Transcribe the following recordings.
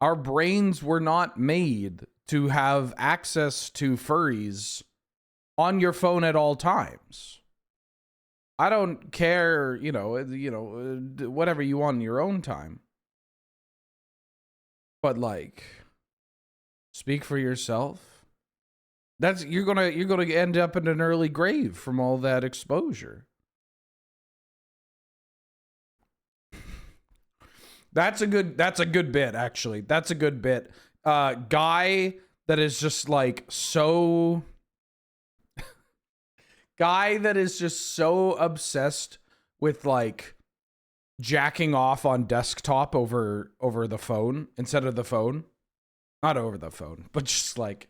Our brains were not made to have access to furries on your phone at all times. I don't care, whatever you want in your own time. But like, speak for yourself. You're gonna end up in an early grave from all that exposure. That's a good bit, actually. That's a good bit. Guy that is just like so guy that is just so obsessed with like jacking off on desktop over the phone instead of the phone. Not over the phone, but just like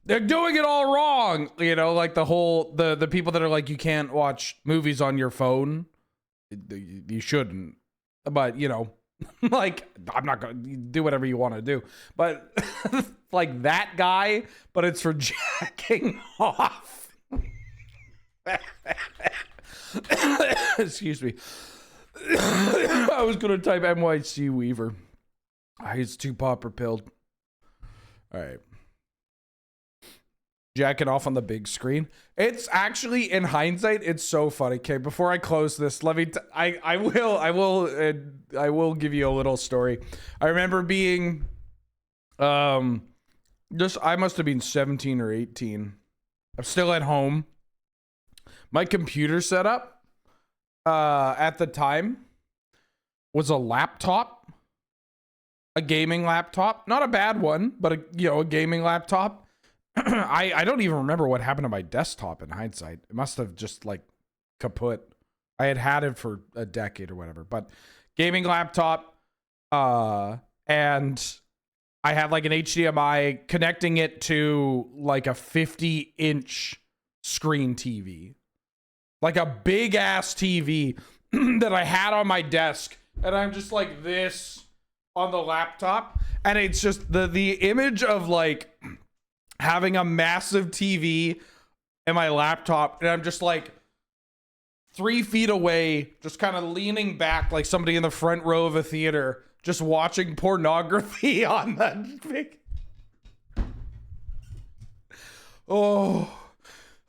they're doing it all wrong, like the whole the people that are like you can't watch movies on your phone. You shouldn't. But, like I'm not going to do whatever you want to do. But like that guy, but it's for jacking off. Excuse me. I was gonna type NYC Weaver. He's too popper pilled. All right. Jacking off on the big screen. It's actually, in hindsight, it's so funny. Okay, before I close this, let me. I will give you a little story. I remember being, I must have been 17 or 18. I'm still at home. My computer setup at the time was a laptop, a gaming laptop, not a bad one, but a gaming laptop. I don't even remember what happened to my desktop in hindsight. It must have just like kaput. I had it for a decade or whatever, but gaming laptop, and I had like an HDMI connecting it to like a 50-inch screen TV. Like a big ass TV that I had on my desk, and I'm just like this on the laptop, and it's just the image of like having a massive TV in my laptop, and I'm just like 3 feet away, just kind of leaning back like somebody in the front row of a theater, just watching pornography on that big. Oh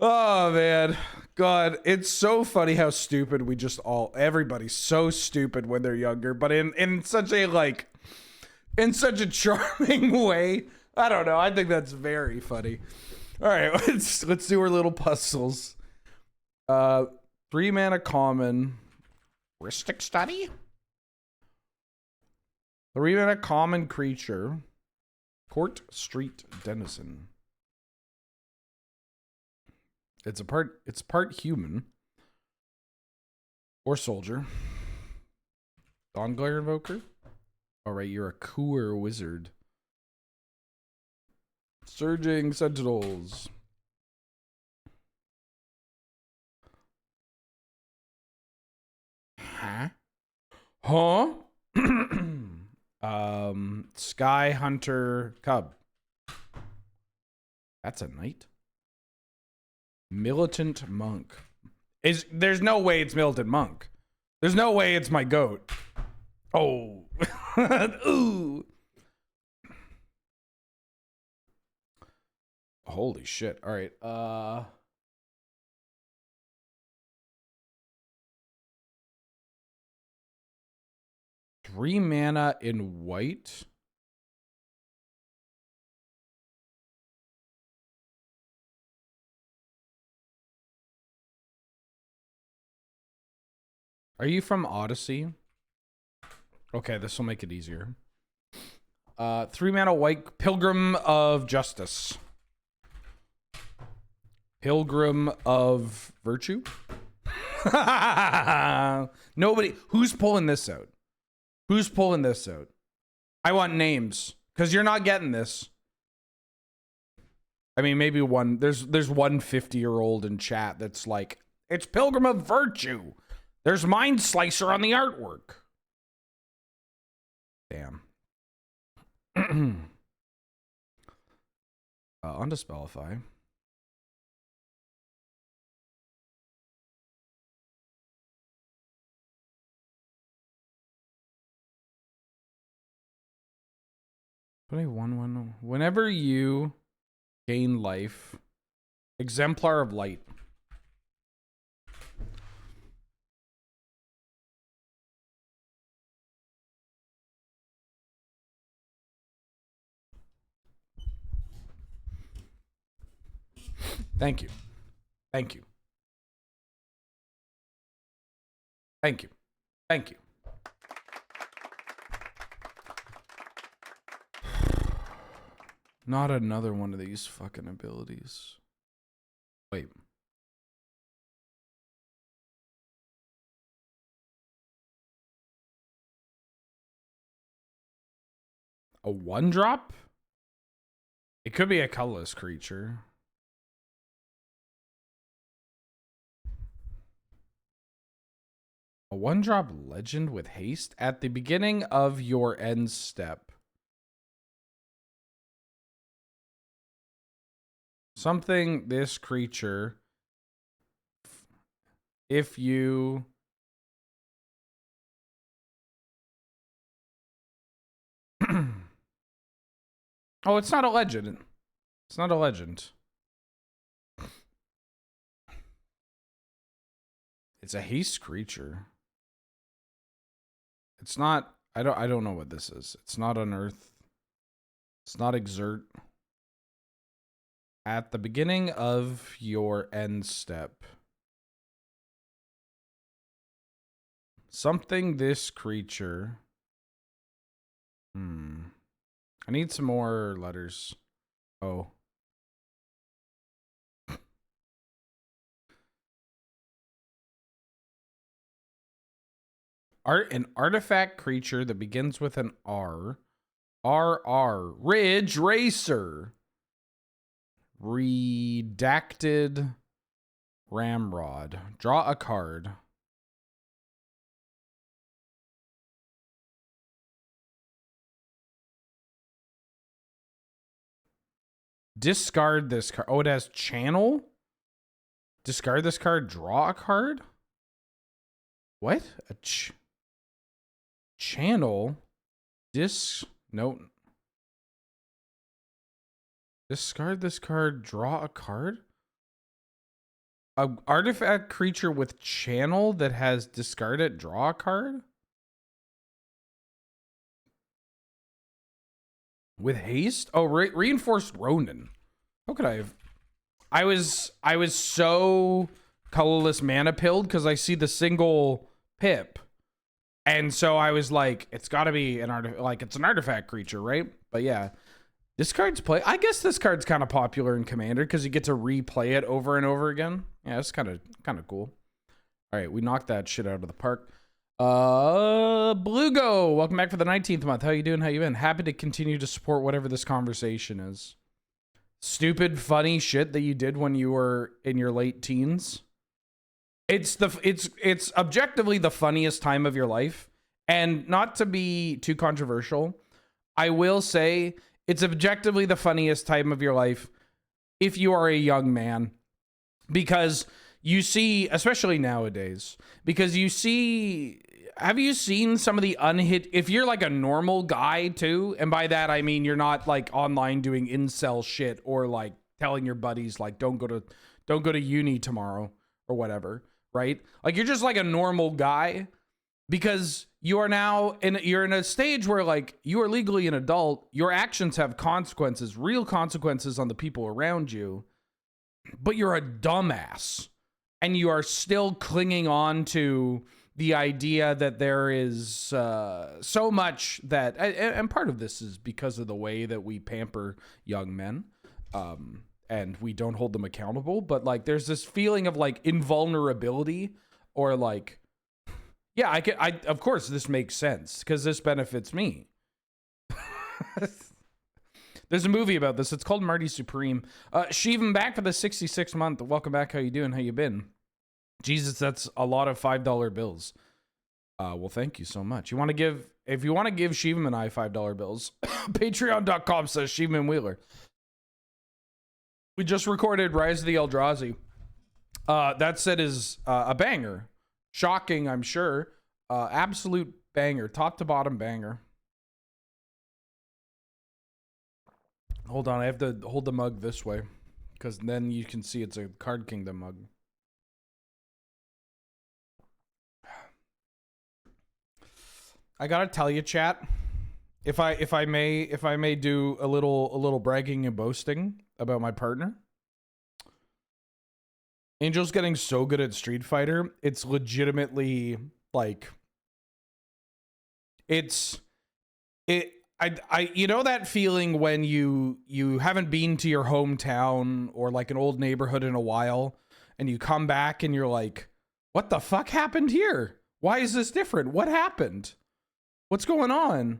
man. God, it's so funny how stupid we just everybody's so stupid when they're younger, but in such a charming way. I don't know. I think that's very funny. All right, let's do our little puzzles. 3 mana common. Heuristic study? 3 mana common creature. Court Street Denizen. It's part human. Or soldier. Dawnglare Invoker. Alright, you're a cooler wizard. Surging Sentinels. Huh? Sky Hunter Cub. That's a knight. Militant Monk. There's no way it's Militant Monk. There's no way it's my goat. Oh. Ooh. Holy shit. All right. 3 mana in white. Are you from Odyssey? Okay, this will make it easier. 3 mana white, Pilgrim of Justice. Pilgrim of Virtue? Nobody. Who's pulling this out? Who's pulling this out? I want names, because you're not getting this. I mean, maybe one. There's one 50-year-old in chat that's like, it's Pilgrim of Virtue. There's Mind Slicer on the artwork. Damn. On to Spellify. But I won. Whenever you gain life, exemplar of light. Thank you. Thank you. Thank you. Thank you. Not another one of these fucking abilities. Wait. A 1-drop? It could be a colorless creature. A 1-drop legend with haste at the beginning of your end step. Something this creature, if you oh, it's not a legend. It's not a legend. It's a haste creature. It's not, I don't know what this is. It's not unearth. It's not exert. At the beginning of your end step. Something this creature. I need some more letters. Oh. An artifact creature that begins with an R. RR. Ridge Racer. Redacted Ramrod. Draw a card. Discard this card. Oh, it has channel? Discard this card, draw a card? What? A channel? No. Discard this card, draw a card? A artifact creature with channel that has discard it, draw a card? With haste? Oh, reinforced Ronin. How could I have? I was so colorless mana pilled because I see the single pip. And so I was like, it's gotta be an it's an artifact creature, right? But yeah. This card's I guess this card's kind of popular in Commander because you get to replay it over and over again. Yeah, it's kind of cool. All right, we knocked that shit out of the park. Blugo, welcome back for the 19th month. How you doing? How you been? Happy to continue to support whatever this conversation is. Stupid, funny shit that you did when you were in your late teens. It's objectively the funniest time of your life, and not to be too controversial, I will say it's objectively the funniest time of your life if you are a young man, because you see, especially nowadays, because you see, have you seen some of the if you're like a normal guy too, and by that I mean you're not like online doing incel shit or like telling your buddies like don't go to uni tomorrow or whatever, right? Like you're just like a normal guy, because you are now you're in a stage where like you are legally an adult, your actions have consequences, real consequences on the people around you, but you're a dumbass and you are still clinging on to the idea that there is so much that, and part of this is because of the way that we pamper young men, and we don't hold them accountable, but like there's this feeling of like invulnerability, or like, yeah, I of course this makes sense because this benefits me. There's a movie about this. It's called Marty Supreme. Sheevan back for the 66th month. Welcome back. How you doing? How you been? Jesus, that's a lot of $5 bills. Well, thank you so much. If you want to give Sheevan and I $5 bills, patreon.com says Sheevan Wheeler. We just recorded Rise of the Eldrazi. That set is a banger. Shocking, I'm sure. Absolute banger. Top to bottom banger. Hold on, I have to hold the mug this way, because then you can see it's a Card Kingdom mug. I gotta tell you, chat, if I may do a little bragging and boasting about my partner. Angel's getting so good at Street Fighter, it's legitimately like I you know that feeling when you haven't been to your hometown or like an old neighborhood in a while, and you come back and you're like, what the fuck happened here? Why is this different? What happened? What's going on?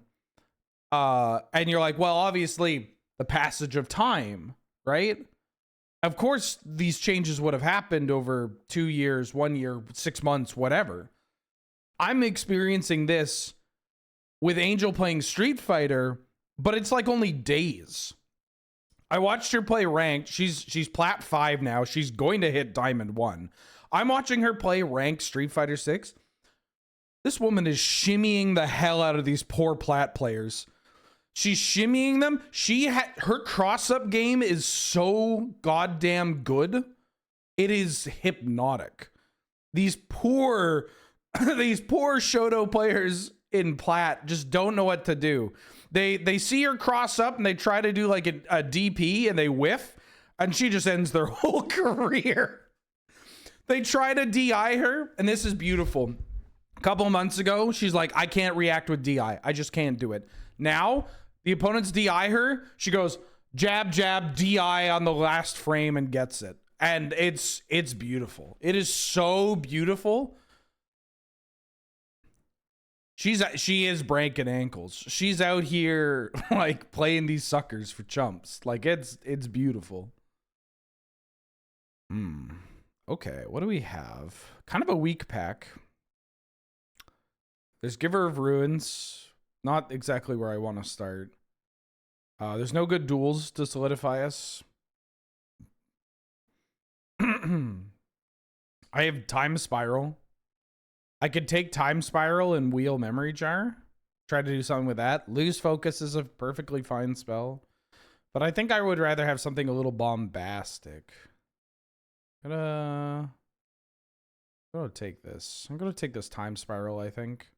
And you're like, well, obviously the passage of time, right? Of course, these changes would have happened over 2 years, 1 year, 6 months, whatever. I'm experiencing this with Angel playing Street Fighter, but it's like only days. I watched her play ranked. She's plat 5 now. She's going to hit Diamond 1. I'm watching her play ranked Street Fighter 6. This woman is shimmying the hell out of these poor plat players. She's shimmying them. Her cross-up game is so goddamn good. It is hypnotic. These poor Shoto players in plat just don't know what to do. They see her cross up and they try to do like a DP and they whiff, and she just ends their whole career. They try to DI her, and this is beautiful. A couple of months ago, she's like, I can't react with DI. I just can't do it. Now, the opponents DI her. She goes, jab, jab, DI on the last frame and gets it. And it's beautiful. It is so beautiful. She is breaking ankles. She's out here like playing these suckers for chumps. Like it's beautiful. Okay, what do we have? Kind of a weak pack. There's Giver of Ruins. Not exactly where I want to start. There's no good duels to solidify us. I have Time Spiral. I could take Time Spiral and wheel Memory Jar. Try to do something with that. Lose Focus is a perfectly fine spell. But I think I would rather have something a little bombastic. I'm gonna take this. I'm gonna take this Time Spiral, I think.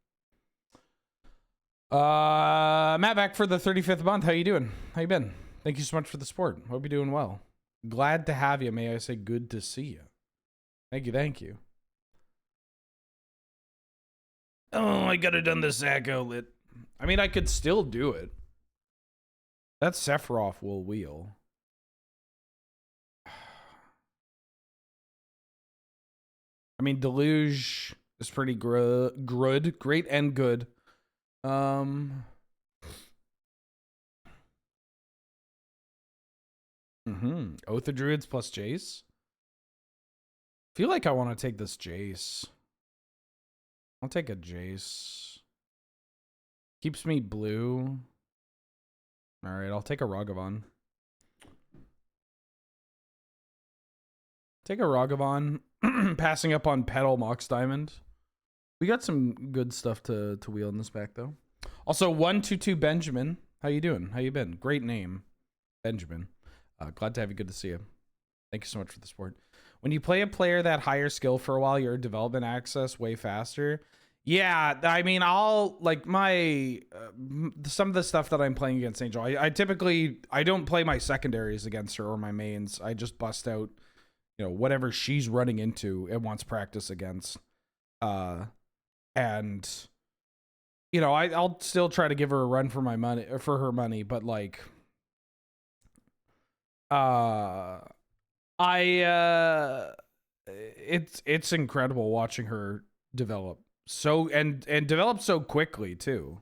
Matt, back for the 35th month. How you doing? How you been? Thank you so much for the support. Hope you're doing well. Glad to have you. May I say good to see you. Thank you, thank you. Oh, I gotta done the Zac outlet. I mean, I could still do it. That Sephiroth will wheel. I mean, Deluge is pretty good. Great and good. Oath of Druids plus Jace. Feel like I want to take this Jace. I'll take a Jace. Keeps me blue. All right, I'll take a Ragavan. Take a Ragavan. Passing up on Petal Mox Diamond. We got some good stuff to wheel in this pack, though. Also, 122 Benjamin. How you doing? How you been? Great name, Benjamin. Glad to have you. Good to see you. Thank you so much for the support. When you play a player that higher skill for a while, your development access way faster. Yeah, I mean, I'll like my some of the stuff that I'm playing against Angel. I typically don't play my secondaries against her or my mains. I just bust out, whatever she's running into and wants practice against. And I'll still try to give her a run for my money, or for her money, but like it's incredible watching her develop and develop so quickly too.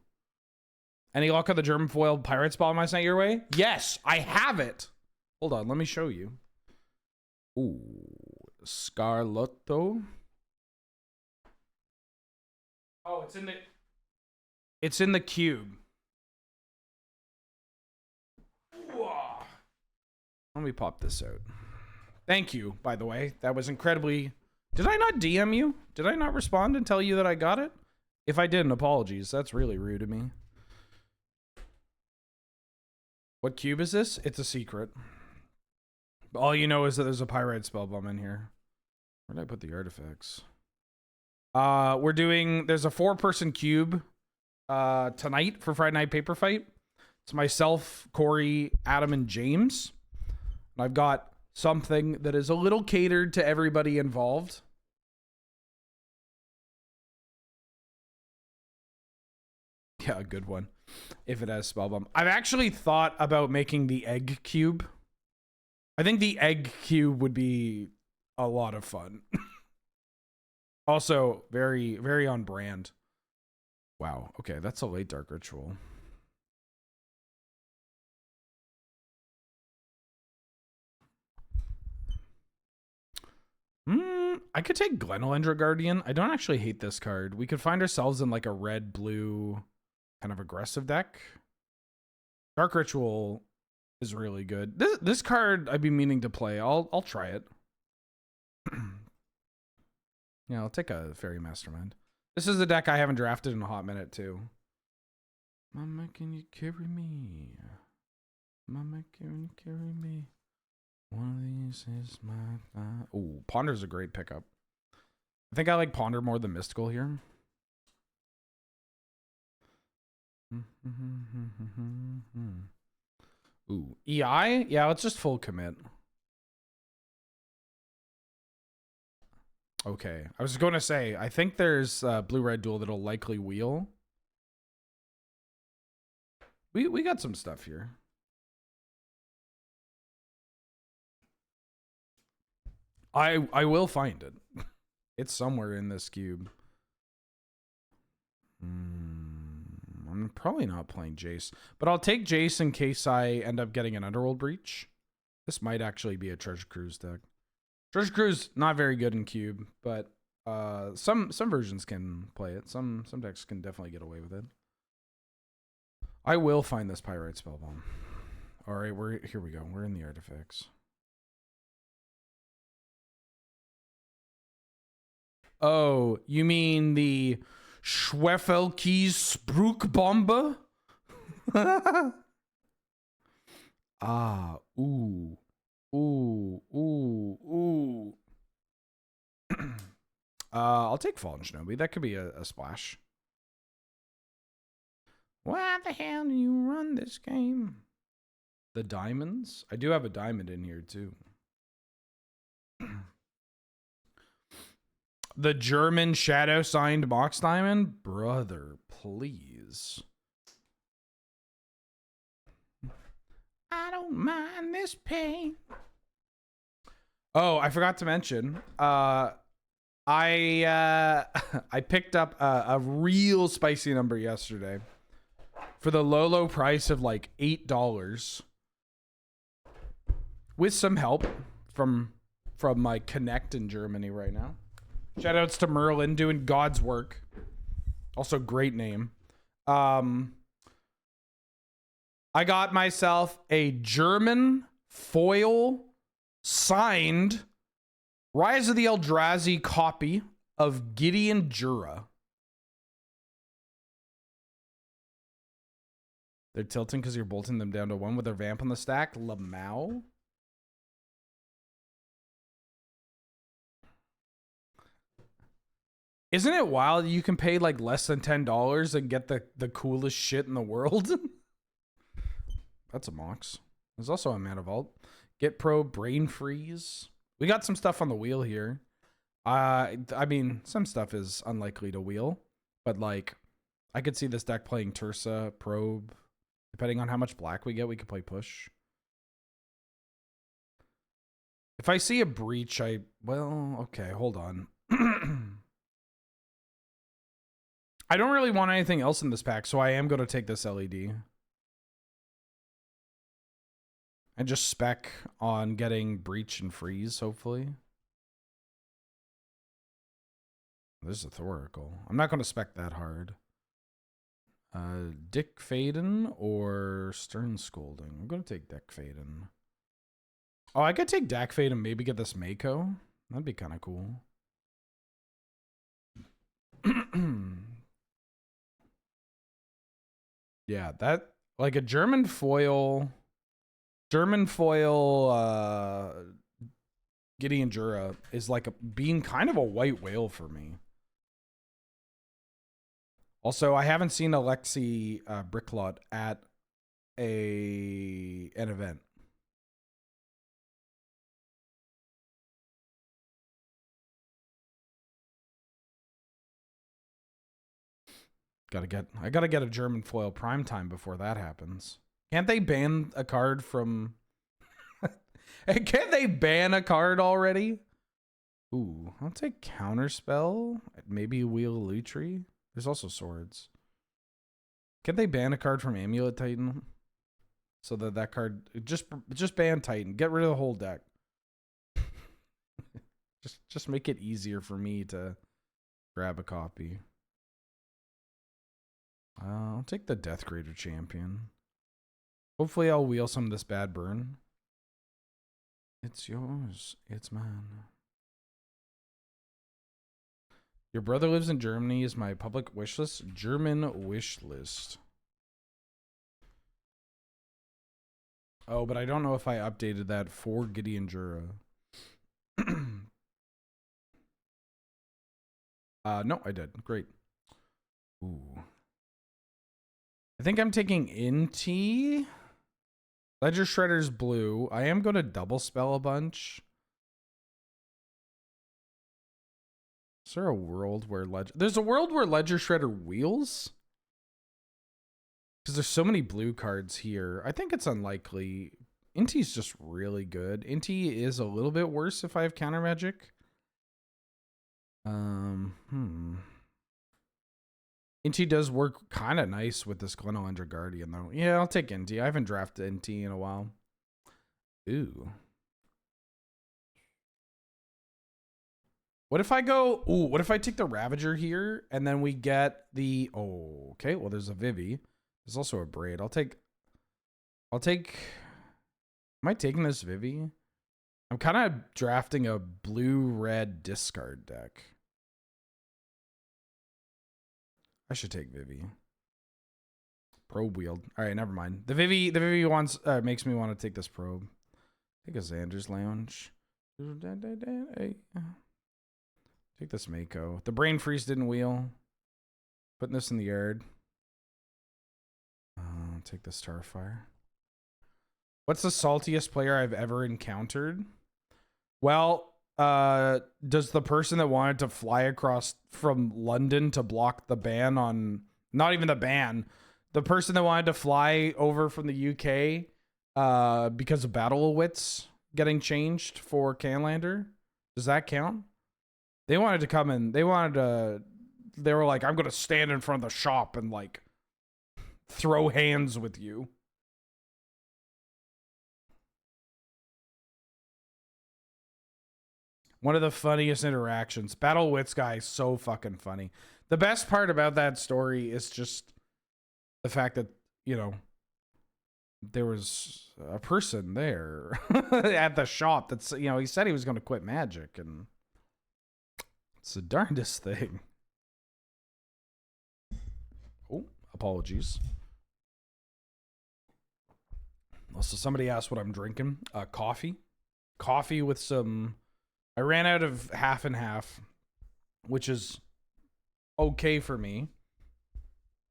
Any luck on the German foil pirate spawn I sent your way? Yes, I have it. Hold on, let me show you. Ooh, Scarlotto. Oh, it's in the cube. Whoa. Let me pop this out. Thank you, by the way. That was incredibly... Did I not DM you? Did I not respond and tell you that I got it? If I didn't, apologies. That's really rude of me. What cube is this? It's a secret. All you know is that there's a pyrite spellbomb in here. Where did I put the artifacts? We're doing, there's a 4-person cube tonight for Friday Night Paper Fight. It's myself, Corey, Adam, and James. And I've got something that is a little catered to everybody involved. Yeah, a good one. If it has spellbomb. I've actually thought about making the egg cube. I think the egg cube would be a lot of fun. Also, very, very on brand. Wow. Okay, that's a late dark ritual. I could take Glenelendra Guardian. I don't actually hate this card. We could find ourselves in like a red-blue kind of aggressive deck. Dark Ritual is really good. This card I'd be meaning to play. I'll try it. Yeah, I'll take a Fairy Mastermind. This is a deck I haven't drafted in a hot minute too. Mama, can you carry me? Mama, can you carry me? One of these is my time. Ooh, Ponder's a great pickup. I think I like Ponder more than Mystical here. Ooh, EI? Yeah, let's just full commit. Okay, I was going to say, I think there's a blue-red duel that'll likely wheel. We got some stuff here. I will find it. It's somewhere in this cube. I'm probably not playing Jace, but I'll take Jace in case I end up getting an Underworld Breach. This might actually be a Treasure Cruise deck. Treasure Cruise, not very good in cube, but some versions can play it. Some decks can definitely get away with it. I will find this Pyrite Spellbomb. All right, here we go. We're in the artifacts. Oh, you mean the Schwefelkies Spruchbombe? Ah, ooh. Ooh, ooh, ooh. I'll take Fallen Shinobi. That could be a splash. Why the hell do you run this game? The diamonds? I do have a diamond in here too. The German shadow signed box diamond? Brother, please. I don't mind this pain. Oh, I forgot to mention. I picked up a real spicy number yesterday for the low price of like $8 with some help from my connect in Germany right now. Shoutouts to Merlin doing God's work. Also great name. I got myself a German foil signed Rise of the Eldrazi copy of Gideon Jura. They're tilting because you're bolting them down to 1 with their vamp on the stack. Lamau. Isn't it wild you can pay like less than $10 and get the coolest shit in the world? That's a Mox. There's also a Mana Vault. Get Pro, Brain Freeze. We got some stuff on the wheel here. I mean, some stuff is unlikely to wheel, but like, I could see this deck playing Tursa, Probe. Depending on how much black we get, we could play Push. If I see a Breach, well, okay, hold on. I don't really want anything else in this pack, so I am going to take this LED. And just spec on getting Breach and Freeze, hopefully. This is a Thoracle. I'm not going to spec that hard. Dick Faden or Stern Scolding? I'm going to take Dick Faden. Oh, I could take Dak Faden and maybe get this Mako. That'd be kind of cool. Yeah, that, like a German foil German foil Gideon Jura is like being kind of a white whale for me. Also, I haven't seen Alexi Bricklot at an event. I gotta get a German foil primetime before that happens. Can't they ban a card from... Can't they ban a card already? Ooh, I'll take Counterspell. Maybe Wheel Lutri. There's also swords. Can they ban a card from Amulet Titan? So that card... Just ban Titan. Get rid of the whole deck. just make it easier for me to grab a copy. I'll take the Death Grader Champion. Hopefully I'll wheel some of this bad burn. It's yours. It's mine. Your brother lives in Germany is my public wish list. German wish list. Oh, but I don't know if I updated that for Gideon Jura. No, I did. Great. Ooh. I think I'm taking NT. Ledger Shredder's blue. I am going to double spell a bunch. Is there a world where there's a world where Ledger Shredder wheels? Because there's so many blue cards here. I think it's unlikely. Inti's just really good. Inti is a little bit worse if I have counter magic. Inti does work kind of nice with this Glenelendra Guardian, though. Yeah, I'll take Inti. I haven't drafted Inti in a while. Ooh. What if I go... Ooh, what if I take the Ravager here, and then we get the... Oh, okay. Well, there's a Vivi. There's also a Braid. I'll take... Am I taking this Vivi? I'm kind of drafting a blue-red discard deck. I should take Vivi. Probe wield. All right, never mind. The Vivi wants makes me want to take this probe. Take a Xander's Lounge. Take this Mako. The Brain Freeze didn't wheel. Putting this in the yard. Take this Starfire. What's the saltiest player I've ever encountered? Well, does the person that wanted to fly across from London to block the ban on... Not even the ban. The person that wanted to fly over from the UK because of Battle of Wits getting changed for Canlander. Does that count? They wanted to come in. They were like, I'm going to stand in front of the shop and like throw hands with you. One of the funniest interactions. Battle Wits guy is so fucking funny. The best part about that story is just the fact that, you know, there was a person there at the shop that's, you know, he said he was going to quit Magic, and it's the darndest thing. Oh, apologies. Also, somebody asked what I'm drinking. Coffee. Coffee with some... I ran out of half and half, which is okay for me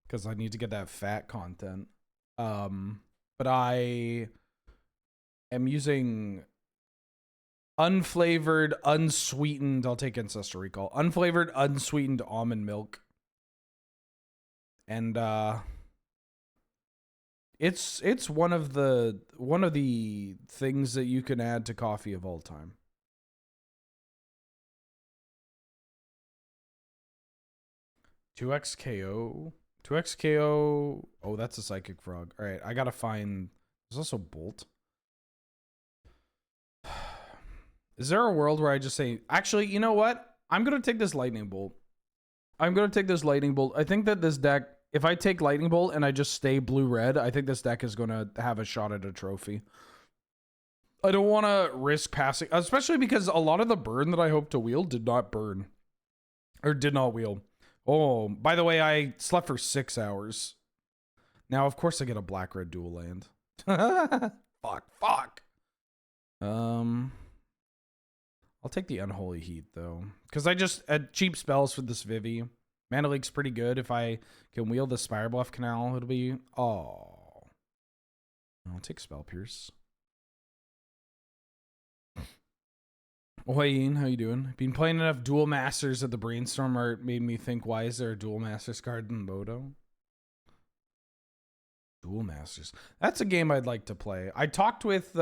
because I need to get that fat content. But I am using unflavored, unsweetened, I'll take Ancestor Recall, unflavored, unsweetened almond milk. And it's one of the things that you can add to coffee of all time. Two X KO. Oh, that's a Psychic Frog. All right, I gotta find... There's also Bolt. Is there a world where I just say... Actually, you know what? I'm gonna take this Lightning Bolt. I think that this deck... If I take Lightning Bolt and I just stay blue-red, I think this deck is gonna have a shot at a trophy. I don't want to risk passing... Especially because a lot of the burn that I hope to wield did not burn. Or did not wield. Oh, by the way, I slept for 6 hours. Now, of course, I get a black-red dual land. Fuck. I'll take the Unholy Heat though, because I just cheap spells for this Vivi. Mana Leak's pretty good. If I can wield the Spirebluff Canal, it'll be I'll take Spell Pierce. Oh, hey Ian, how you doing? Been playing enough Duel Masters at the Brainstorm Art made me think, why is there a Duel Masters card in Moto? Duel Masters. That's a game I'd like to play. I talked with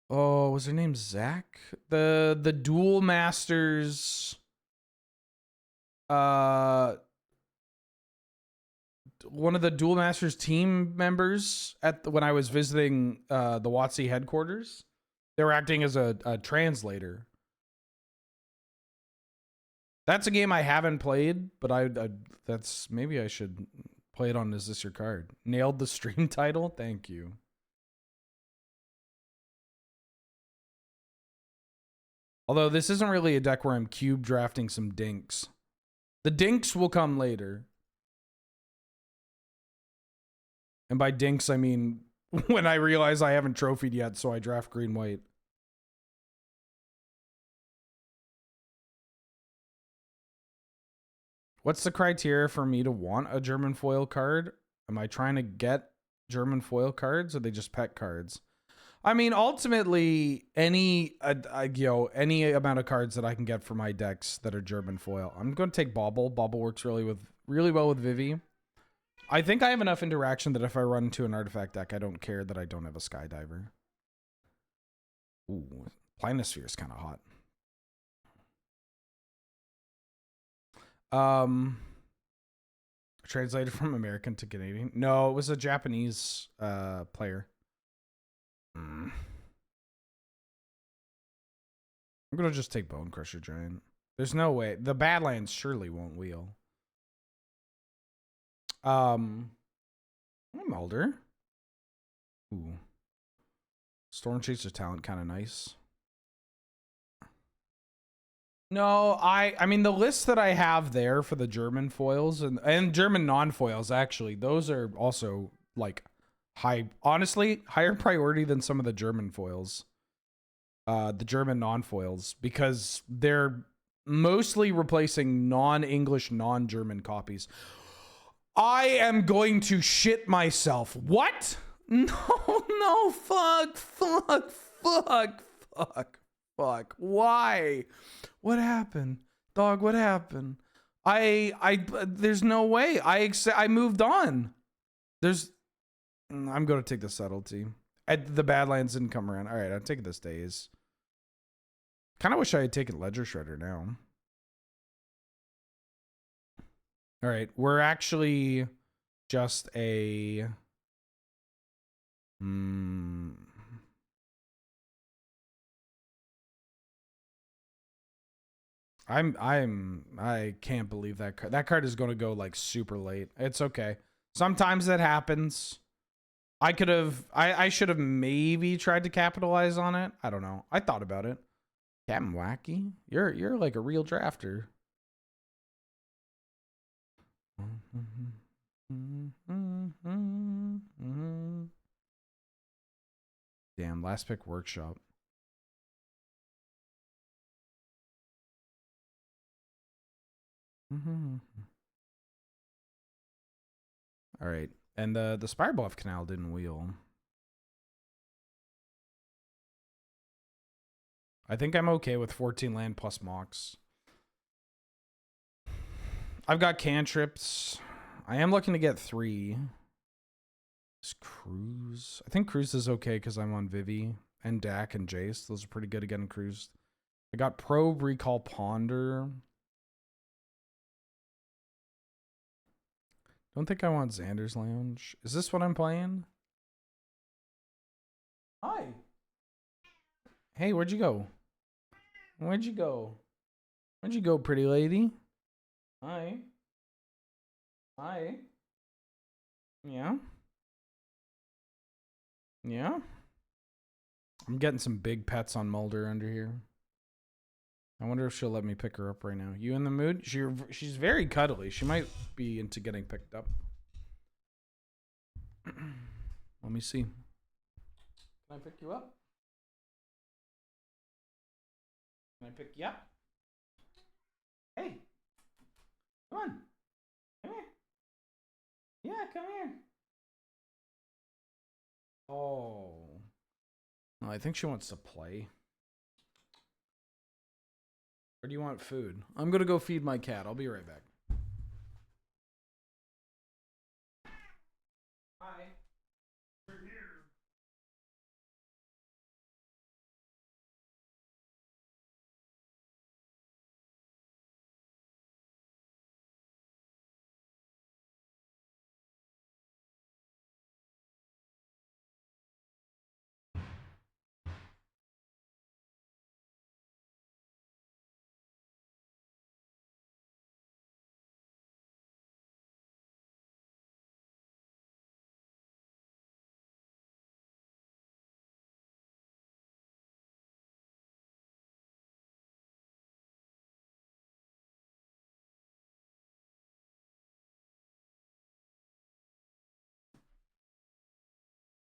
was her name Zach? The Duel Masters one of the Duel Masters team members when I was visiting the WotC headquarters. They were acting as a translator. That's a game I haven't played, but that's maybe I should play it on Is This Your Card? Nailed the stream title. Thank you. Although this isn't really a deck where I'm cube drafting some dinks. The dinks will come later. And by dinks, I mean when I realize I haven't trophied yet, so I draft green-white. What's the criteria for me to want a German foil card? Am I trying to get German foil cards, or are they just pet cards? I mean, ultimately, any amount of cards that I can get for my decks that are German foil. I'm going to take Bauble. Bauble works really well with Vivi. I think I have enough interaction that if I run into an artifact deck, I don't care that I don't have a Skydiver. Ooh, Planisphere is kind of hot. Translated from American to Canadian. No, it was a Japanese player. I'm gonna just take Bone Crusher Giant. There's no way. The Badlands surely won't wheel. Mulder. Ooh. Storm Chaser talent kind of nice. No, I mean the list that I have there for the German foils and German non-foils, actually, those are also like honestly higher priority than some of the German foils. The German non-foils, because they're mostly replacing non-English, non-German copies. I am going to shit myself. What? No, fuck. Why? What happened? Dog, what happened? There's no way. I moved on. I'm going to take the Subtlety. The Badlands didn't come around. All right, I'm taking this Daze. Kind of wish I had taken Ledger Shredder now. All right, we're actually just a... I can't believe that card. That card is going to go like super late. It's okay. Sometimes that happens. I should have maybe tried to capitalize on it. I don't know. I thought about it. Captain Wacky, you're like a real drafter. Damn, last pick Workshop. All right, and the Spirebluff Canal didn't wheel. I think I'm okay with 14 land plus Mox. I've got cantrips. I am looking to get 3. This Cruise. I think Cruise is okay because I'm on Vivi and Dak and Jace. Those are pretty good again. Cruise. I got Probe, Recall, Ponder. Don't think I want Xander's Lounge. Is this what I'm playing? Hi. Hey, where'd you go? Where'd you go? Where'd you go, pretty lady? Hi. Hi. Yeah. Yeah. I'm getting some big pets on Mulder under here. I wonder if she'll let me pick her up right now. You in the mood? She's very cuddly. She might be into getting picked up. Let me see. Can I pick you up? Can I pick you up? Hey. Come on. Come here. Yeah, come here. Oh. Oh, I think she wants to play. Or do you want food? I'm gonna go feed my cat. I'll be right back. Hi. We're here.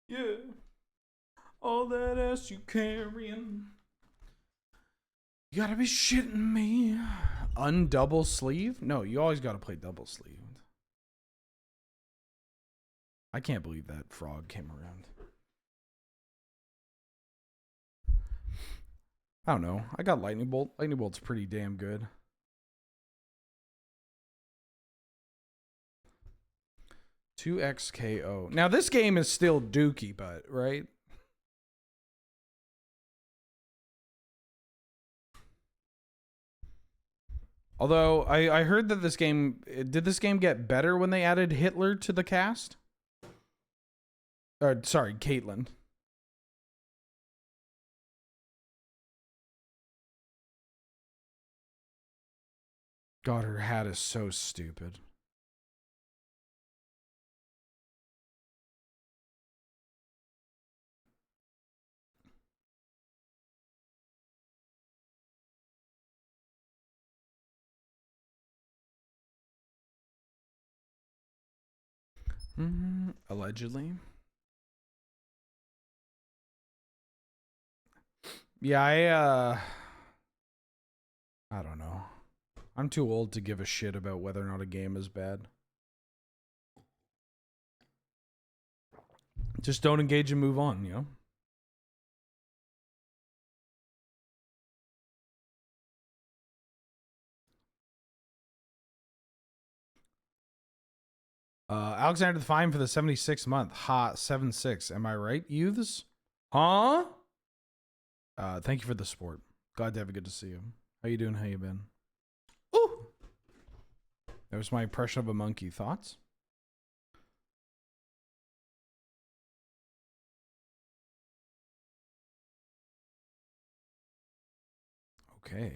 Yeah. All that ass you carrying. You gotta be shitting me. Undouble sleeve? No, you always gotta play double sleeve. I can't believe that frog came around. I don't know. I got Lightning Bolt. Lightning Bolt's pretty damn good. Two XKO. Now this game is still dookie, but right? Although I heard that this game did this game get better when they added Hitler to the cast? Or sorry, Caitlyn. God, her hat is so stupid. Allegedly. Yeah, I don't know. I'm too old to give a shit about whether or not a game is bad. Just don't engage and move on, you know? Alexander the Fine for the 76th month. Ha, 7-6. Am I right, youths? Huh? Thank you for the support. Glad to have you. Good to see you. How you doing? How you been? Ooh! That was my impression of a monkey. Thoughts? Okay.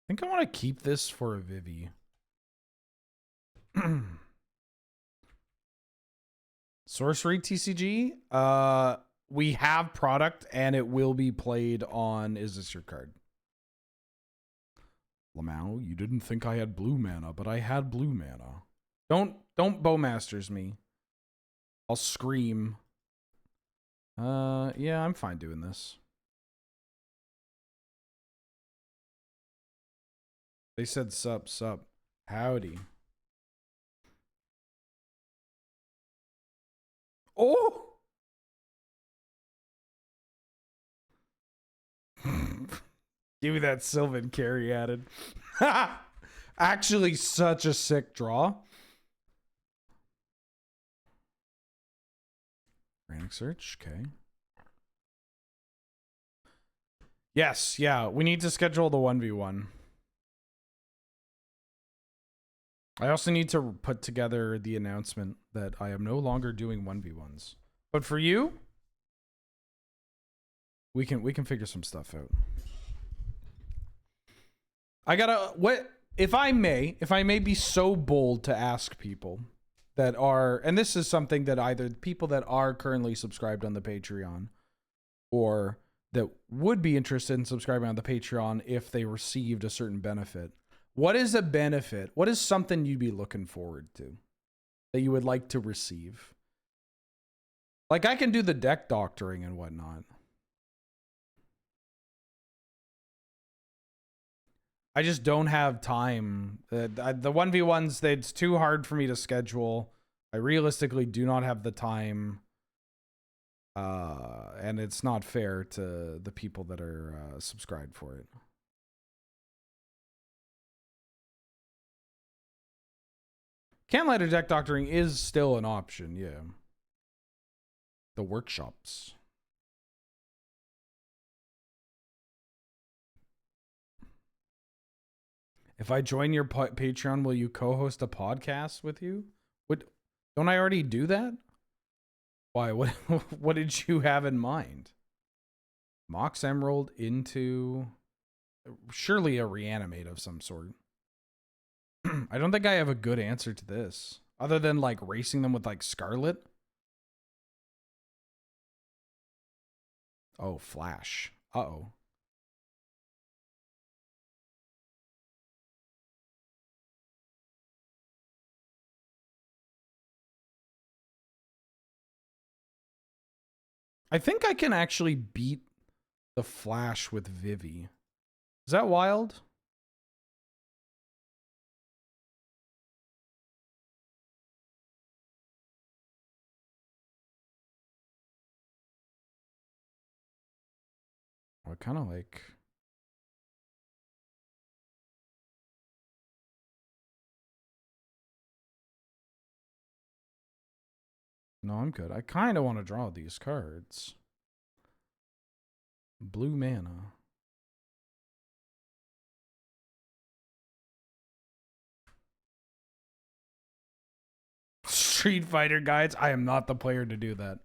I think I want to keep this for a Vivi. Sorcery TCG? We have product and it will be played on Is This Your Card? Lamau, you didn't think I had blue mana, but I had blue mana. Don't Bowmasters me. I'll scream. Yeah, I'm fine doing this. They said sup. Howdy. Oh! Give me that Sylvan carry added. Actually, such a sick draw. Granic Search, okay. Yes, yeah, we need to schedule the 1v1. I also need to put together the announcement that I am no longer doing 1v1s. But for you, we can figure some stuff out. I gotta, what, if I may be so bold to ask people that are, and this is something that either people that are currently subscribed on the Patreon or that would be interested in subscribing on the Patreon if they received a certain benefit. What is a benefit? What is something you'd be looking forward to? that you would like to receive. Like, I can do the deck doctoring and whatnot. I just don't have time. The 1v1s, it's too hard for me to schedule. I realistically do not have the time. And it's not fair to the people that are subscribed for it. Candlelight deck doctoring is still an option, yeah. The workshops. If I join your Patreon, will you co-host a podcast with you? Don't I already do that? Why? What did you have in mind? Mox Emerald into surely a reanimate of some sort. I don't think I have a good answer to this, other than like racing them with like Scarlet. Oh, Flash. Uh-oh. I think I can actually beat the Flash with Vivi. Is that wild? I kind of like... No, I'm good. I kind of want to draw these cards. Blue mana. Street Fighter guides. I am not the player to do that.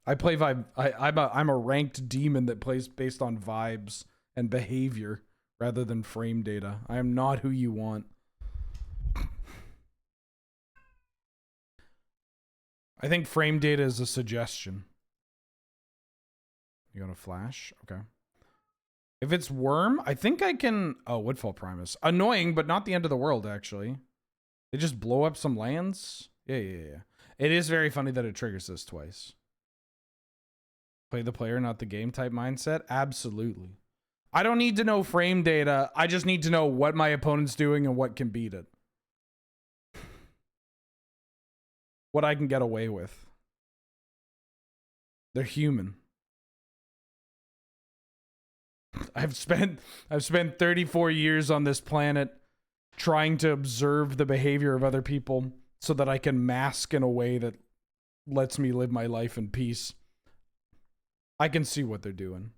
I play vibe. I'm a ranked demon that plays based on vibes and behavior rather than frame data. I am not who you want. I think frame data is a suggestion. You got a Flash? Okay. If it's Worm, I think I can... Oh, Woodfall Primus. Annoying, but not the end of the world, actually. They just blow up some lands? Yeah. It is very funny that it triggers this twice. Play the player, not the game type mindset? Absolutely. I don't need to know frame data. I just need to know what my opponent's doing and what can beat it. What I can get away with. They're human. I've spent 34 years on this planet trying to observe the behavior of other people so that I can mask in a way that lets me live my life in peace. I can see what they're doing.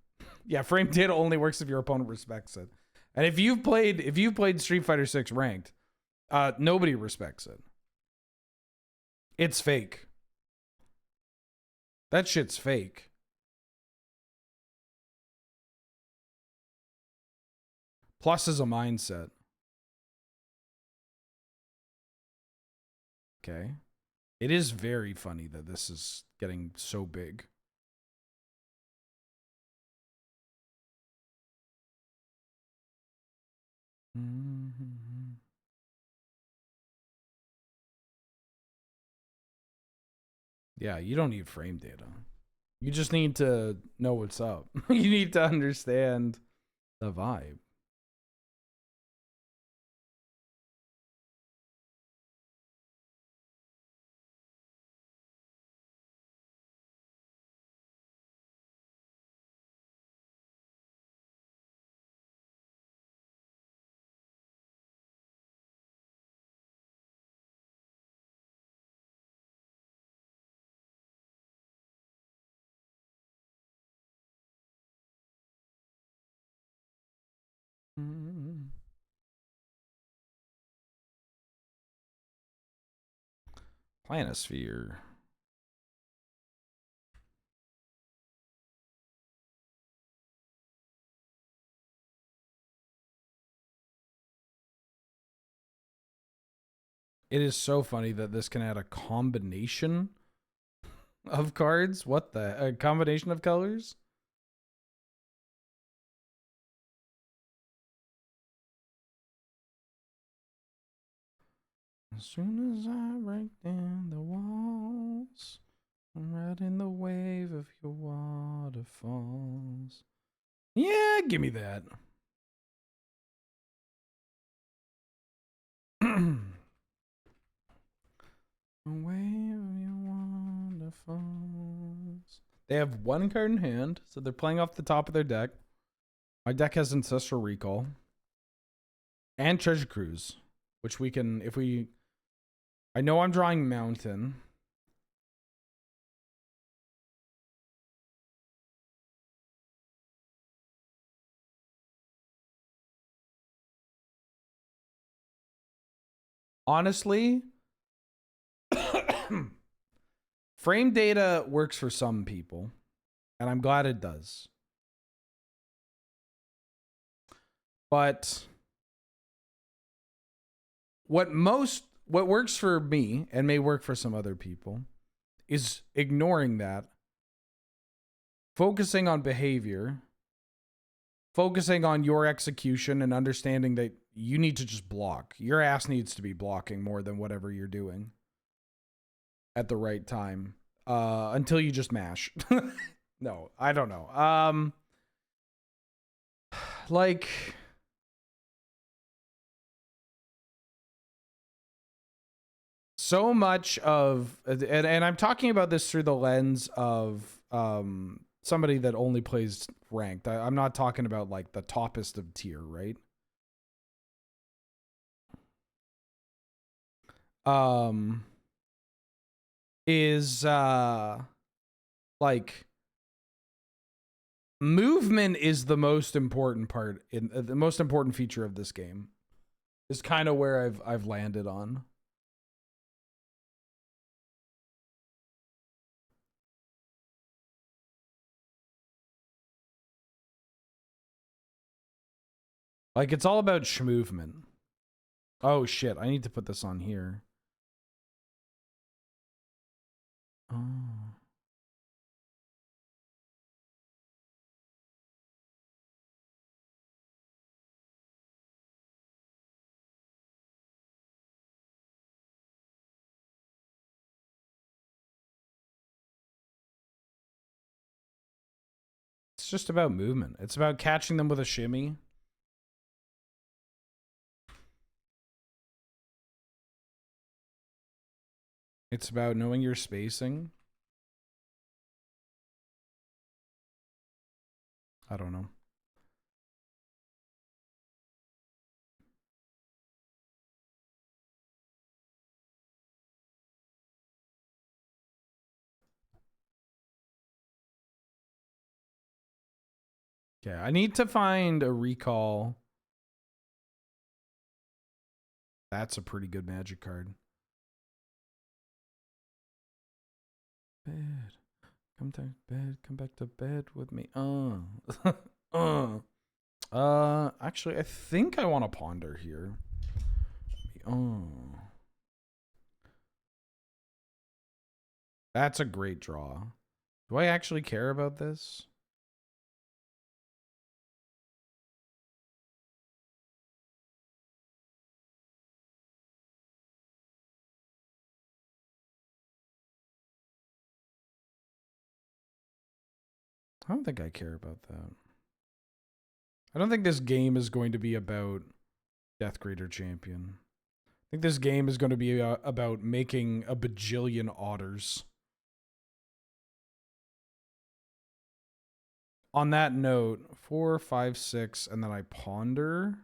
Yeah, frame data only works if your opponent respects it. And if you've played Street Fighter 6 ranked, nobody respects it. It's fake. That shit's fake. Plus is a mindset. Okay. It is very funny that this is getting so big. Yeah, you don't need frame data. You just need to know what's up. You need to understand the vibe. Planosphere. It is so funny that this can add a combination of cards. What the? A combination of colors? As soon as I break down the walls, I'm right in the wave of your waterfalls. Yeah, give me that. Away of your waterfalls. They have one card in hand, so they're playing off the top of their deck. My deck has Ancestral Recall and Treasure Cruise, which we can, if we... I know I'm drawing Mountain. Honestly, frame data works for some people, and I'm glad it does. But what works for me and may work for some other people is ignoring that, focusing on behavior, focusing on your execution, and understanding that you need to just block. Your ass needs to be blocking more than whatever you're doing at the right time, until you just mash. No, I don't know. Like, so much of, and I'm talking about this through the lens of somebody that only plays ranked. I'm not talking about like the toppest of tier, right? Is like, movement is the most important part, in the most important feature of this game, is kind of where I've landed on. Like, it's all about schmovement. Oh shit, I need to put this on here. Oh. It's just about movement. It's about catching them with a shimmy. It's about knowing your spacing. I don't know. Okay, I need to find a recall. That's a pretty good magic card. Bed. Come to bed. Come back to bed with me. Actually, I think I want to ponder here. That's a great draw. Do I actually care about this? I don't think I care about that. I don't think this game is going to be about Death Greater Champion. I think this game is going to be about making a bajillion otters. On that note, 4, 5, 6, and then I ponder.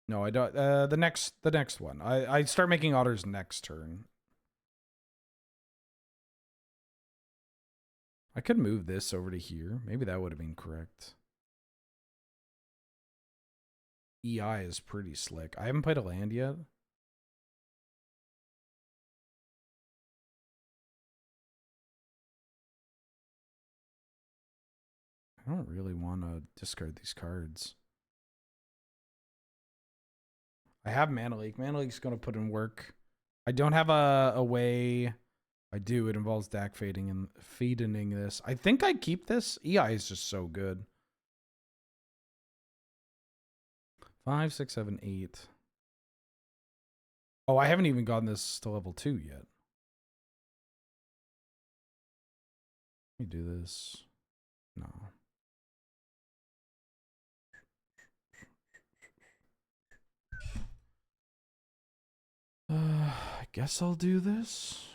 No, I don't. The next one. I start making otters next turn. I could move this over to here. Maybe that would have been correct. EI is pretty slick. I haven't played a land yet. I don't really want to discard these cards. I have Mana Leak. Mana Leak's going to put in work. I don't have a way. I do. It involves deck fading and feeding this. I think I keep this. EI is just so good. 5, 6, 7, 8. Oh, I haven't even gotten this to level 2 yet. Let me do this. No. I guess I'll do this.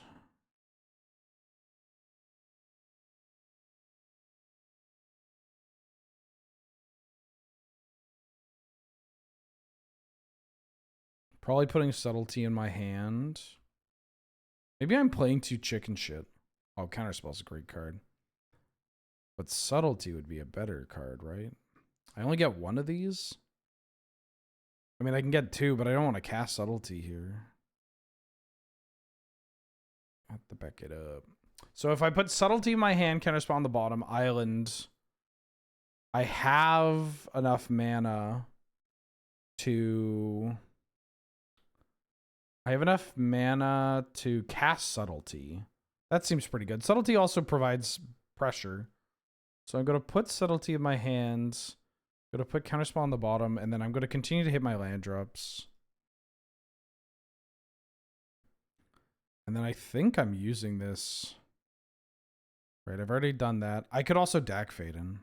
Probably putting subtlety in my hand. Maybe I'm playing too chicken shit. Oh, Counterspell's a great card. But subtlety would be a better card, right? I only get one of these? I mean, I can get two, but I don't want to cast subtlety here. I have to back it up. So if I put subtlety in my hand, Counterspell on the bottom, island, I have enough mana to... I have enough mana to cast subtlety. That seems pretty good. Subtlety also provides pressure. So I'm going to put subtlety in my hands. I'm going to put counterspell on the bottom, and then I'm going to continue to hit my land drops. And then I think I'm using this. Right, I've already done that. I could also Dak Faden.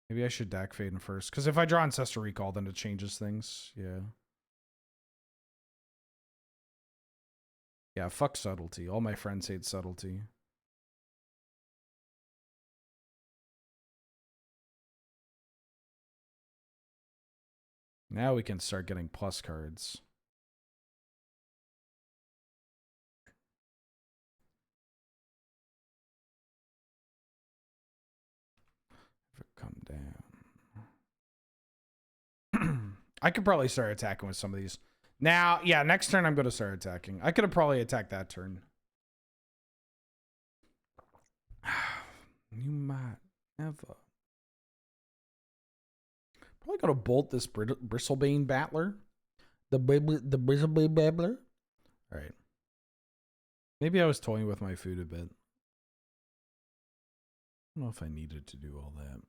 Maybe I should Dak Faden first. Because if I draw Ancestor Recall, then it changes things. Yeah. Yeah, fuck subtlety. All my friends hate subtlety. Now we can start getting plus cards. If it come down. I could probably start attacking with some of these. Now, yeah, next turn I'm going to start attacking. I could have probably attacked that turn. You might never. Probably going to bolt this Bristlebane Battler. The Bristlebane Battler. All right. Maybe I was toying with my food a bit. I don't know if I needed to do all that.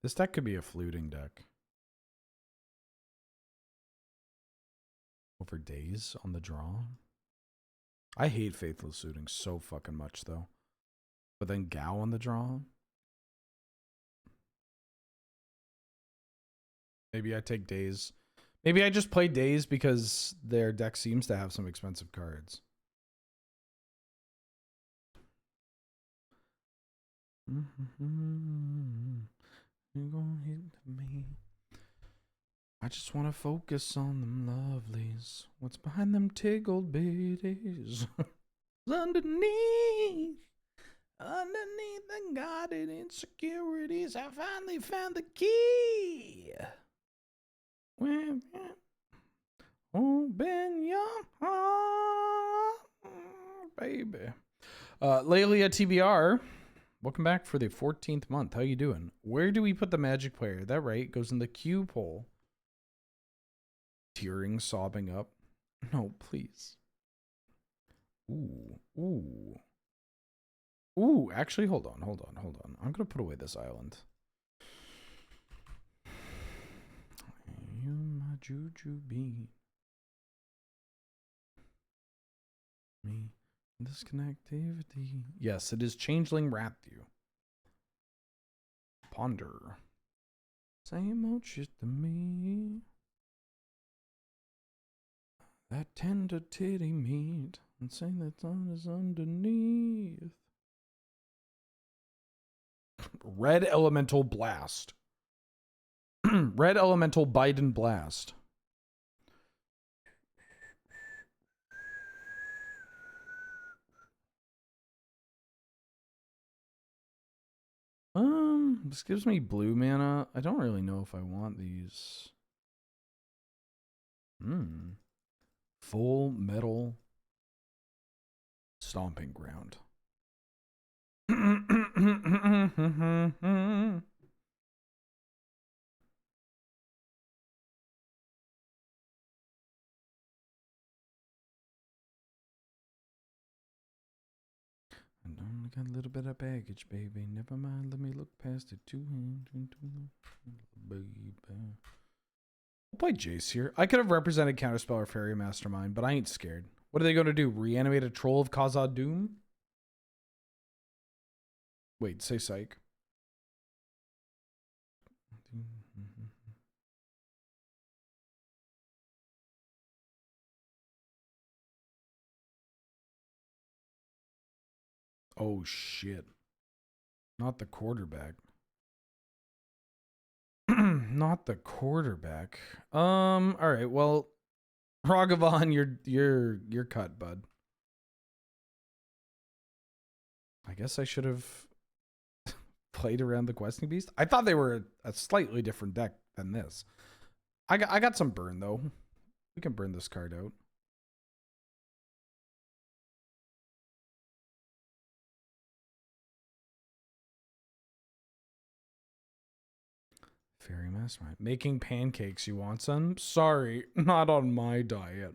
This deck could be a fluting deck. Over days on the draw. I hate Faithless Suiting so fucking much, though. But then Gao on the draw. Maybe I take Days. Maybe I just play Days because their deck seems to have some expensive cards. You're gonna hit me. I just want to focus on them lovelies. What's behind them tickled bitties? Underneath the guarded insecurities, I finally found the key. Open your heart, baby. Lelia TBR, welcome back for the 14th month. How you doing? Where do we put the magic player? That right? Goes in the Q poll. Tearing, sobbing up. No, please. Ooh. Actually, hold on. I'm gonna put away this island. You're my juju bean. Me. Disconnectivity. Yes, it is Changeling Rathu. Ponder. Same old shit to me. That tender titty meat. And saying that sun is underneath. Red Elemental Blast. Red Elemental Biden Blast. This gives me blue mana. I don't really know if I want these. Full Metal Stomping Ground. I got a little bit of baggage, baby. Never mind, let me look past it. 200, baby. I'll play Jace here. I could have represented Counterspell or Fairy Mastermind, but I ain't scared. What are they going to do? Reanimate a Troll of Khazad Doom? Wait, say psych. Oh, shit. Not the quarterback. Not the quarterback. All right. Well, Ragavan, you're cut, bud. I guess I should have played around the Questing Beast. I thought they were a slightly different deck than this. I got some burn though. We can burn this card out. Fairy Mastermind. Making pancakes. You want some? Sorry, not on my diet.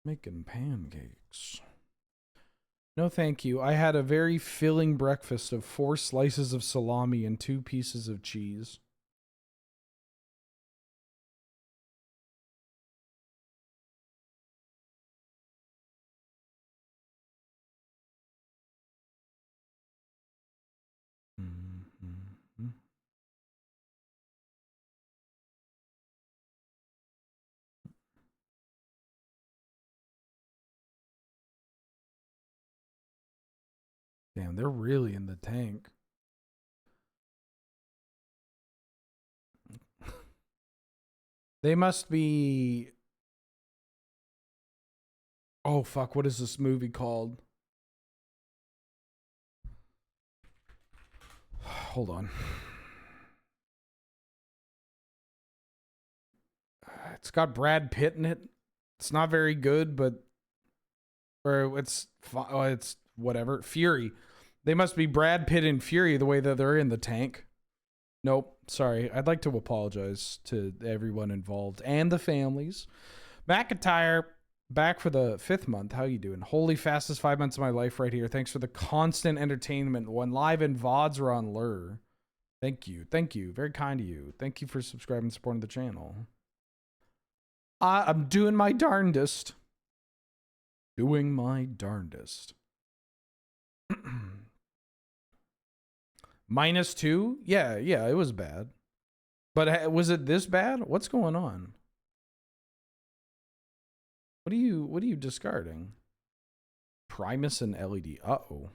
Making pancakes. No, thank you. I had a very filling breakfast of 4 slices of salami and 2 pieces of cheese. Damn, they're really in the tank. They must be... Oh, fuck. What is this movie called? Hold on. It's got Brad Pitt in it. It's not very good, but... Or it's whatever. Fury. They must be Brad Pitt and Fury the way that they're in the tank. Nope. Sorry. I'd like to apologize to everyone involved and the families. McIntyre, back for the 5th month. How you doing? Holy fastest 5 months of my life right here. Thanks for the constant entertainment when live and VODs are on Lure. Thank you. Thank you. Very kind of you. Thank you for subscribing and supporting the channel. I'm doing my darndest. Doing my darndest. -2? Yeah, it was bad. But was it this bad? What's going on? What are you discarding? Primus and LED. Uh-oh.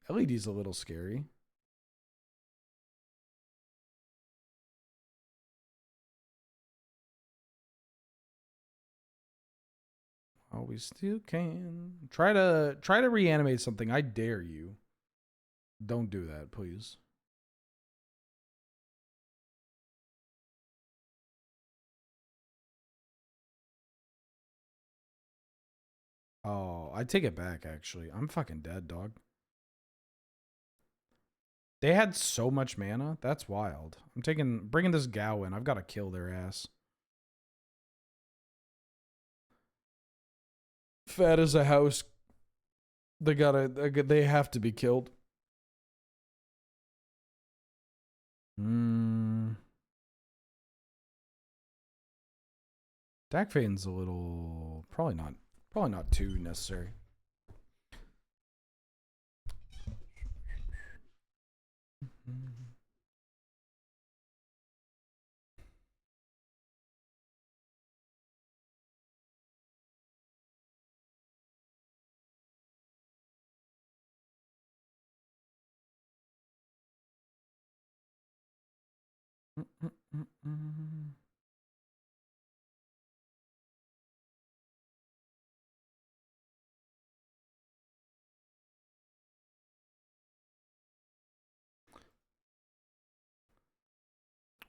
LED's a little scary. Oh, we still can. Try to reanimate something. I dare you. Don't do that, please. Oh, I take it back, actually. I'm fucking dead, dog. They had so much mana. That's wild. I'm bringing this Gao in. I've got to kill their ass. Fat as a house. They have to be killed. Dak Faden's a little probably not too necessary.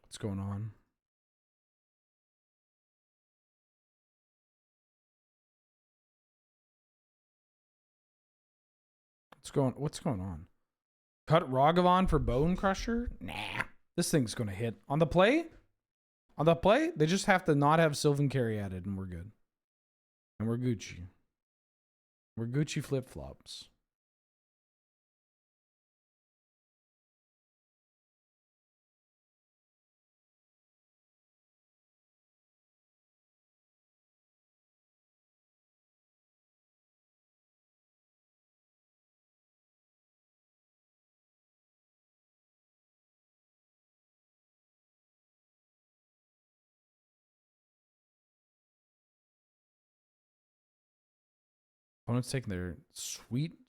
What's going on? What's going on? Cut Ragavan for Bone Crusher? Nah. This thing's gonna hit. On the play? On the play? They just have to not have Sylvan Carry added and we're good. And we're Gucci. We're Gucci flip-flops. Opponent's taking their sweet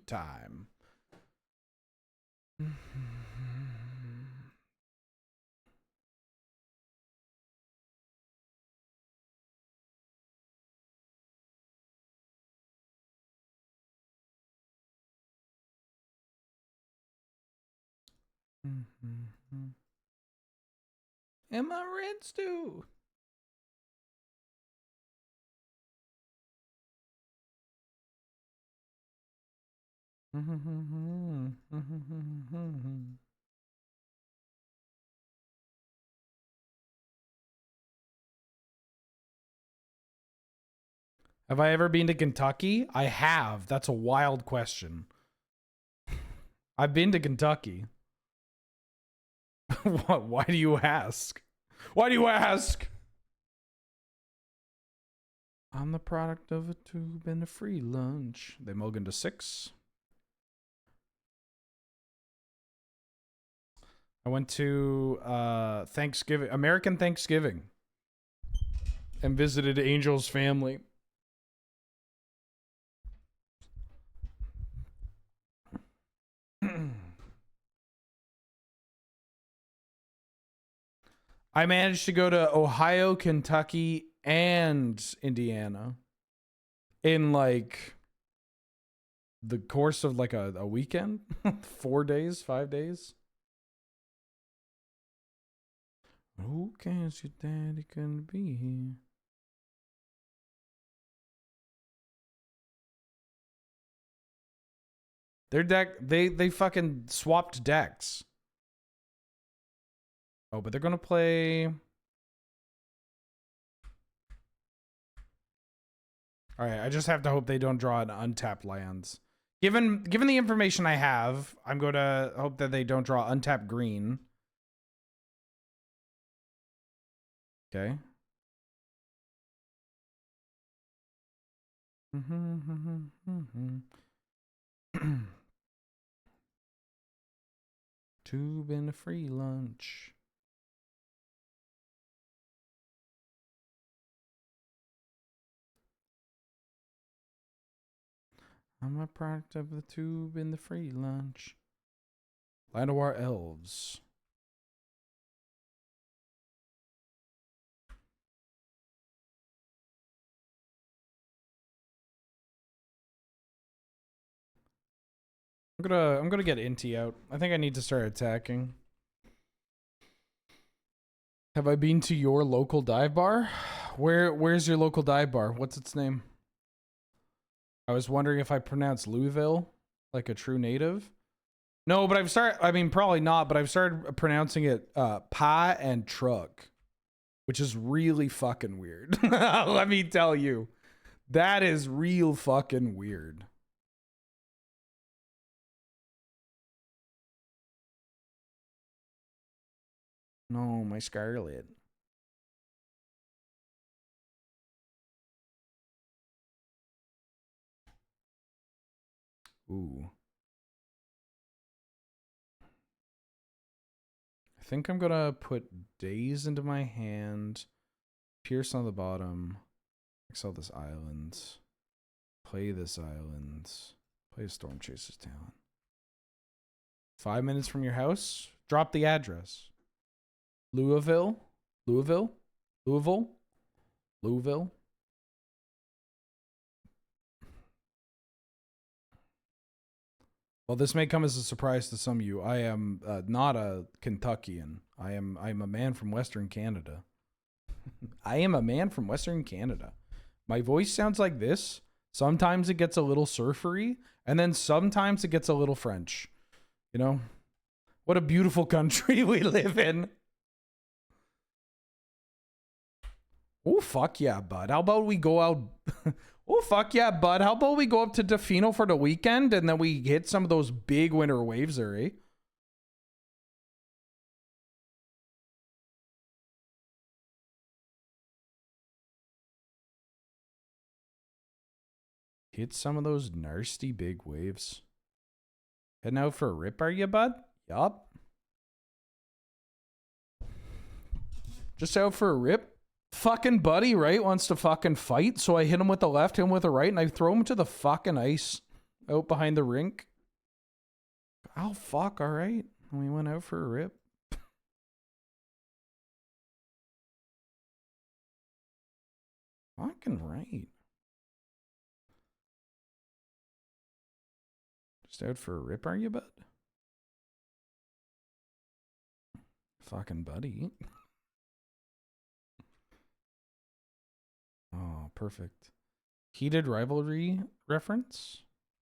time. Am I red stew? Have I ever been to Kentucky? I have. That's a wild question. I've been to Kentucky. What? Why do you ask? Why do you ask? I'm the product of a tube and a free lunch. They mulligan to 6. I went to Thanksgiving, American Thanksgiving, and visited Angel's family. I managed to go to Ohio, Kentucky, and Indiana in like the course of like a weekend. 4 days, 5 days. Who cares your daddy couldn't be here? Their deck, they fucking swapped decks. Oh, but they're gonna play. All right, I just have to hope they don't draw an untapped lands. Given the information I have, I'm going to hope that they don't draw untapped green. Okay. Tube and a free lunch. I'm a product of the tube and the free lunch. Land of War Elves. I'm gonna get Inti out. I think I need to start attacking. Have I been to your local dive bar? Where's your local dive bar? What's its name? I was wondering if I pronounced Louisville like a true native. No, but I mean, probably not, but I've started pronouncing it pie and truck, which is really fucking weird. Let me tell you. That is real fucking weird. No, my Scarlet. Ooh. I think I'm gonna put Daze into my hand, Pierce on the bottom, exile this island, play this island, play a Storm Chaser's Talon. 5 minutes from your house? Drop the address. Louisville? Louisville? Louisville? Louisville? Well, this may come as a surprise to some of you. I am not a Kentuckian. I'm a man from Western Canada. I am a man from Western Canada. My voice sounds like this. Sometimes it gets a little surfery, and then sometimes it gets a little French. You know? What a beautiful country we live in. Oh, fuck yeah, bud. How about we go out... Oh, fuck yeah, bud. How about we go up to Defino for the weekend and then we hit some of those big winter waves there, eh? Hit some of those nasty big waves. Heading out for a rip, are you, bud? Yup. Just out for a rip? Fucking buddy, right, wants to fucking fight, so I hit him with the left, hit him with the right, and I throw him to the fucking ice out behind the rink. Oh, fuck, alright. We went out for a rip. Fucking right. Just out for a rip, are you, bud? Fucking buddy. Oh, perfect. Heated Rivalry reference?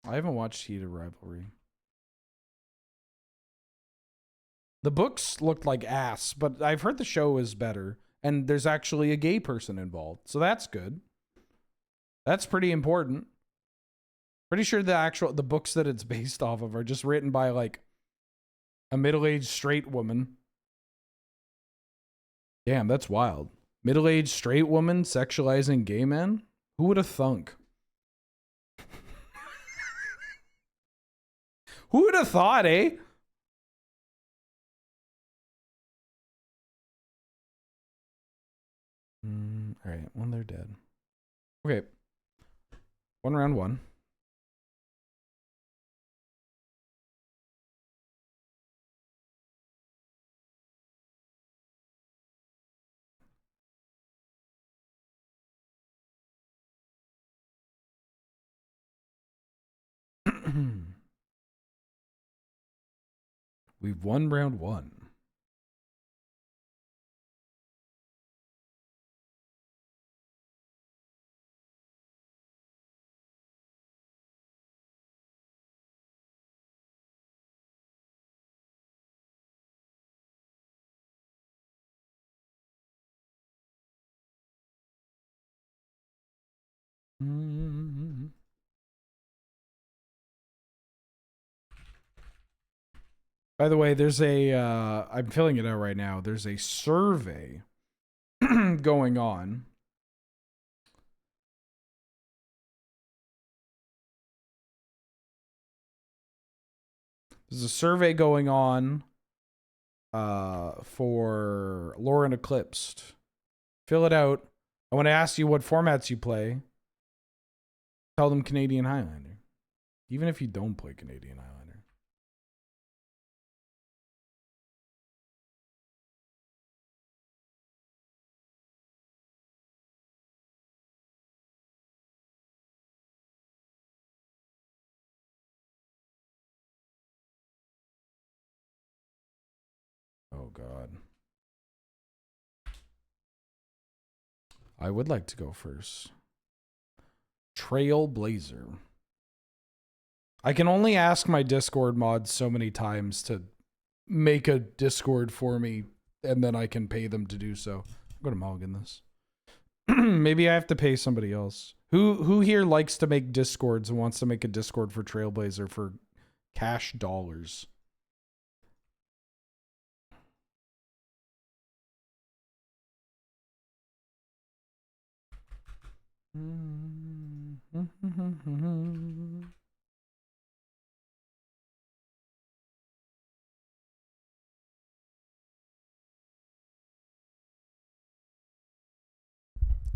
I haven't watched Heated Rivalry. The books looked like ass, but I've heard the show is better. And there's actually a gay person involved. So that's good. That's pretty important. Pretty sure the books that it's based off of are just written by like a middle-aged straight woman. Damn, that's wild. Middle-aged straight woman sexualizing gay men? Who would have thunk? Who would have thought, eh? All right, when they're dead. Okay. 1 round 1. We've won round 1. By the way, there's a, I'm filling it out right now. There's a survey going on. There's a survey going on for Lorwyn Eclipsed. Fill it out. I want to ask you what formats you play. Tell them Canadian Highlander. Even if you don't play Canadian Highlander. Oh, God. I would like to go first. Trailblazer. I can only ask my Discord mods so many times to make a Discord for me, and then I can pay them to do so. I'm going to mulligan this. Maybe I have to pay somebody else. Who here likes to make Discords and wants to make a Discord for Trailblazer for cash dollars?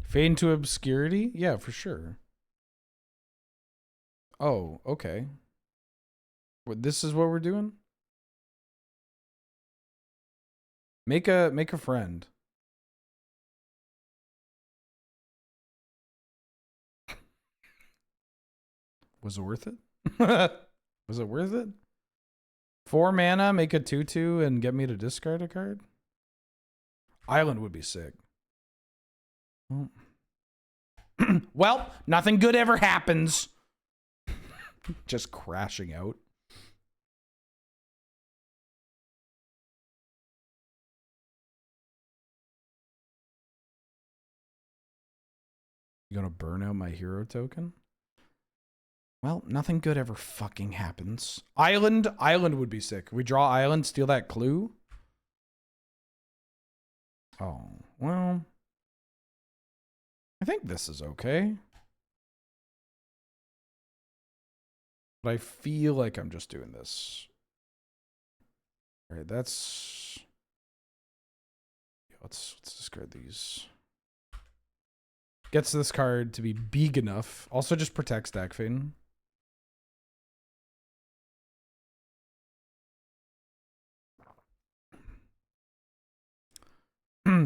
Fade into obscurity? Yeah, for sure. Oh, okay. What, this is what we're doing? Make a friend. Was it worth it? Was it worth it? 4 mana, make a 2/2 and get me to discard a card? Island would be sick. Well, well, nothing good ever happens. Just crashing out. You gonna burn out my hero token? Well, nothing good ever fucking happens. Island would be sick. We draw island, steal that clue. Oh, well. I think this is okay. But I feel like I'm just doing this. All right, that's... Let's discard these. Gets this card to be big enough. Also just protects Dakfane.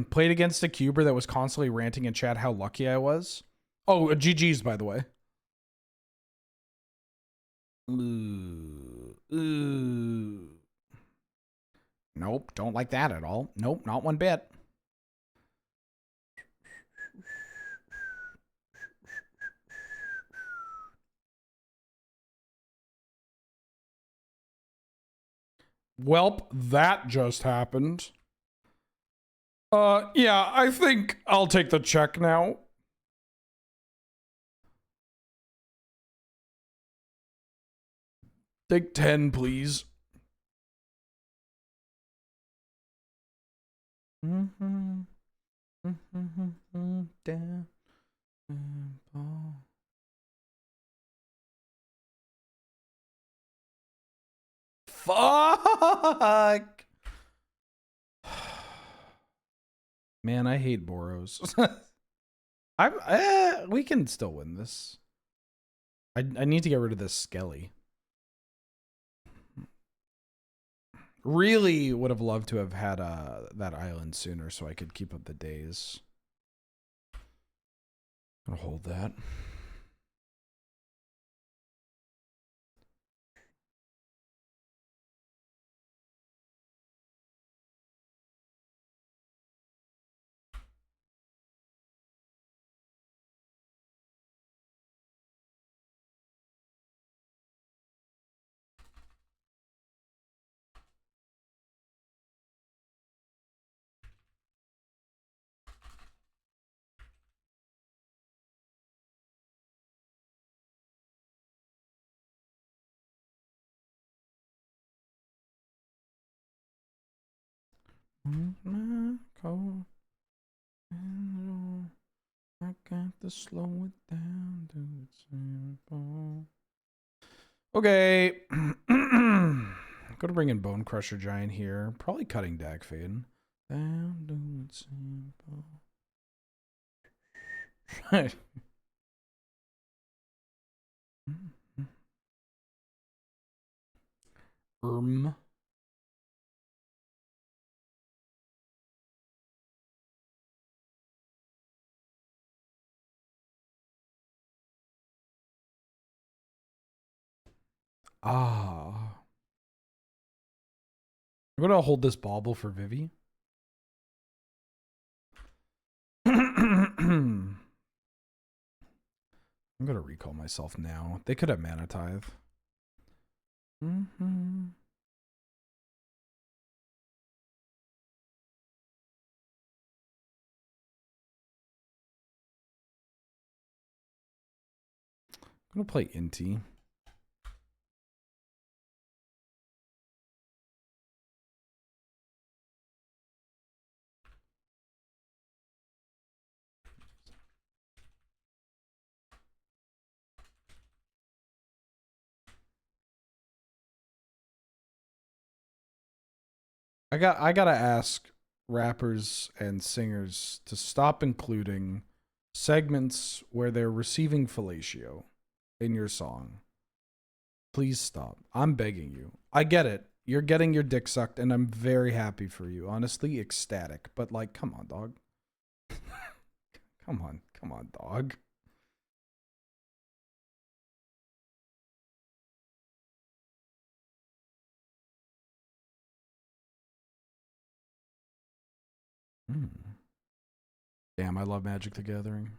Played against a cuber that was constantly ranting in chat how lucky I was. Oh, GG's, by the way. Ooh. Nope, don't like that at all. Nope, not one bit. Welp, that just happened. Yeah, I think I'll take the check now. Take 10, please. Fuck. Man, I hate Boros. We can still win this. I need to get rid of this Skelly. Really would have loved to have had that island sooner so I could keep up the days. I'll hold that. I got to slow it down to simple. Okay. Go to bring in Bone Crusher Giant here. Probably cutting Dakfane. Down to simple. Ah. I'm gonna hold this bauble for Vivi. I'm gonna recall myself now. They could have Mana Tithe. I'm gonna play Inti. I gotta ask rappers and singers to stop including segments where they're receiving fellatio in your song. Please stop. I'm begging you. I get it. You're getting your dick sucked, and I'm very happy for you. Honestly, ecstatic. But like, come on, dog. Come on, dog. Hmm. Damn, I love Magic the Gathering.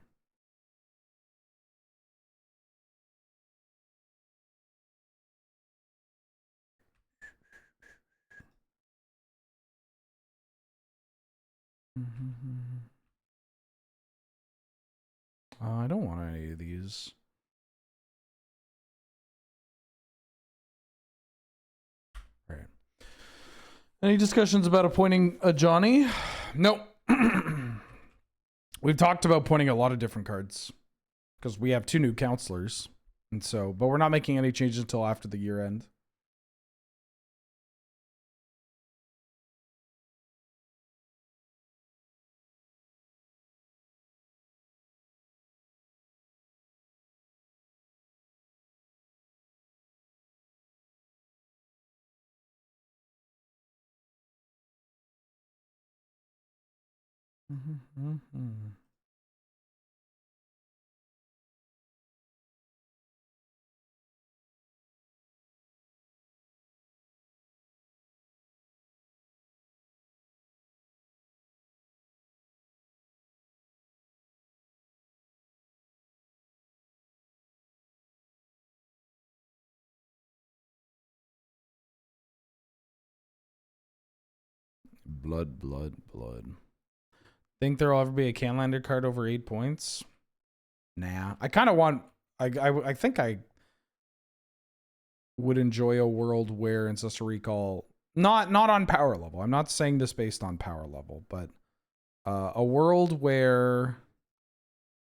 I don't want any of these. Right. Any discussions about appointing a Johnny? Nope. We've talked about pointing a lot of different cards because we have 2 new counselors. And so, but we're not making any changes until after the year end. Blood, blood, blood. Think there'll ever be a Highlander card over 8 points? Nah. I kind of want... I think I would enjoy a world where Ancestor Recall... Not on power level. I'm not saying this based on power level, but a world where...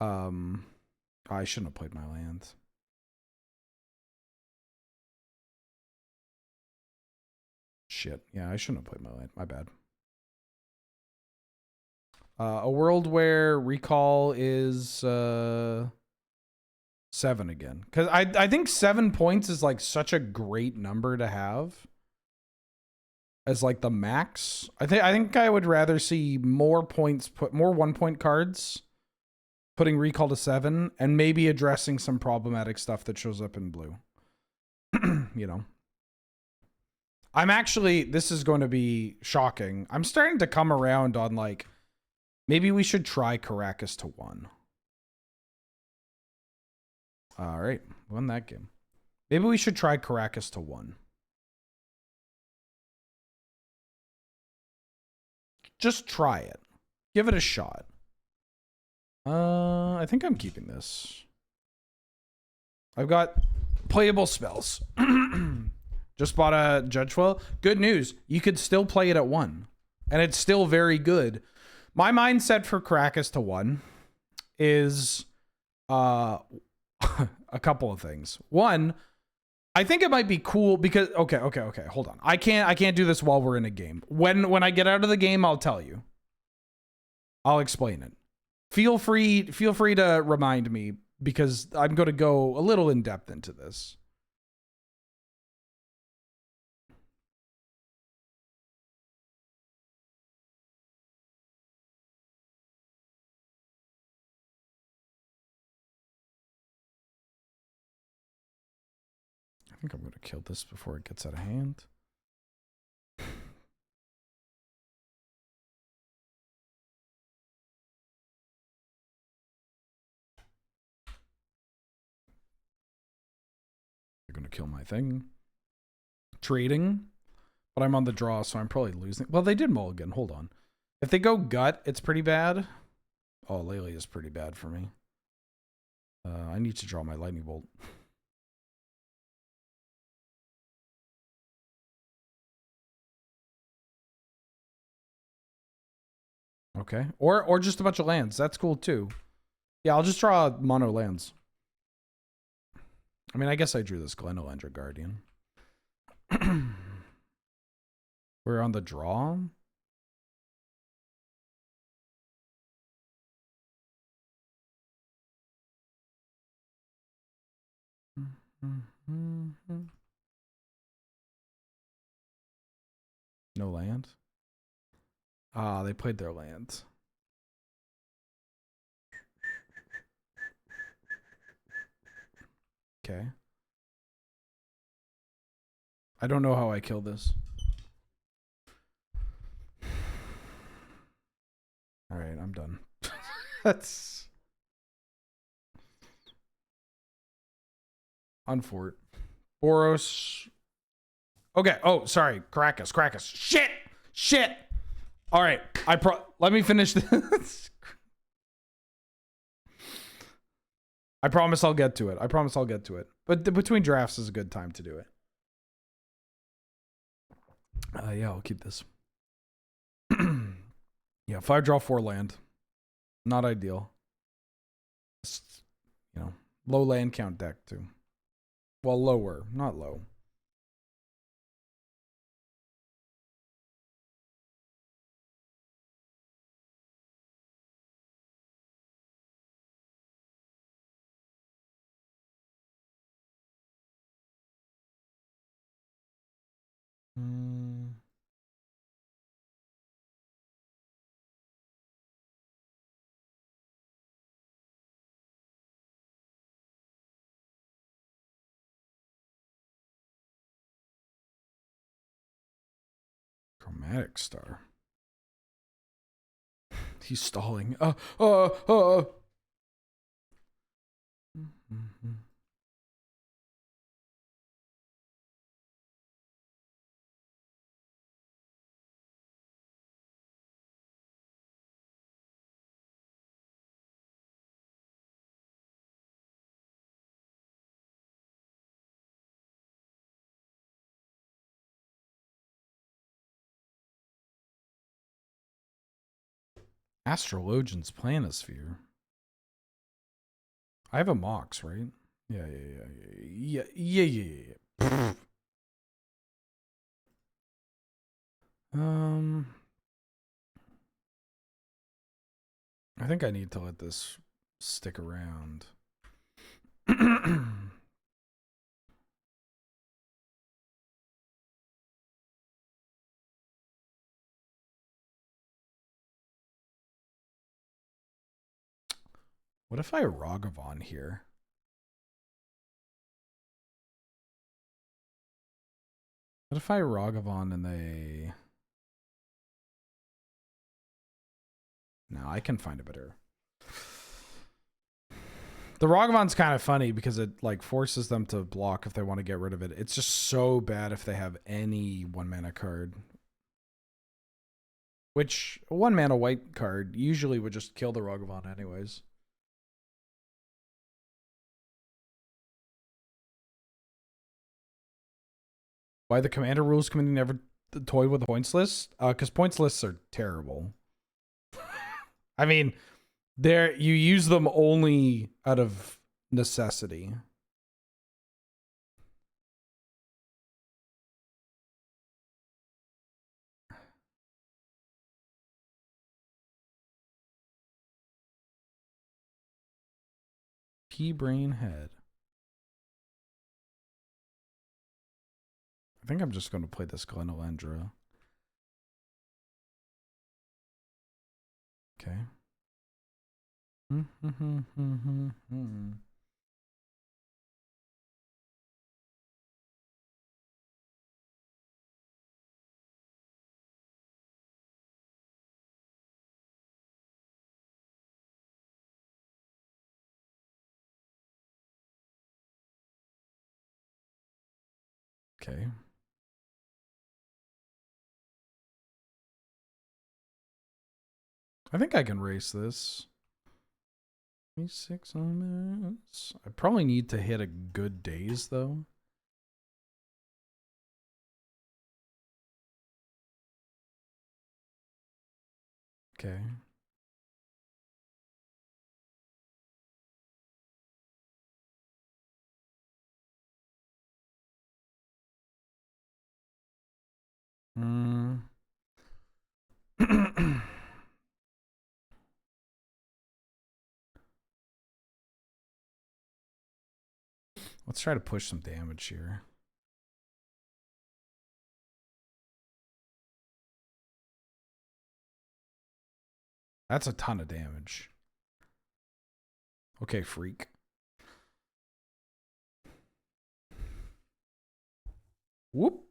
I shouldn't have played my land. Shit. Yeah, I shouldn't have played my land. My bad. A world where recall is 7 again. Because I think 7 points is like such a great number to have as like the max. I think I would rather see more points, more 1-point cards, putting recall to 7, and maybe addressing some problematic stuff that shows up in blue. You know. I'm actually, this is going to be shocking. I'm starting to come around on like, maybe we should try Caracas to 1. All right, won that game. Maybe we should try Caracas to 1. Just try it. Give it a shot. I think I'm keeping this. I've got playable spells. Just bought a Judgewell. Good news. You could still play it at 1. And it's still very good. My mindset for Caracas to 1 is a couple of things. One, I think it might be cool because okay, hold on. I can't do this while we're in a game. When I get out of the game, I'll tell you. I'll explain it. Feel free to remind me because I'm going to go a little in depth into this. I think I'm going to kill this before it gets out of hand. They're going to kill my thing. Trading. But I'm on the draw, so I'm probably losing. Well, they did mulligan. Hold on. If they go gut, it's pretty bad. Oh, Lele is pretty bad for me. I need to draw my lightning bolt. Okay. Or just a bunch of lands. That's cool too. Yeah, I'll just draw mono lands. I mean, I guess I drew this Glenolendra Guardian. We're on the draw. No land. Ah, they played their land. Okay. I don't know how I kill this. All right, I'm done. That's Unfort. Boros. Okay. Oh, sorry. Caracas. Shit. All right. Let me finish this. I promise I'll get to it. But between drafts is a good time to do it. Yeah, I'll keep this. Yeah, 5 draw 4 land. Not ideal. Just, low land count deck too. Well, lower, not low. Chromatic Star. He's stalling. Astrologian's Planisphere. I have a Mox, right? Yeah. I think I need to let this stick around. What if I Ragavan here? What if I Ragavan and they... No, I can find a better... The Ragavan's kind of funny because it like forces them to block if they want to get rid of it. It's just so bad if they have any 1-mana card. Which, a 1-mana white card usually would just kill the Ragavan anyways. Why the Commander Rules Committee never toyed with the points list? Because points lists are terrible. I mean, you use them only out of necessity. P-Brain Head. I think I'm just going to play this Glenelendra. Okay. Okay. I think I can race this. 26 minutes. I probably need to hit a good days though. Okay. Let's try to push some damage here. That's a ton of damage. Okay, freak. Whoop.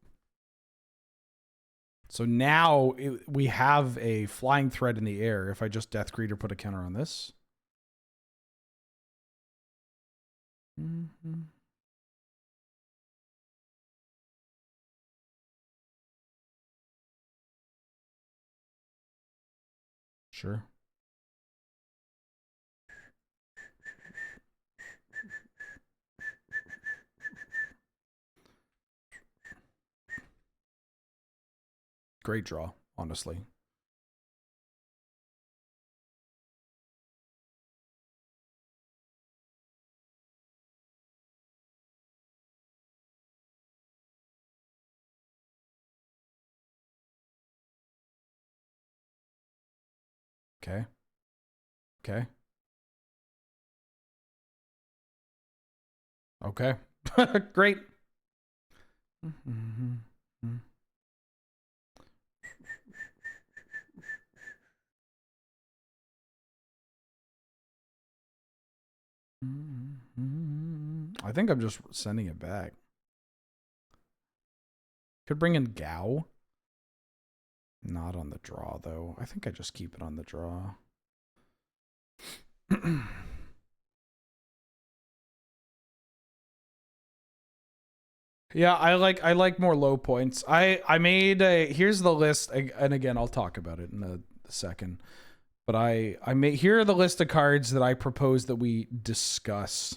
So now we have a flying threat in the air. If I just Death Greeter, put a counter on this. Mm-hmm. Sure. Great draw, honestly. Okay. Okay. Okay. Great. Mm-hmm. I think I'm just sending it back. Could bring in Gao. Not on the draw, though. I think I just keep it on the draw. Yeah, I like more low points. I made a, here's the list, and again I'll talk about it in a second. But I made, here are the list of cards that I propose that we discuss.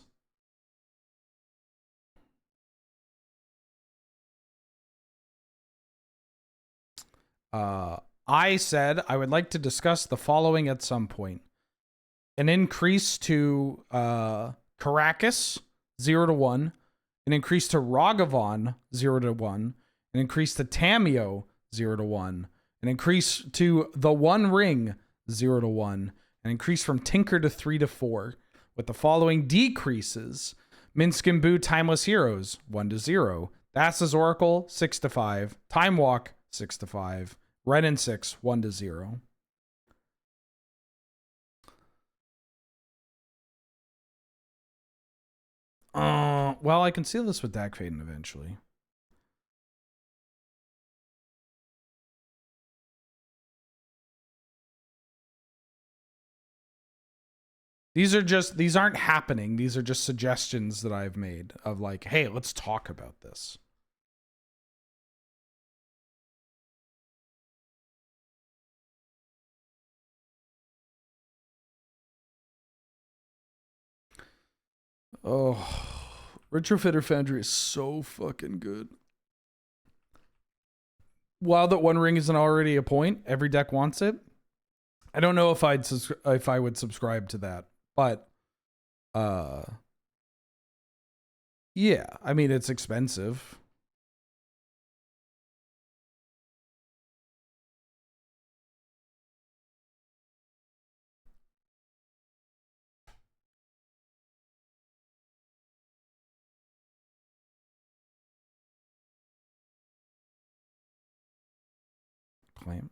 I said I would like to discuss the following at some point. An increase to Caracas 0-1, an increase to Ragavan 0-1, an increase to Tameo 0-1, an increase to the One Ring 0-1, an increase from Tinker to 3-4, with the following decreases: Minsk and Boo Timeless Heroes 1-0, Thassa's Oracle 6-5, Time Walk 6-5, Ren and 6 1-0. Well, I can seal this with Dak Faden eventually. These aren't happening. These are just suggestions that I've made of like, hey, let's talk about this. Oh, Retrofitter Foundry is so fucking good. While that One Ring isn't already a point, every deck wants it. I don't know if I would subscribe to that, but yeah, I mean it's expensive. Claim.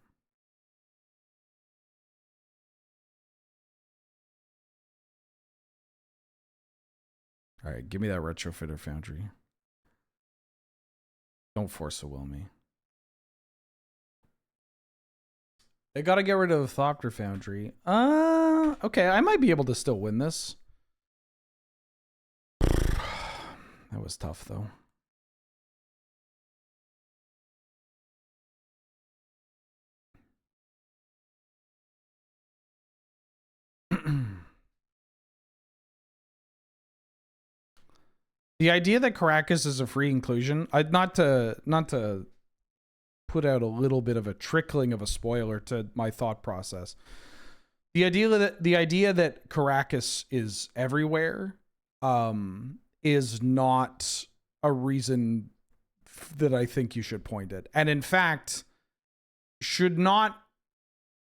All right, give me that Retrofitter Foundry. Don't force a will me. They gotta get rid of the Thopter Foundry. Okay, I might be able to still win this. That was tough, though. The idea that Caracas is a free inclusion, not to put out a little bit of a trickling of a spoiler to my thought process. The idea that Caracas is everywhere is not a reason that I think you should point it. And in fact, should not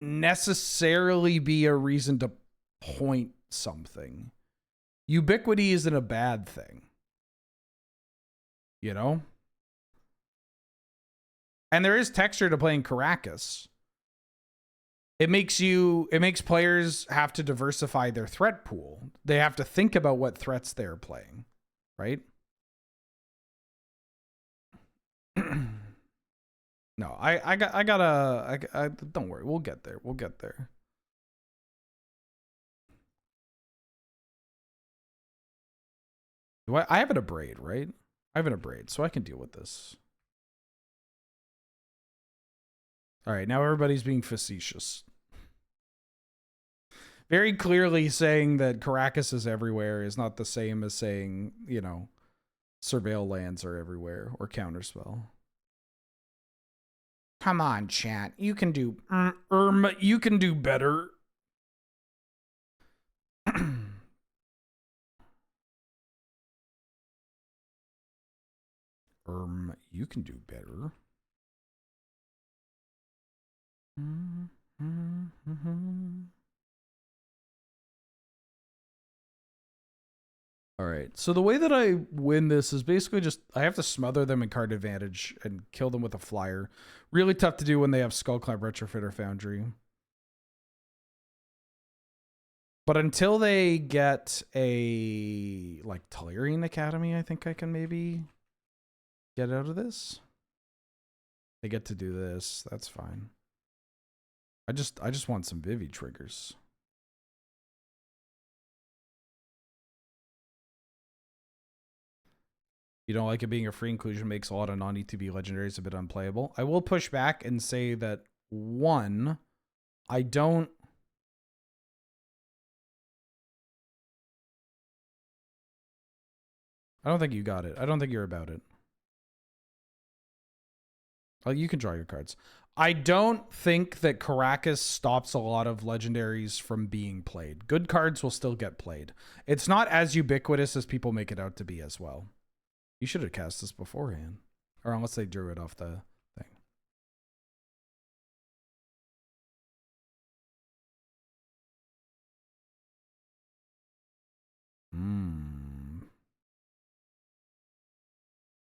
necessarily be a reason to point something. Ubiquity isn't a bad thing. You know? And there is texture to playing Caracas. It makes players have to diversify their threat pool. They have to think about what threats they're playing, right? No, don't worry. We'll get there. We'll get there. I have an abrade, right? I have an abrade, so I can deal with this. All right, now everybody's being facetious. Very clearly saying that Caracas is everywhere is not the same as saying, you know, surveil lands are everywhere or counterspell. Come on, chat. You can do you can do better. You can do better. All right. So the way that I win this is basically just I have to smother them in card advantage and kill them with a flyer. Really tough to do when they have Skullclap, Retrofit, or Foundry. But until they get a like Tellurian Academy, I think I can maybe get out of this. They get to do this. That's fine. I just want some Vivi triggers. You don't like it being a free inclusion makes a lot of non-ETB legendaries a bit unplayable. I will push back and say that one, I don't think you got it. I don't think you're about it. Oh, you can draw your cards. I don't think that Caracas stops a lot of legendaries from being played. Good cards will still get played. It's not as ubiquitous as people make it out to be as well. You should have cast this beforehand. Or unless they drew it off the thing.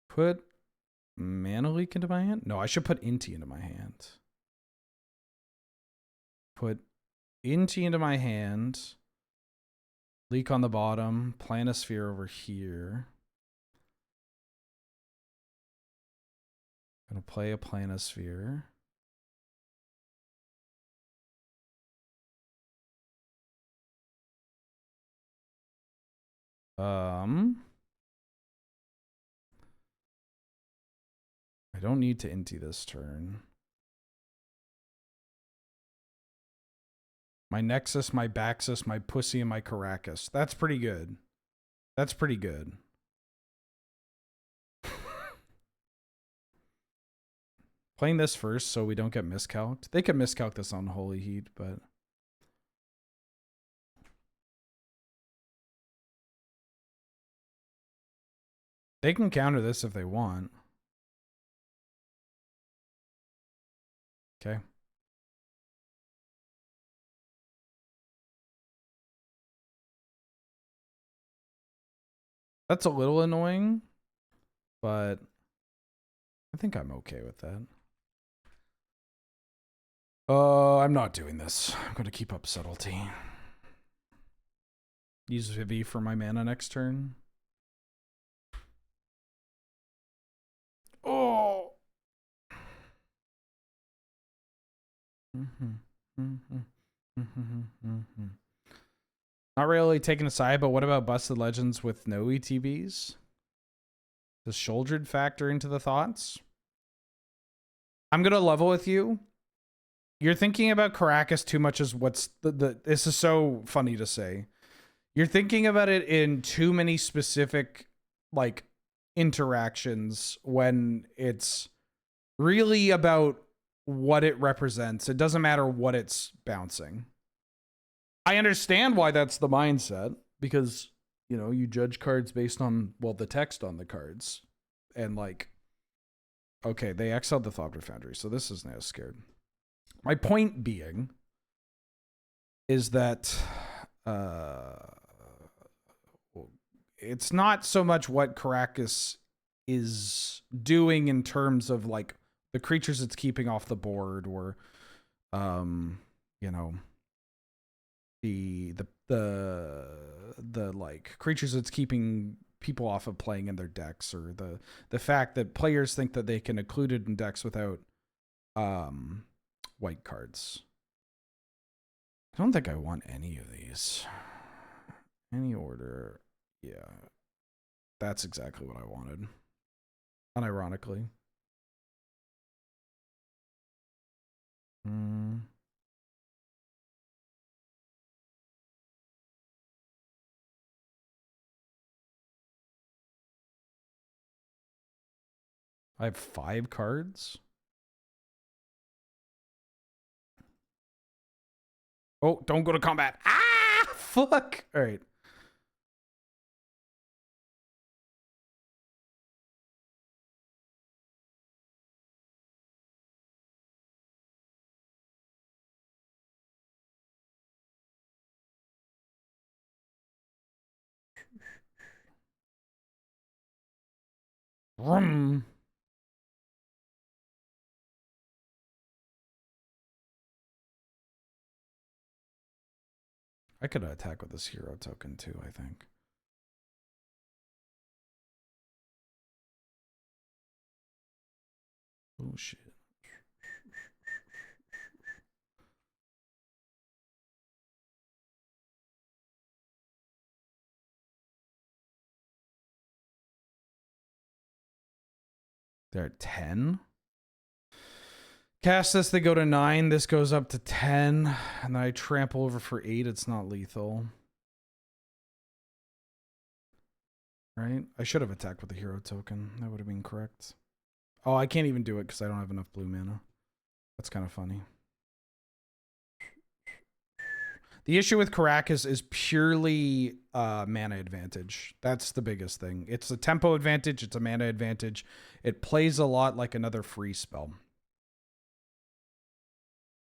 Put Mana Leak into my hand? No, I should put Inti into my hand. Put Inti into my hand. Leak on the bottom. Planisphere over here. Gonna play a Planisphere. I don't need to Inti this turn. My Nexus, my Baxis, my Pussy, and my Caracas. That's pretty good. That's pretty good. Playing this first so we don't get miscalced. They could miscalc this on Holy Heat, but... They can counter this if they want. Okay. That's a little annoying, but I think I'm okay with that. I'm not doing this. I'm going to keep up Subtlety. Use Vivi for my mana next turn. Oh! Not really taking a side, but what about Busted Legends with no ETBs? Does Shouldered factor into the thoughts? I'm going to level with you. You're thinking about Caracas too much as what's this is so funny to say. You're thinking about it in too many specific like interactions when it's really about what it represents. It doesn't matter what it's bouncing. I understand why that's the mindset because, you know, you judge cards based on, well, the text on the cards. And like, okay, they exiled the Thopter Foundry, so this is now scared. My point being is that it's not so much what Caracas is doing in terms of like the creatures it's keeping off the board or, you know, the like creatures it's keeping people off of playing in their decks, or the fact that players think that they can include it in decks without white cards. I don't think I want any of these. Any order. Yeah. That's exactly what I wanted. Unironically. I have 5 cards. Oh, don't go to combat. Ah, fuck. All right. Vroom. I could attack with this hero token too, I think. Oh shit. They're at 10. Cast this, they go to 9. This goes up to 10. And then I trample over for 8. It's not lethal. Right? I should have attacked with the hero token. That would have been correct. Oh, I can't even do it because I don't have enough blue mana. That's kind of funny. The issue with Caracas is purely mana advantage. That's the biggest thing. It's a tempo advantage. It's a mana advantage. It plays a lot like another free spell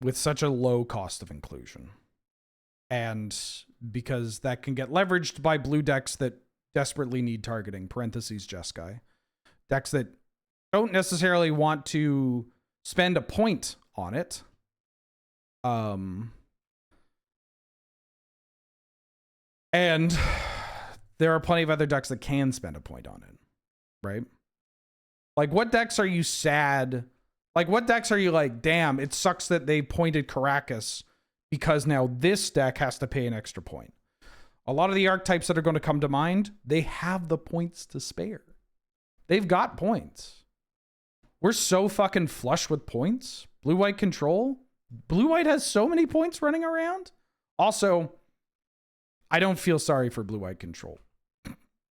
with such a low cost of inclusion. And because that can get leveraged by blue decks that desperately need targeting, parentheses Jeskai. Decks that don't necessarily want to spend a point on it. And there are plenty of other decks that can spend a point on it, right? Like, what decks are you sad? Like, what decks are you like, damn, it sucks that they pointed Caracas because now this deck has to pay an extra point. A lot of the archetypes that are going to come to mind, they have the points to spare. They've got points. We're so fucking flush with points. Blue-white control. Blue-white has so many points running around. Also, I don't feel sorry for blue-white control.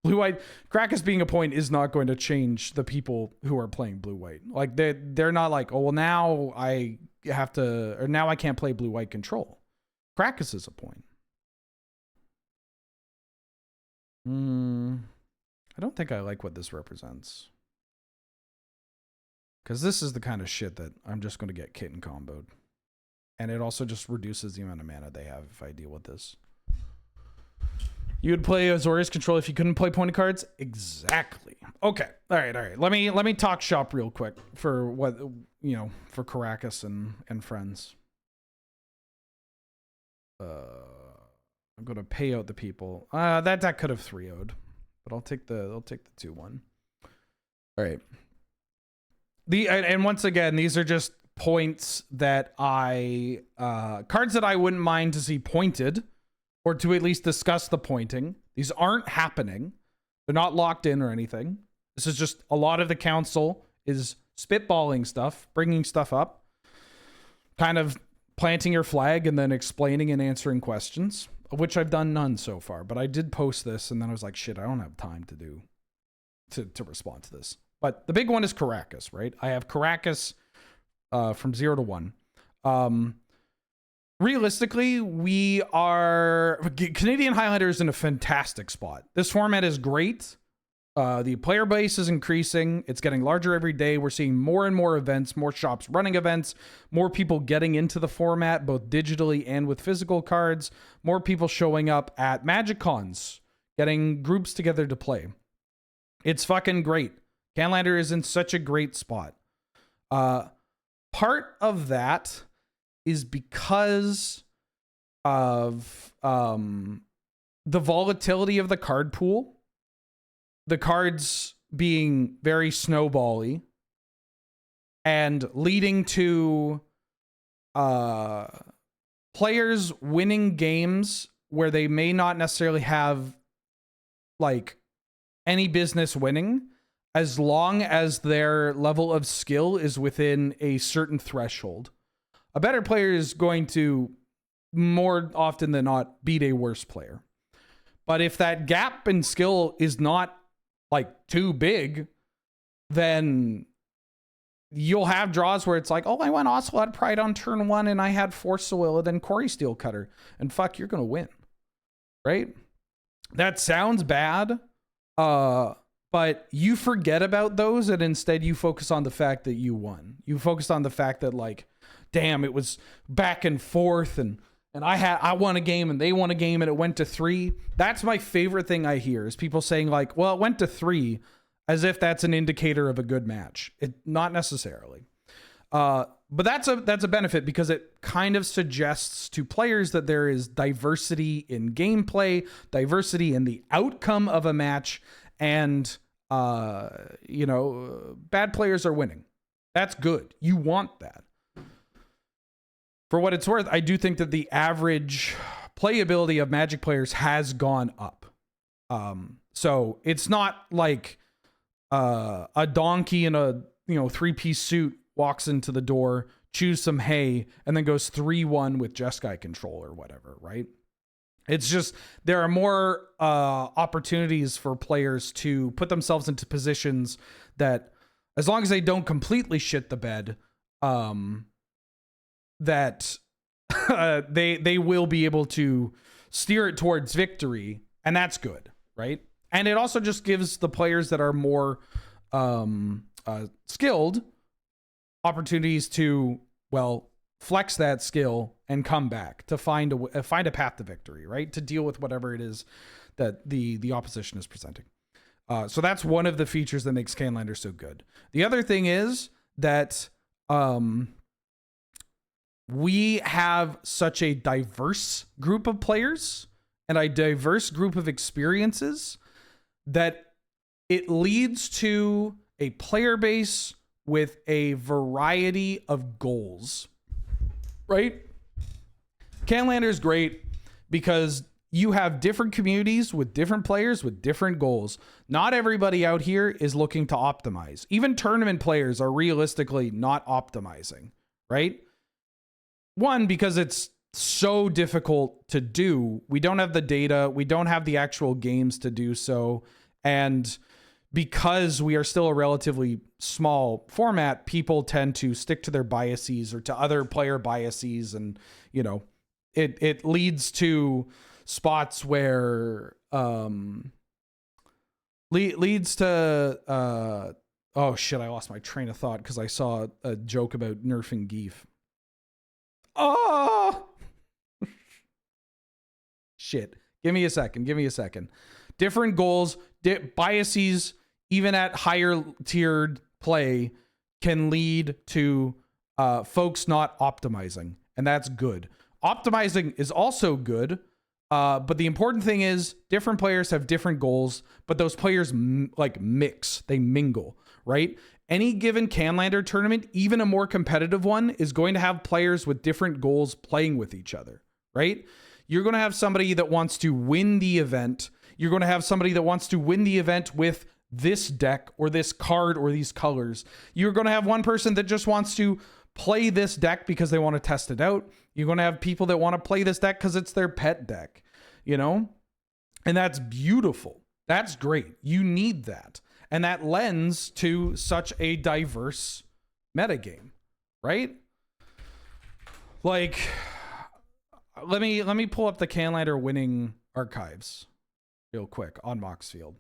Blue-white, Caracas being a point is not going to change the people who are playing blue-white. Like, they're not like, oh, well, now I have to, or now I can't play blue-white control. Caracas is a point. I don't think I like what this represents. Because this is the kind of shit that I'm just going to get kitten comboed. And it also just reduces the amount of mana they have if I deal with this. You would play Azorius control if you couldn't play pointed cards? Exactly. Okay. All right. Let me talk shop real quick for what, you know, for Caracas and friends. I'm going to pay out the people. That deck could have 3-0'd, but I'll take the 2-1. All right. And once again, these are just points that cards that I wouldn't mind to see pointed, or to at least discuss the pointing. These aren't happening. They're not locked in or anything. This is just a lot of the council is spitballing stuff, bringing stuff up, kind of planting your flag and then explaining and answering questions, of which I've done none so far. But I did post this and then I was like, shit, I don't have time to respond to this. But the big one is Caracas, right? I have Caracas from 0 to 1. Realistically, Canadian Highlander is in a fantastic spot. This format is great. The player base is increasing. It's getting larger every day. We're seeing more and more events, more shops running events, more people getting into the format, both digitally and with physical cards, more people showing up at Magic Cons, getting groups together to play. It's fucking great. Highlander is in such a great spot. Part of that is because of the volatility of the card pool. The cards being very snowbally and leading to players winning games where they may not necessarily have like any business winning, as long as their level of skill is within a certain threshold. A better player is going to more often than not beat a worse player. But if that gap in skill is not like too big, then you'll have draws where it's like, oh, I went Ocelot Pride on turn 1 and I had Force Will, then Quarry Steel Cutter, and fuck, you're gonna win, right? That sounds bad, but you forget about those and instead you focus on the fact that you won. You focus on the fact that like, damn, it was back and forth and I won a game and they won a game and it went to 3. That's my favorite thing I hear is people saying like, well, it went to 3, as if that's an indicator of a good match. Not necessarily. But that's a benefit because it kind of suggests to players that there is diversity in gameplay, diversity in the outcome of a match, and bad players are winning. That's good. You want that. For what it's worth, I do think that the average playability of Magic players has gone up. So it's not like a donkey in a 3-piece suit walks into the door, chews some hay, and then goes 3-1 with Jeskai control or whatever, right? It's just there are more opportunities for players to put themselves into positions that, as long as they don't completely shit the bed, that they will be able to steer it towards victory, and that's good, right? And it also just gives the players that are more skilled opportunities to, well, flex that skill and come back to find a path to victory, right? To deal with whatever it is that the opposition is presenting. So that's one of the features that makes Highlander so good. The other thing is that we have such a diverse group of players and a diverse group of experiences that it leads to a player base with a variety of goals, right? Highlander is great because you have different communities with different players with different goals. Not everybody out here is looking to optimize. Even tournament players are realistically not optimizing, right? One, because it's so difficult to do. We don't have the data. We don't have the actual games to do so. And because we are still a relatively small format, people tend to stick to their biases or to other player biases. And, it leads to spots where, leads to, oh shit, I lost my train of thought because I saw a joke about nerfing Geef. Oh shit. Give me a second. Different goals, biases, even at higher tiered play can lead to folks not optimizing. And that's good. Optimizing is also good. But the important thing is different players have different goals, but those players mix, they mingle, right? Any given Highlander tournament, even a more competitive one, is going to have players with different goals playing with each other, right? You're going to have somebody that wants to win the event. You're going to have somebody that wants to win the event with this deck or this card or these colors. You're going to have one person that just wants to play this deck because they want to test it out. You're going to have people that want to play this deck because it's their pet deck, and that's beautiful. That's great. You need that. And that lends to such a diverse metagame, right? Like, let me pull up the Highlander winning archives real quick on Moxfield.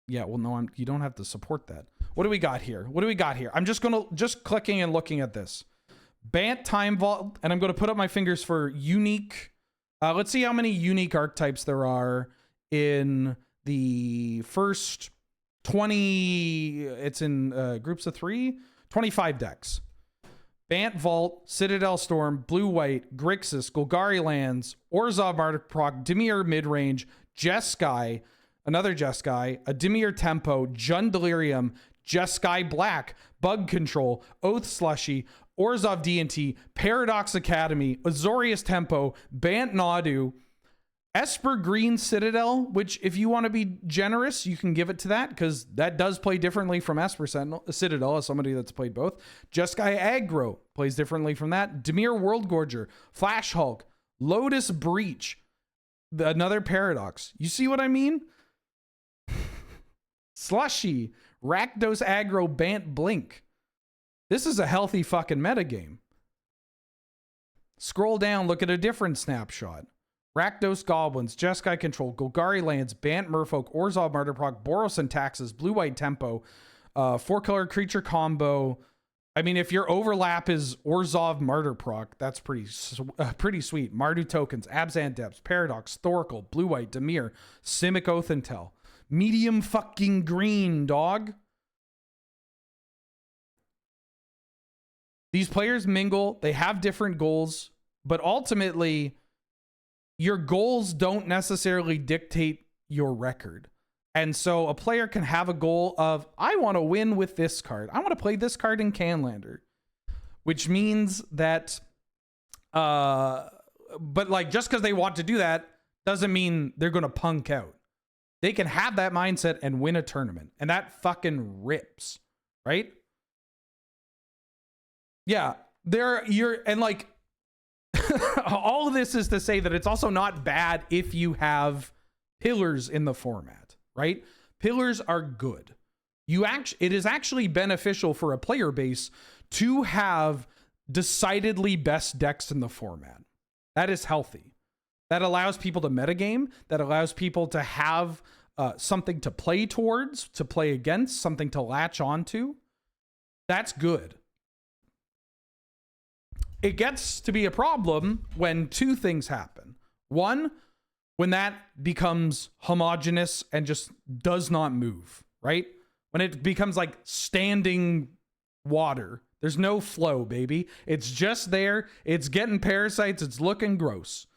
Yeah, well, no, you don't have to support that. What do we got here? I'm just clicking and looking at this. Bant Time Vault, and I'm going to put up my fingers for unique. Let's see how many unique archetypes there are in the first 20. It's in groups of 3, 25 decks. Bant Vault, Citadel Storm, Blue White, Grixis, Golgari Lands, Orzhov Martyr Proc, Dimir Midrange, Jeskai, another Jeskai, a Dimir Tempo, Jund Delirium, Jeskai Black, Bug Control, Oath Slushy, Orzhov D&T, Paradox Academy, Azorius Tempo, Bant Nadu, Esper Green Citadel, which if you want to be generous, you can give it to that because that does play differently from Esper Citadel as somebody that's played both. Jeskai Aggro plays differently from that. Dimir Worldgorger, Flash Hulk, Lotus Breach, another Paradox. You see what I mean? Slushy, Rakdos Aggro, Bant Blink. This is a healthy fucking metagame. Scroll down, look at a different snapshot. Rakdos Goblins, Jeskai Control, Golgari Lands, Bant Merfolk, Orzhov Martyr-Proc, Boros and Taxes, Blue-White Tempo, 4-color creature combo. I mean, if your overlap is Orzhov Martyr-Proc, that's pretty sweet. Mardu Tokens, Abzan Depths, Paradox, Thoracle, Blue-White, Dimir, Simic Oath Intel. Medium fucking green, dog. These players mingle, they have different goals, but ultimately your goals don't necessarily dictate your record. And so a player can have a goal of, I want to win with this card. I want to play this card in Canlander, which means that, but like just because they want to do that doesn't mean they're going to punk out. They can have that mindset and win a tournament, and that fucking rips, right? Yeah, and like, all of this is to say that it's also not bad if you have pillars in the format, right? Pillars are good. It is actually beneficial for a player base to have decidedly best decks in the format. That is healthy. That allows people to metagame. That allows people to have something to play towards, to play against, something to latch onto. That's good. It gets to be a problem when two things happen. One, when that becomes homogenous and just does not move, right? When it becomes like standing water. There's no flow, baby. It's just there. It's getting parasites. It's looking gross.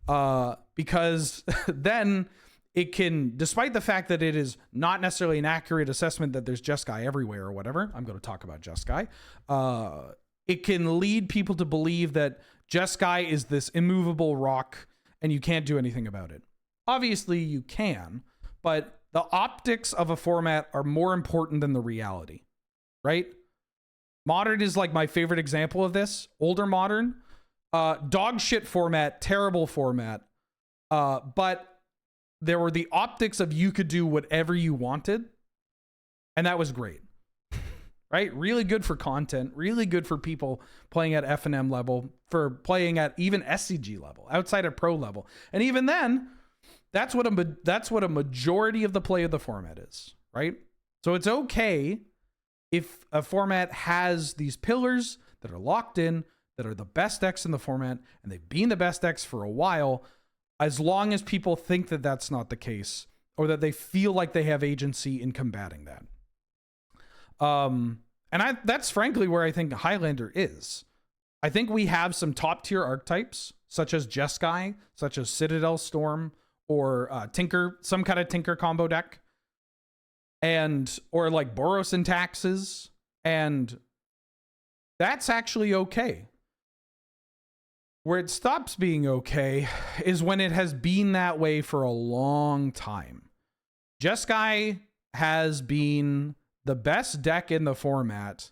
Because then it can, despite the fact that it is not necessarily an accurate assessment that there's Jeskai everywhere or whatever, I'm going to talk about Jeskai, it can lead people to believe that Jeskai is this immovable rock and you can't do anything about it. Obviously you can, but the optics of a format are more important than the reality, right? Modern is like my favorite example of this. Older Modern, dog shit format, terrible format, but there were the optics of you could do whatever you wanted, and that was great. Right? Really good for content, really good for people playing at FNM level, for playing at even SCG level, outside of pro level. And even then, that's what a majority of the play of the format is, right? So it's okay if a format has these pillars that are locked in, that are the best decks in the format, and they've been the best decks for a while, as long as people think that that's not the case, or that they feel like they have agency in combating that. And that's frankly where I think Highlander is. I think we have some top tier archetypes, such as Jeskai, such as Citadel Storm, or Tinker, some kind of Tinker combo deck, or like Boros and Taxes, and that's actually okay. Where it stops being okay is when it has been that way for a long time. Jeskai has been the best deck in the format,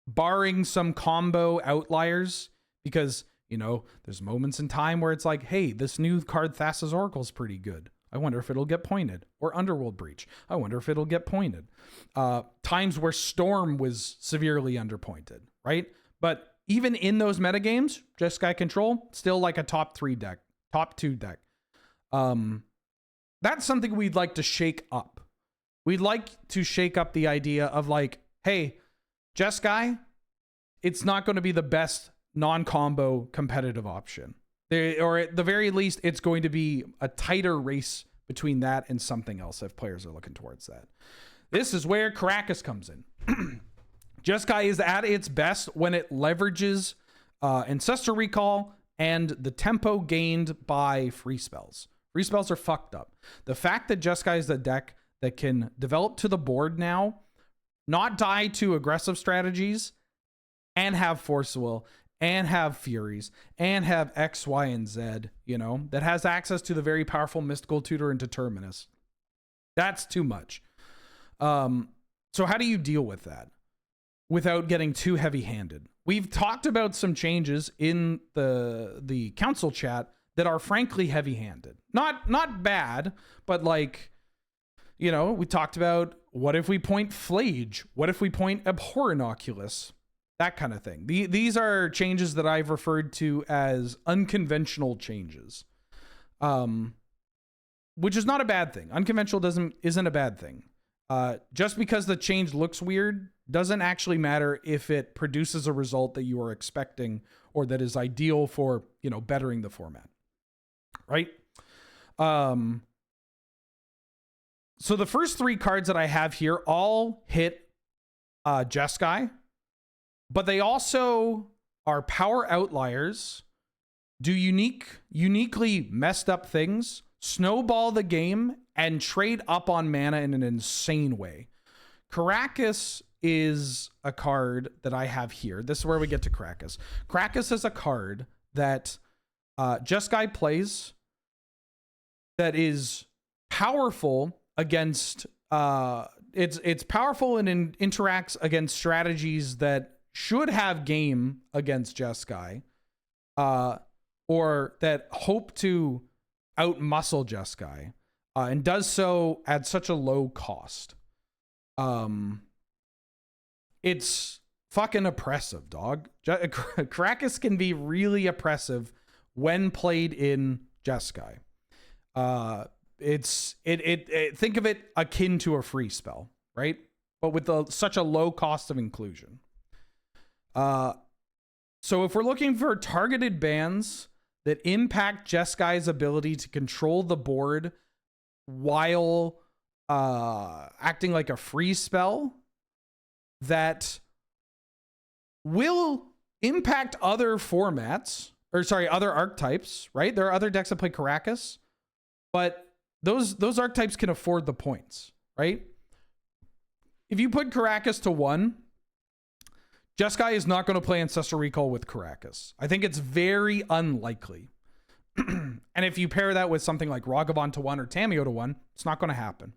barring some combo outliers, because, you know, there's moments in time where it's like, hey, this new card Thassa's Oracle is pretty good. I wonder if it'll get pointed. Or Underworld Breach. I wonder if it'll get pointed. Times where Storm was severely underpointed, right? But even in those metagames, Jeskai Control, still like a top 3 deck, top 2 deck. That's something we'd like to shake up. We'd like to shake up the idea of like, hey, Jeskai, it's not going to be the best non-combo competitive option. Or at the very least, it's going to be a tighter race between that and something else if players are looking towards that. This is where Caracas comes in. Jeskai is at its best when it leverages Ancestral Recall and the tempo gained by free spells. Free spells are fucked up. The fact that Jeskai is the deck that can develop to the board now not die to aggressive strategies and have Force Will and have Furies and have X, Y, and Z, you know, that has access to the very powerful Mystical Tutor and Determinus. That's too much. So how do you deal with that without getting too heavy-handed? We've talked about some changes in the council chat that are frankly heavy-handed. Not bad, but like, you know, we talked about what if we point Flage? What if we point Abhor Inoculus? That kind of thing. These are changes that I've referred to as unconventional changes, which is not a bad thing. Unconventional isn't a bad thing. Just because the change looks weird doesn't actually matter if it produces a result that you are expecting or that is ideal for, you know, bettering the format, right? So the first 3 cards that I have here all hit Jeskai, but they also are power outliers, do uniquely messed up things, snowball the game, and trade up on mana in an insane way. Karakas is a card that I have here. This is where we get to Karakas. Karakas is a card that Jeskai plays that is powerful against it's powerful and interacts against strategies that should have game against Jeskai, or that hope to outmuscle Jeskai, and does so at such a low cost. It's fucking oppressive, dog. Karakas can be really oppressive when played in Jeskai. Think of it akin to a free spell, right? But with such a low cost of inclusion. So if we're looking for targeted bans that impact Jeskai's ability to control the board while acting like a free spell that will impact other formats, or sorry, other archetypes, right? There are other decks that play Karakas, but those archetypes can afford the points, right? If you put Karakas to 1, Jeskai is not going to play Ancestral Recall with Karakas. I think it's very unlikely. And if you pair that with something like Ragavan to 1 or Tamiyo to 1, it's not going to happen.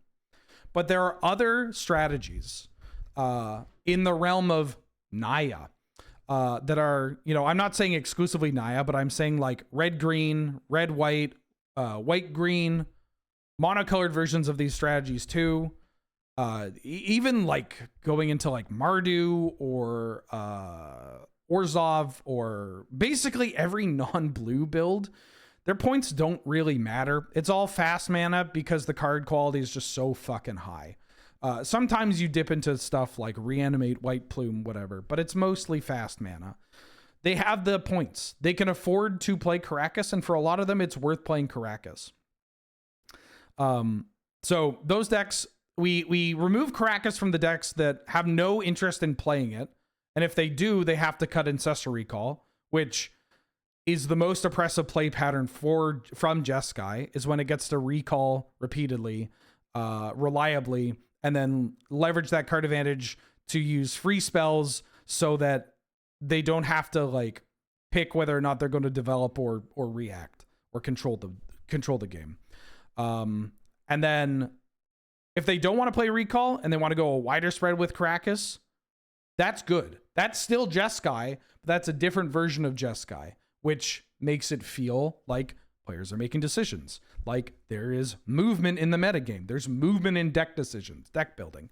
But there are other strategies in the realm of Naya that are, you know, I'm not saying exclusively Naya, but I'm saying like red-green, red-white, white-green, monocolored versions of these strategies too. Even like going into like Mardu or Orzhov, or basically every non-blue build, their points don't really matter. It's all fast mana because the card quality is just so fucking high. Sometimes you dip into stuff like Reanimate, White Plume, whatever, but it's mostly fast mana. They have the points. They can afford to play Karakas, and for a lot of them, it's worth playing Karakas. So those decks, we remove Karakas from the decks that have no interest in playing it. And if they do, they have to cut Ancestral Recall, which is the most oppressive play pattern from Jeskai, is when it gets to recall repeatedly, reliably, and then leverage that card advantage to use free spells so that they don't have to like pick whether or not they're going to develop or react or control the game. And then if they don't want to play recall and they want to go a wider spread with Karakas, that's good. That's still Jeskai, but that's a different version of Jeskai, which makes it feel like players are making decisions. Like there is movement in the metagame. There's movement in deck decisions, deck building.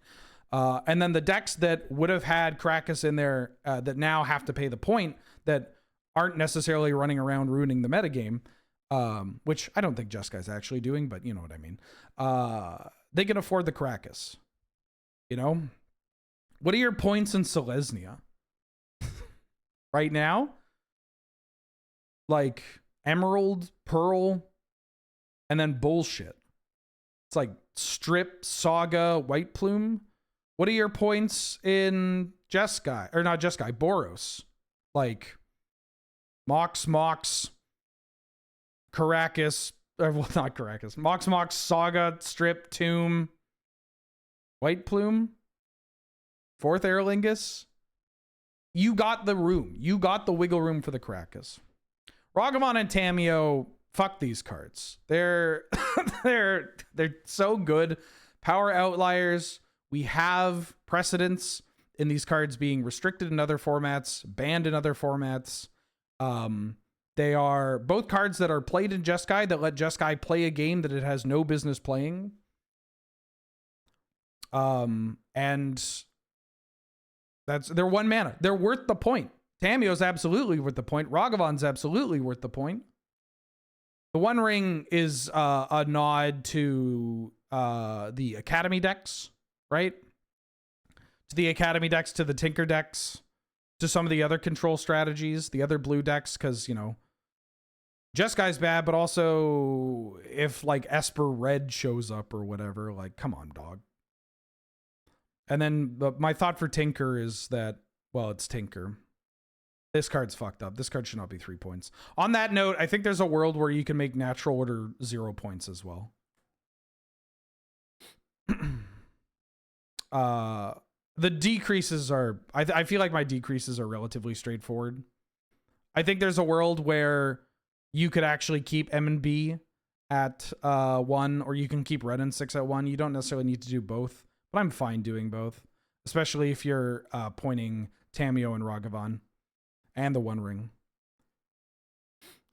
And then the decks that would have had Karakas in there that now have to pay the point, that aren't necessarily running around ruining the metagame, which I don't think Jeskai's actually doing, but you know what I mean. They can afford the Karakas. You know? What are your points in Selesnya? Right now? Like Emerald, Pearl, and then bullshit. It's like Strip, Saga, White Plume. What are your points in Jeskai? Or not Jeskai, Boros. Like Mox, Karakas, or well, not Karakas. Mox, Saga, Strip, Tomb, White Plume. 4th Aerlingus, you got the room. You got the wiggle room for the Caracas. Ragavan and Tamiyo, fuck these cards. They're they're so good. Power outliers. We have precedents in these cards being restricted in other formats, banned in other formats. They are both cards that are played in Jeskai that let Jeskai play a game that it has no business playing. And they're 1 mana. They're worth the point. Tamiyo's absolutely worth the point. Ragavan's absolutely worth the point. The One Ring is a nod to the Academy decks, right? To the Academy decks, to the Tinker decks, to some of the other control strategies, the other blue decks, because, you know, Jeskai's bad, but also if, like, Esper Red shows up or whatever, like, come on, dog. And then my thought for Tinker is that, well, it's Tinker. This card's fucked up. This card should not be 3 points. On that note, I think there's a world where you can make natural order 0 points as well. The decreases are, I feel like my decreases are relatively straightforward. I think there's a world where you could actually keep M and B at 1, or you can keep Red and 6 at 1. You don't necessarily need to do both, but I'm fine doing both, especially if you're pointing Tamiyo and Ragavan and the One Ring.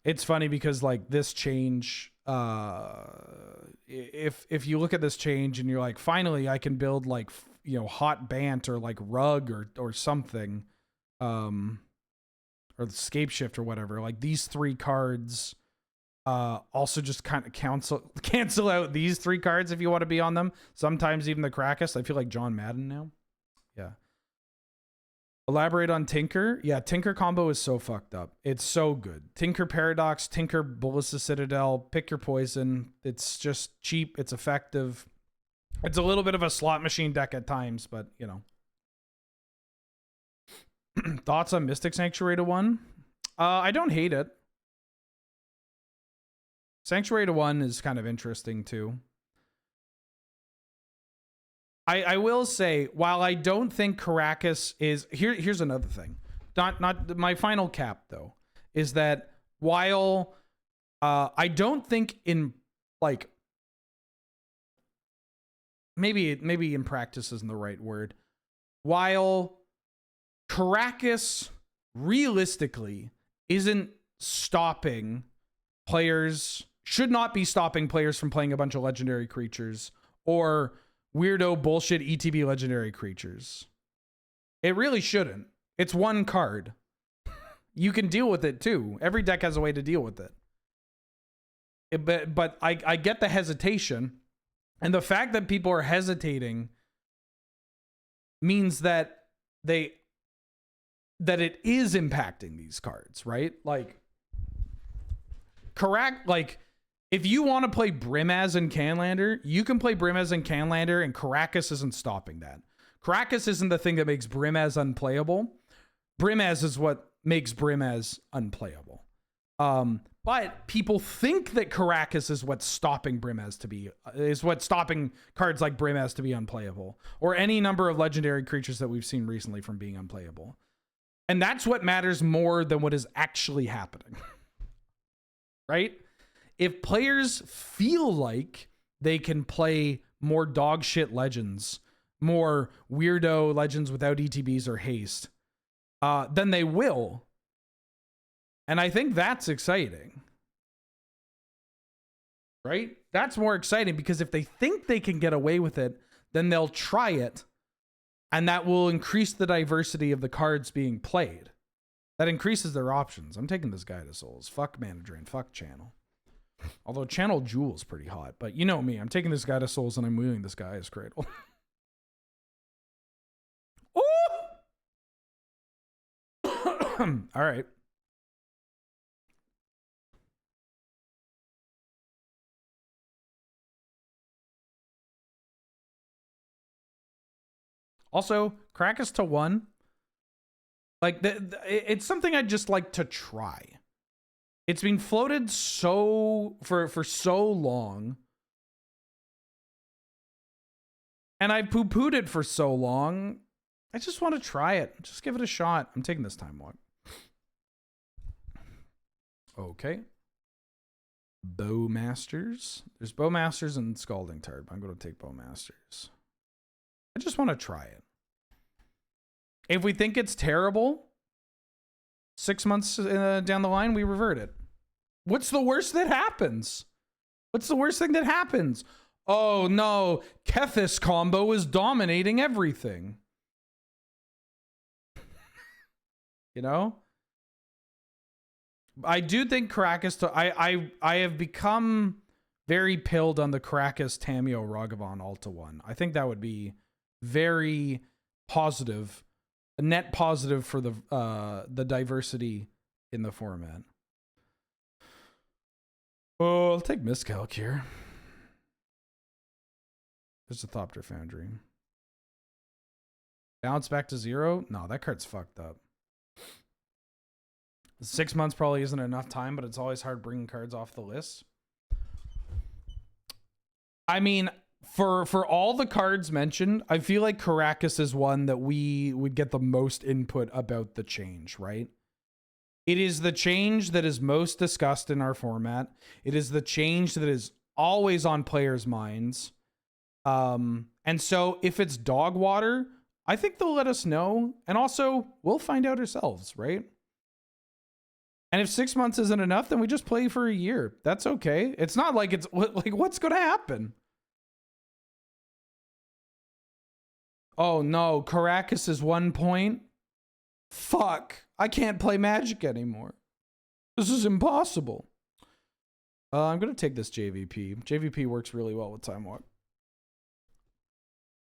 It's funny because, like, this change, if you look at this change and you're like, finally I can build, like, you know, Hot Bant or like Rug or something, or the Scape Shift or whatever, like these 3 cards also just kind of cancel out these 3 cards if you want to be on them. Sometimes even the Caracas. I feel like John Madden now. Yeah. Elaborate on Tinker. Yeah, Tinker combo is so fucked up. It's so good. Tinker Paradox, Tinker Ballista Citadel, pick your poison. It's just cheap. It's effective. It's a little bit of a slot machine deck at times, but, you know. Thoughts on Mystic Sanctuary to 1? I don't hate it. Sanctuary to 1 is kind of interesting, too. I will say, while I don't think Caracas is... Here's another thing. Not my final cap, though, is that while I don't think in, like... Maybe in practice isn't the right word. While Caracas realistically isn't stopping players, should not be stopping players from playing a bunch of legendary creatures or weirdo bullshit ETB legendary creatures. It really shouldn't. It's 1 card. You can deal with it too. Every deck has a way to deal with it. But I get the hesitation. And the fact that people are hesitating means that it is impacting these cards, right? Like, correct. Like, if you want to play Brimaz and Canlander, you can play Brimaz and Canlander, and Caracas isn't stopping that. Caracas isn't the thing that makes Brimaz unplayable. Brimaz is what makes Brimaz unplayable. But people think that Caracas is what's stopping Brimaz to be, is what's stopping cards like Brimaz to be unplayable, or any number of legendary creatures that we've seen recently from being unplayable. And that's what matters more than what is actually happening. Right? If players feel like they can play more dog shit legends, more weirdo legends without ETBs or haste, then they will. And I think that's exciting. Right? That's more exciting, because if they think they can get away with it, then they'll try it. And that will increase the diversity of the cards being played. That increases their options. I'm taking this guy to Souls. Fuck Mana Drain. Fuck Channel. Although Channel Jewel's pretty hot. But you know me. I'm taking this guy to Souls and I'm wheeling this guy as Cradle. All right. Also, Caracas to 1. Like, it's something I'd just like to try. It's been floated for so long. And I poo-pooed it for so long. I just want to try it. Just give it a shot. I'm taking this time walk. Okay. Bowmasters. There's Bowmasters and Scalding Tard, but I'm going to take Bowmasters. I just want to try it. If we think it's terrible, 6 months down the line, we revert it. What's the worst that happens? What's the worst thing that happens? Oh no, Kethis combo is dominating everything. You know? I do think Karakas, I have become very pilled on the Karakas Tamio Ragavan Alta one. I think that would be very positive, a net positive for the diversity in the format. Oh, I'll take Miscalc here. There's a Thopter Foundry. Bounce back to 0? No, that card's fucked up. 6 months probably isn't enough time, but it's always hard bringing cards off the list. I mean, for all the cards mentioned, I feel like Karakas is one that we would get the most input about the change, right? It is the change that is most discussed in our format. It is the change that is always on players' minds. And so if it's dog water, I think they'll let us know. And also, we'll find out ourselves, right? And if 6 months isn't enough, then we just play for a year. That's okay. It's not like it's like, what's going to happen? Oh no, Karakas is 1 point. Fuck. I can't play Magic anymore. This is impossible. I'm going to take this JVP. JVP works really well with Time Walk.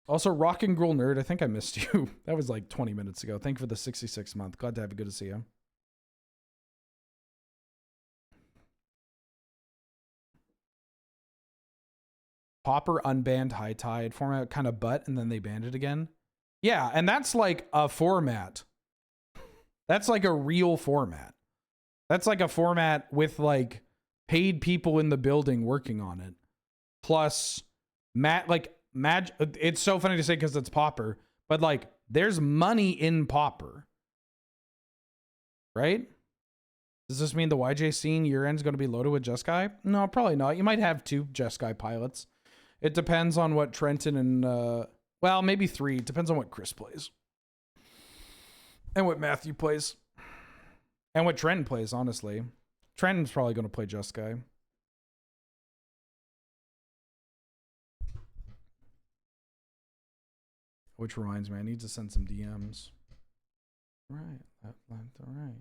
Also, Rock and Gruel Nerd, I think I missed you. That was like 20 minutes ago. Thank you for the 66th month. Glad to have you. Good to see you. Popper unbanned High Tide. Format kind of butt, and then they banned it again. Yeah, and that's like a format. That's like a real format. That's like a format with like paid people in the building working on it. Plus, it's so funny to say because it's Popper, but like there's money in Popper. Right? Does this mean the YJ scene year end is going to be loaded with Jeskai? No, probably not. You might have 2 Jeskai pilots. It depends on what Trenton and, well, maybe 3. It depends on what Chris plays. And what Matthew plays. And what Trenton plays, honestly. Trenton's probably going to play Jeskai. Which reminds me, I need to send some DMs. Right, left, right.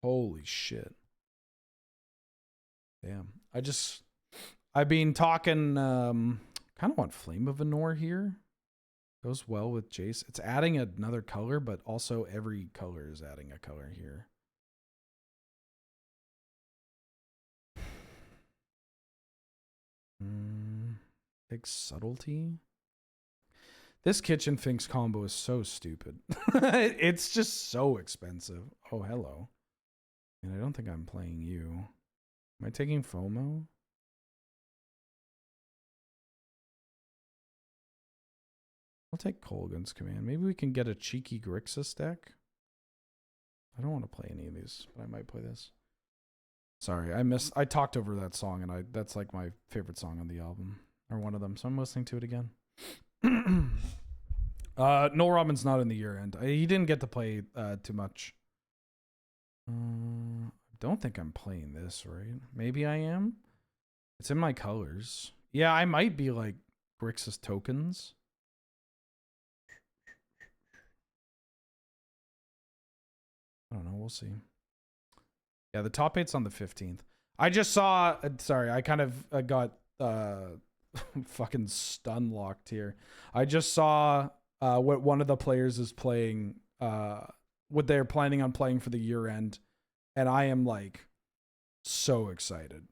Holy shit. Damn. I've been talking, kind of want Flame of Anor here. Goes well with Jace. It's adding another color, but also every color is adding a color here. Big Subtlety. This Kitchen Finks combo is so stupid. It's just so expensive. Oh, hello. And I don't think I'm playing you. Am I taking FOMO? I'll take Kolgan's Command. Maybe we can get a cheeky Grixis deck. I don't want to play any of these, but I might play this. Sorry, I talked over that song, and that's like my favorite song on the album. Or one of them, so I'm listening to it again. Noel Robin's not in the year end. He didn't get to play too much. I don't think I'm playing this, right? Maybe I am. It's in my colors. Yeah, I might be like Grixis tokens. I don't know. We'll see. Yeah, the top 8's on the 15th. I just saw... sorry, I kind of got fucking stun locked here. I just saw what one of the players is playing, what they're planning on playing for the year end. And I am like so excited.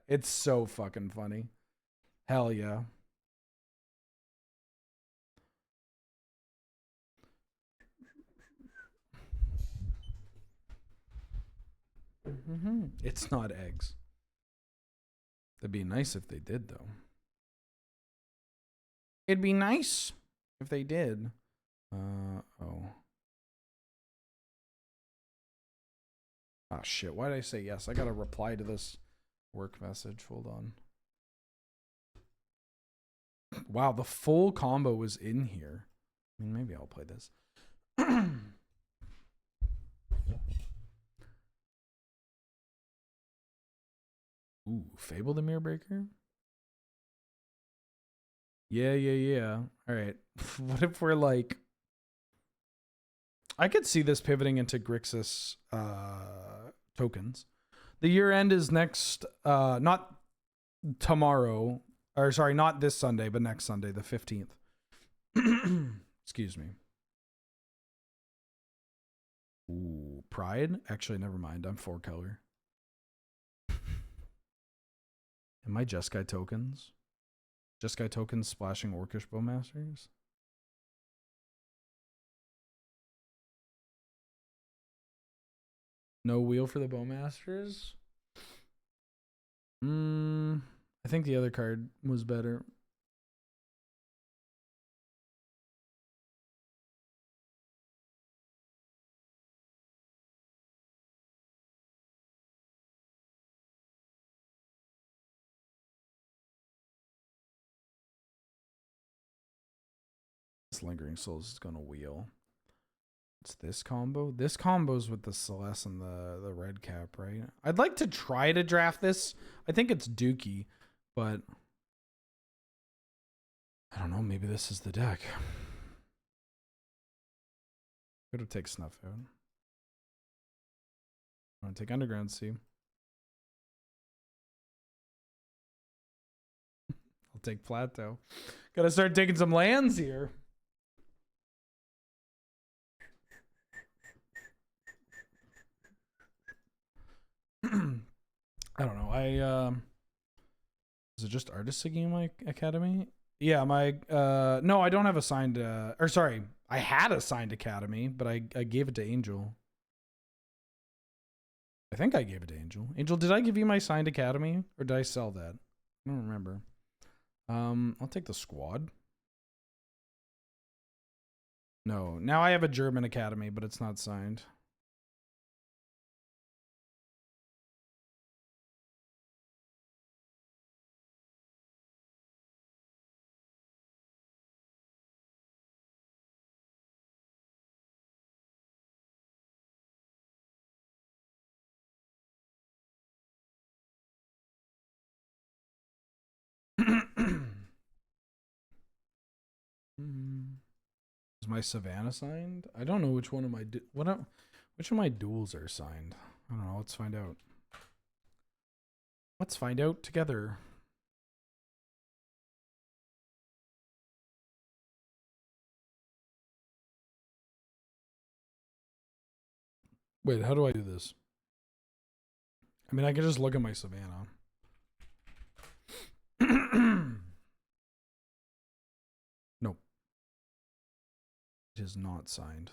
It's so fucking funny. Hell yeah. It's not eggs. That'd be nice if they did, though. It'd be nice if they did. Oh. Ah, shit. Why did I say yes? I gotta reply to this work message. Hold on. Wow, the full combo was in here. I mean, maybe I'll play this. Ooh, Fable the Mirror Breaker? Yeah. All right. What if we're like... I could see this pivoting into Grixis tokens. The year end is next, not tomorrow, or sorry, not this Sunday, but next Sunday, the 15th. Excuse me. Ooh, Pride? Actually, never mind. I'm 4-color. Am I Jeskai tokens? Jeskai tokens splashing Orcish Bowmasters? No wheel for the Bowmasters? I think the other card was better. This Lingering Souls is gonna wheel. It's this combo. This combo's with the Celeste and the red cap, right? I'd like to try to draft this. I think it's Dookie, but I don't know. Maybe this is the deck. Could have taken Snuff out. I want to take Underground Sea. I'll take Plateau. Gotta start taking some lands here. I don't know. Is it just Artist Singing my academy? Yeah, my no, I don't have a signed or sorry, I had a signed academy, but I gave it to Angel. I think I gave it to Angel. Angel, did I give you my signed academy or did I sell that? I don't remember. I'll take the squad. No, now I have a German academy, but it's not signed. Is my Savannah signed? I don't know which one of my which of my duels are signed. I don't know. Let's find out. Let's find out together. Wait, how do I do this? I mean, I can just look at my Savannah. Nope. It is not signed.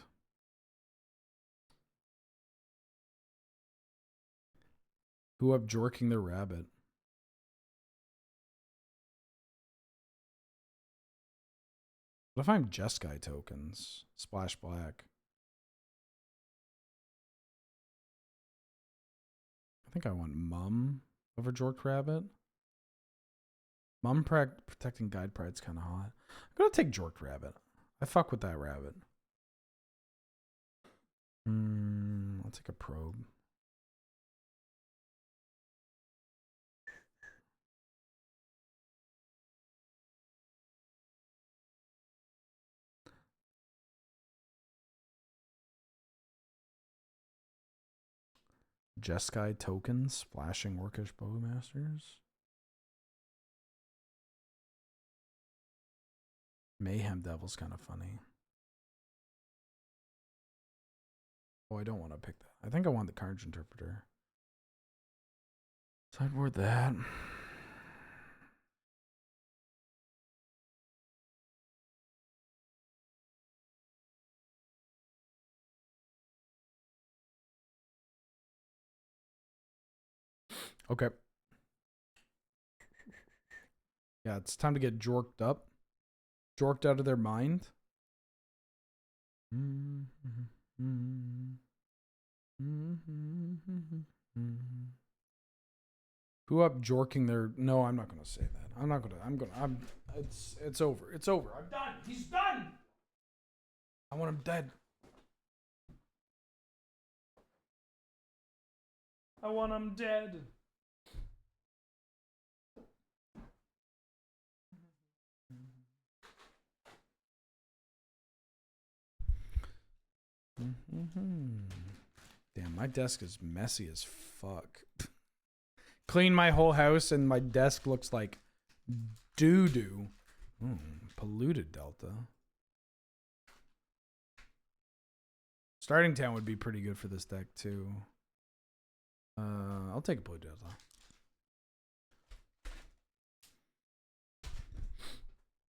Who up jorking the rabbit? What if I'm Jeskai tokens? Splash black. I think I want Mum over Jork Rabbit. Mum protecting Guide Pride's kind of hot. I'm gonna take Jork Rabbit. I fuck with that rabbit. I'll take a probe. Jeskai tokens, splashing Orcish Bowmasters. Mayhem Devil's kind of funny. Oh, I don't want to pick that. I think I want the Carnage Interpreter. Sideboard that. Okay. Yeah, it's time to get jorked up. Jorked out of their mind. Who up jorking their... No, I'm not going to say that. It's over. It's over. I'm done. He's done. I want him dead. I want him dead. Damn, my desk is messy as fuck. Clean my whole house and my desk looks like doo-doo. Polluted Delta. Starting Town would be pretty good for this deck too. I'll take a Polluted Delta.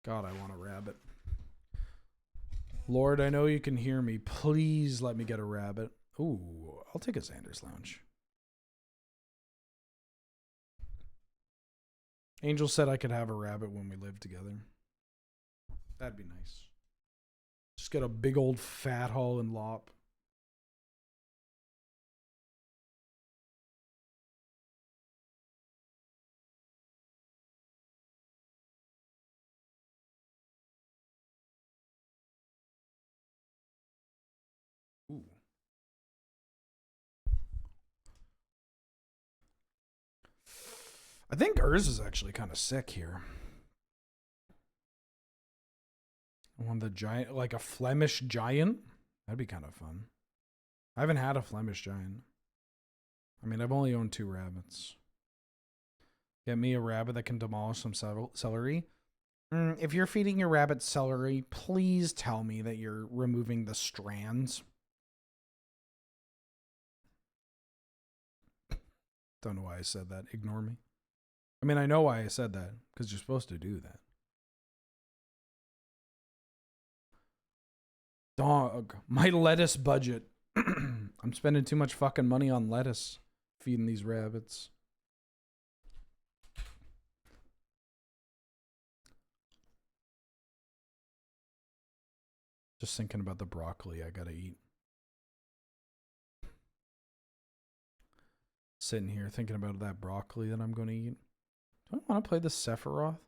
God, I want a rabbit. Lord, I know you can hear me. Please let me get a rabbit. Ooh, I'll take a Xander's Lounge. Angel said I could have a rabbit when we live together. That'd be nice. Just get a big old fat haul and lop. Ooh. I think Urz is actually kind of sick here. One of the giant, like a Flemish giant. That'd be kind of fun. I haven't had a Flemish giant. I mean, I've only owned 2 rabbits. Get me a rabbit that can demolish some celery. If you're feeding your rabbit celery, please tell me that you're removing the strands. Don't know why I said that. Ignore me. I mean, I know why I said that, because you're supposed to do that. Dog, my lettuce budget. I'm spending too much fucking money on lettuce feeding these rabbits. Just thinking about the broccoli I gotta eat. Sitting here thinking about that broccoli that I'm gonna eat. Do I want to play the Sephiroth?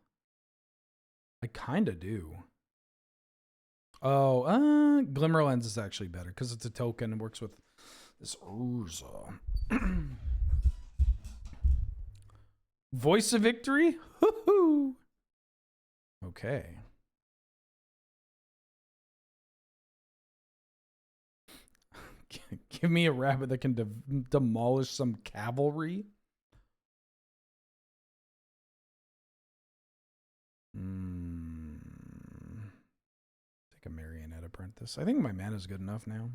I kind of do. Oh, Glimmer Lens is actually better because it's a token and works with this Urza. Voice of Victory? Hoo-hoo! Okay. Give me a rabbit that can demolish some cavalry. Take a Marionette Apprentice. I think my mana's good enough now.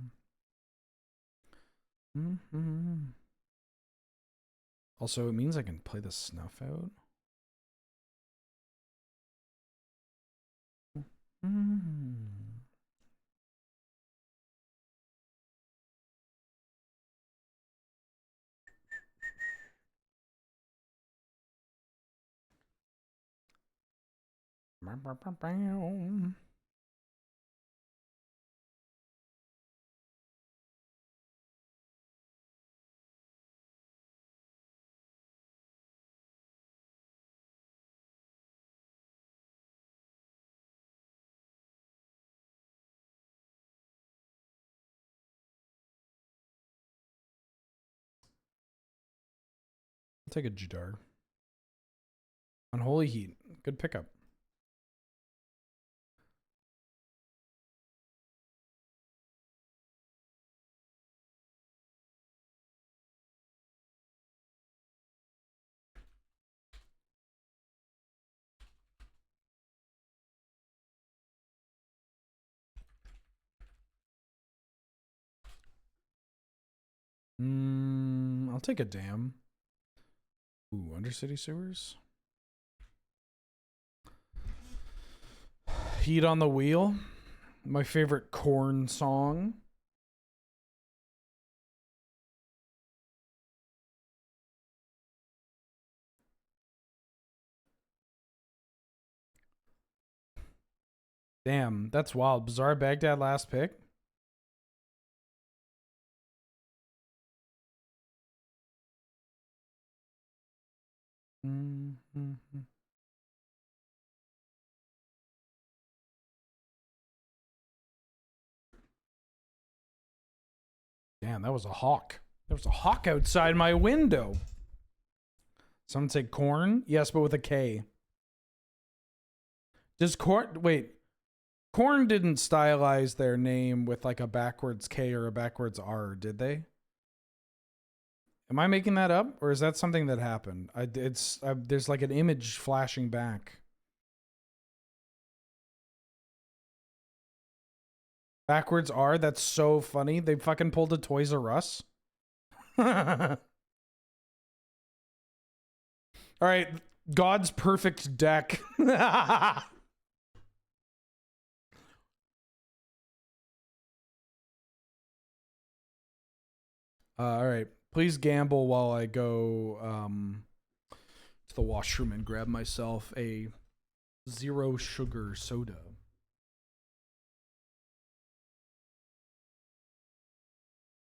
Also, it means I can play the Snuff out. I'll take a Jadar. Unholy Heat. Good pickup. I'll take a dam. Ooh, Undercity Sewers. Heat on the Wheel. My favorite Korn song. Damn, that's wild. Bizarre Baghdad last pick. Mm-hmm. Damn, that was a hawk. There was a hawk outside my window. Someone say corn? Yes, but with a K. Does corn... Wait. Corn didn't stylize their name with like a backwards K or a backwards R, did they? Am I making that up? Or is that something that happened? There's like an image flashing back. Backwards R? That's so funny. They fucking pulled a Toys R Us. All right. God's perfect deck. All right. Please gamble while I go to the washroom and grab myself a 0 sugar soda.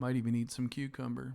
Might even eat some cucumber.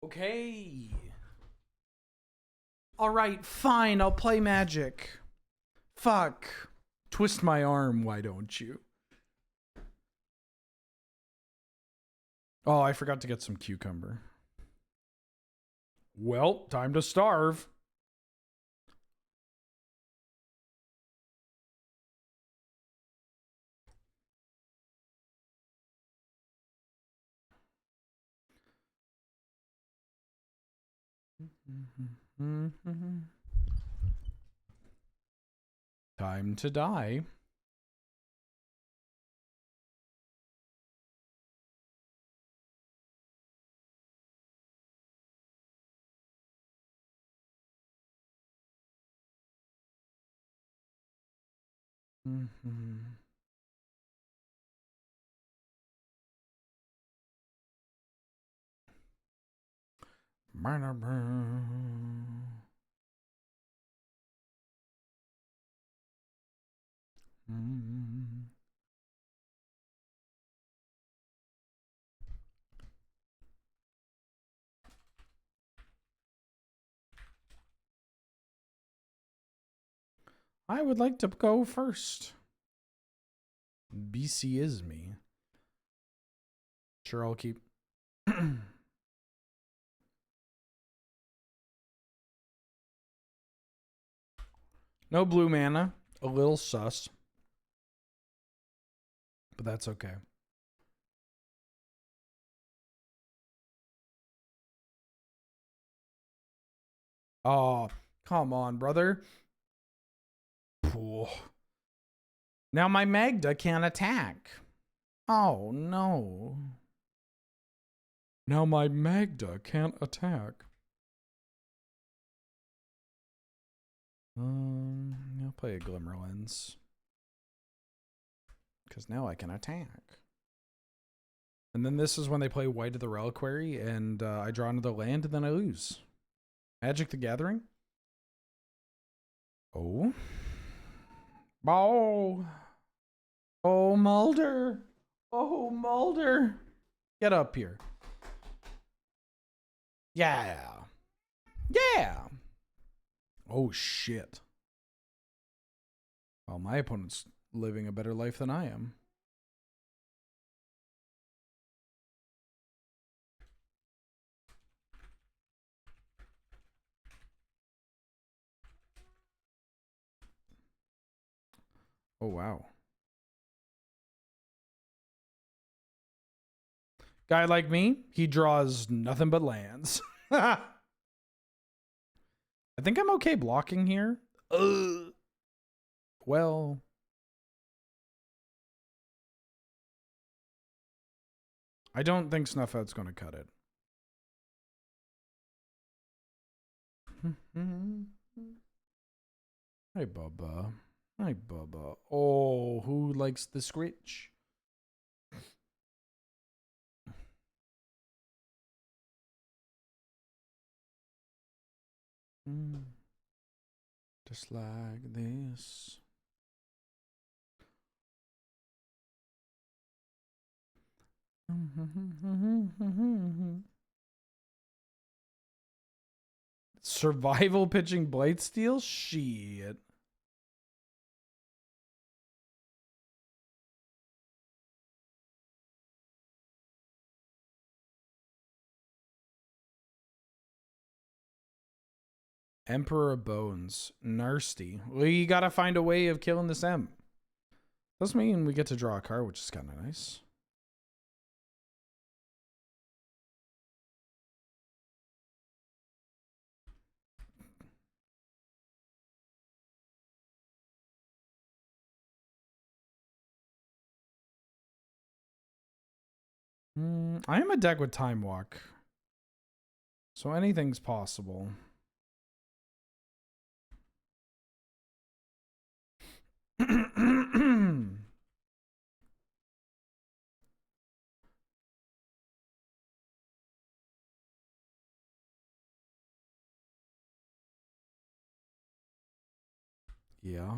Okay. All right, fine. I'll play Magic. Fuck. Twist my arm, why don't you? Oh, I forgot to get some cucumber. Well, time to starve. Time to die. I would like to go first. BC is me. Sure, I'll keep. No blue mana. A little sus. But that's okay. Oh, come on, brother. Poor. Now my Magda can't attack. Oh, no. Now my Magda can't attack. I'll play a Glimmer Lens. Because now I can attack. And then this is when they play White of the Reliquary, and I draw another land, and then I lose. Magic the Gathering? Oh. Oh. Oh, Mulder. Oh, Mulder. Get up here. Yeah. Yeah. Oh, shit. Well, my opponent's living a better life than I am. Oh, wow. Guy like me, he draws nothing but lands. I think I'm okay blocking here. Well. I don't think Snuff Out's going to cut it. Hi, Bubba. Hi, Bubba. Oh, who likes the Scritch? Just like this. Survival pitching Blightsteel? Shit. Emperor of Bones. Nasty. Well, you gotta find a way of killing this Emp. Doesn't mean we get to draw a card, which is kind of nice. I am a deck with Time Walk. So anything's possible. Yeah.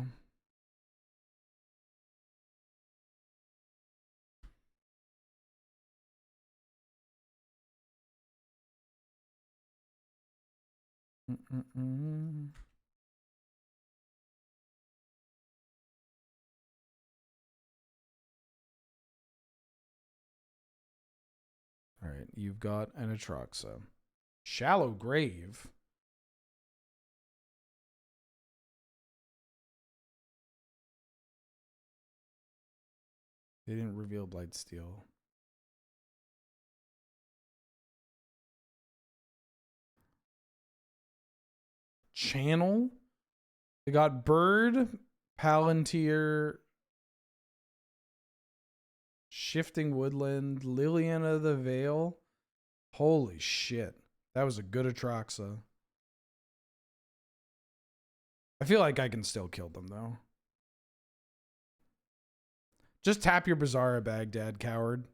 All right, you've got an Atraxa. Shallow Grave. They didn't reveal Blightsteel. Channel. They got Bird, Palantir, Shifting Woodland, Liliana the Veil. Holy shit. That was a good Atraxa. I feel like I can still kill them, though. Just tap your Bazaar, Baghdad, coward.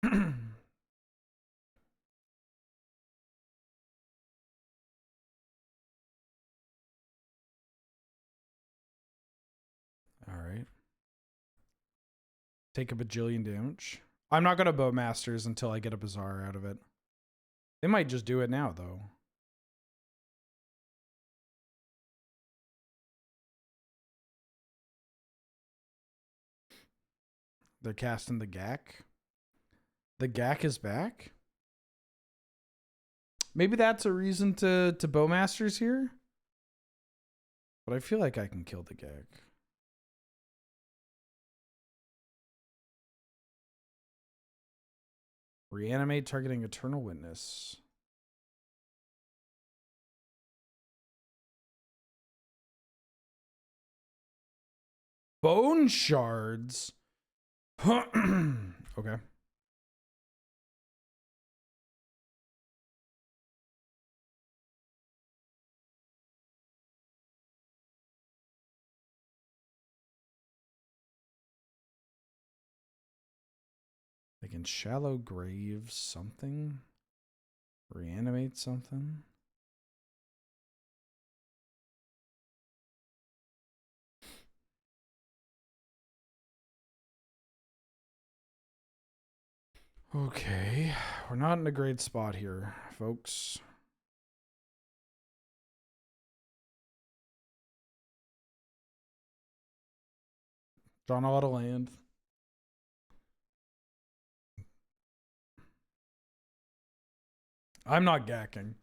All right. Take a bajillion damage. I'm not going to Bowmasters until I get a Bazaar out of it. They might just do it now, though. They're casting the Gak. The Gak is back. Maybe that's a reason to Bowmasters here. But I feel like I can kill the Gak. Reanimate targeting Eternal Witness. Bone Shards. Okay. They can Shallow Grave something. Reanimate something. Okay, we're not in a great spot here, folks. Drawn a lot of land. I'm not gacking.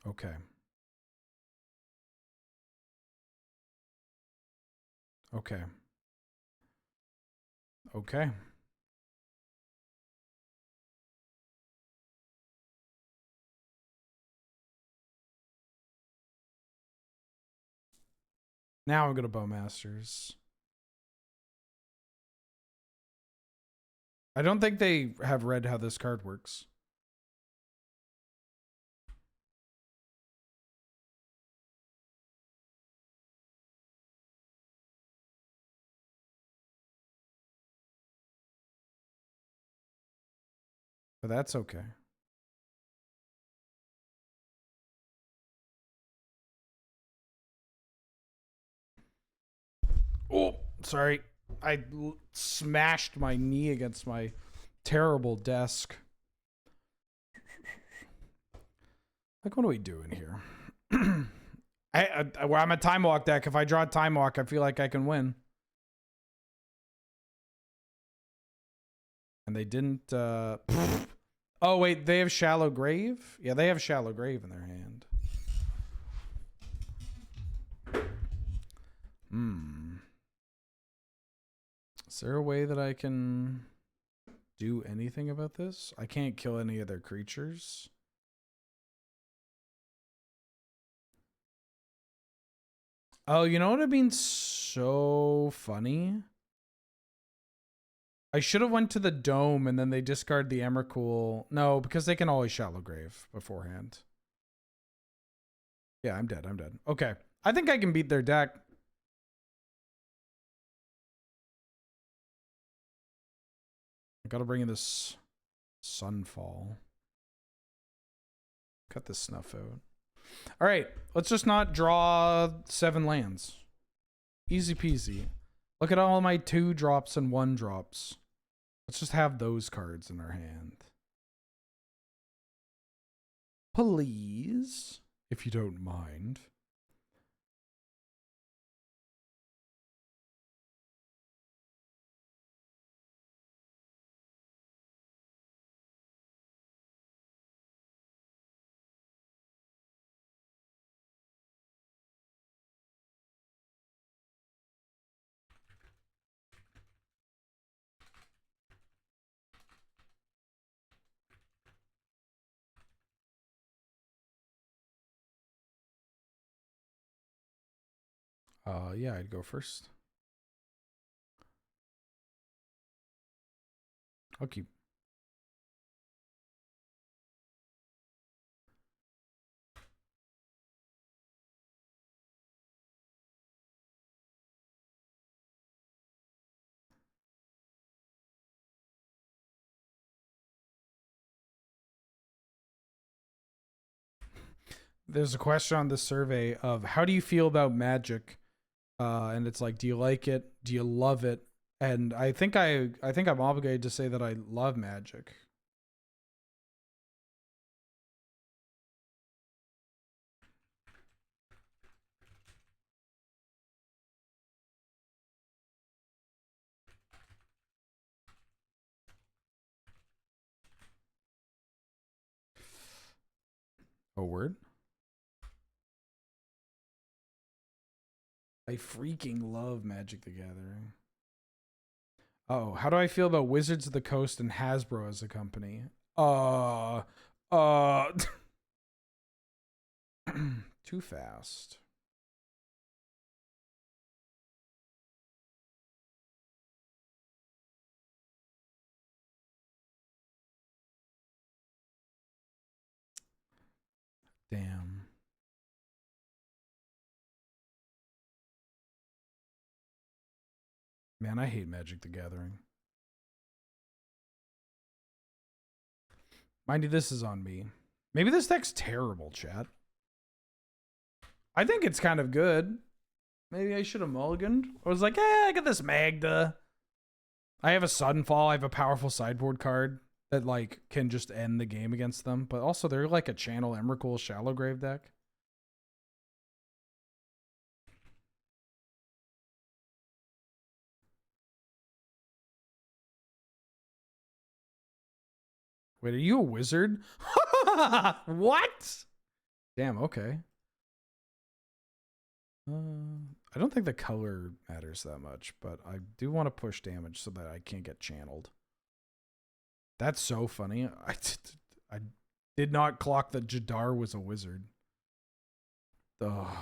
Okay. Okay. Okay. Now I'm going to Bowmasters. I don't think they have read how this card works. But that's okay. Oh, sorry. I smashed my knee against my terrible desk. Like, what are we doing here? I'm a Time Walk deck. If I draw a Time Walk, I feel like I can win. And they didn't... Oh, wait. They have Shallow Grave? Yeah, they have Shallow Grave in their hand. Is there a way that I can do anything about this? I can't kill any of their creatures. Oh, you know what would have been so funny? I should have went to the Dome and then they discard the Emrakul. No, because they can always Shallow Grave beforehand. Yeah, I'm dead. I'm dead. Okay. I think I can beat their deck. I gotta bring in this Sunfall. Cut this Snuff out. All right, let's just not draw 7 lands. Easy peasy. Look at all my 2 drops and 1 drops. Let's just have those cards in our hand. Please, if you don't mind. Yeah, I'd go first. I'll keep. There's a question on this survey of how do you feel about Magic? And it's like, do you like it? Do you love it? And I think I'm obligated to say that I love Magic. Oh, word? I freaking love Magic the Gathering. Oh, how do I feel about Wizards of the Coast and Hasbro as a company? Too fast. Damn. Man, I hate Magic the Gathering. Mind you, this is on me. Maybe this deck's terrible, chat. I think it's kind of good. Maybe I should have mulliganed. I was like, I got this Magda. I have a Suddenfall. I have a powerful sideboard card that like can just end the game against them. But also they're like a Channel Emrakul Shallow Grave deck. Wait, are you a wizard? What? Damn, okay. I don't think the color matters that much, but I do want to push damage so that I can't get channeled. That's so funny. I did not clock that Jadar was a wizard. Ugh.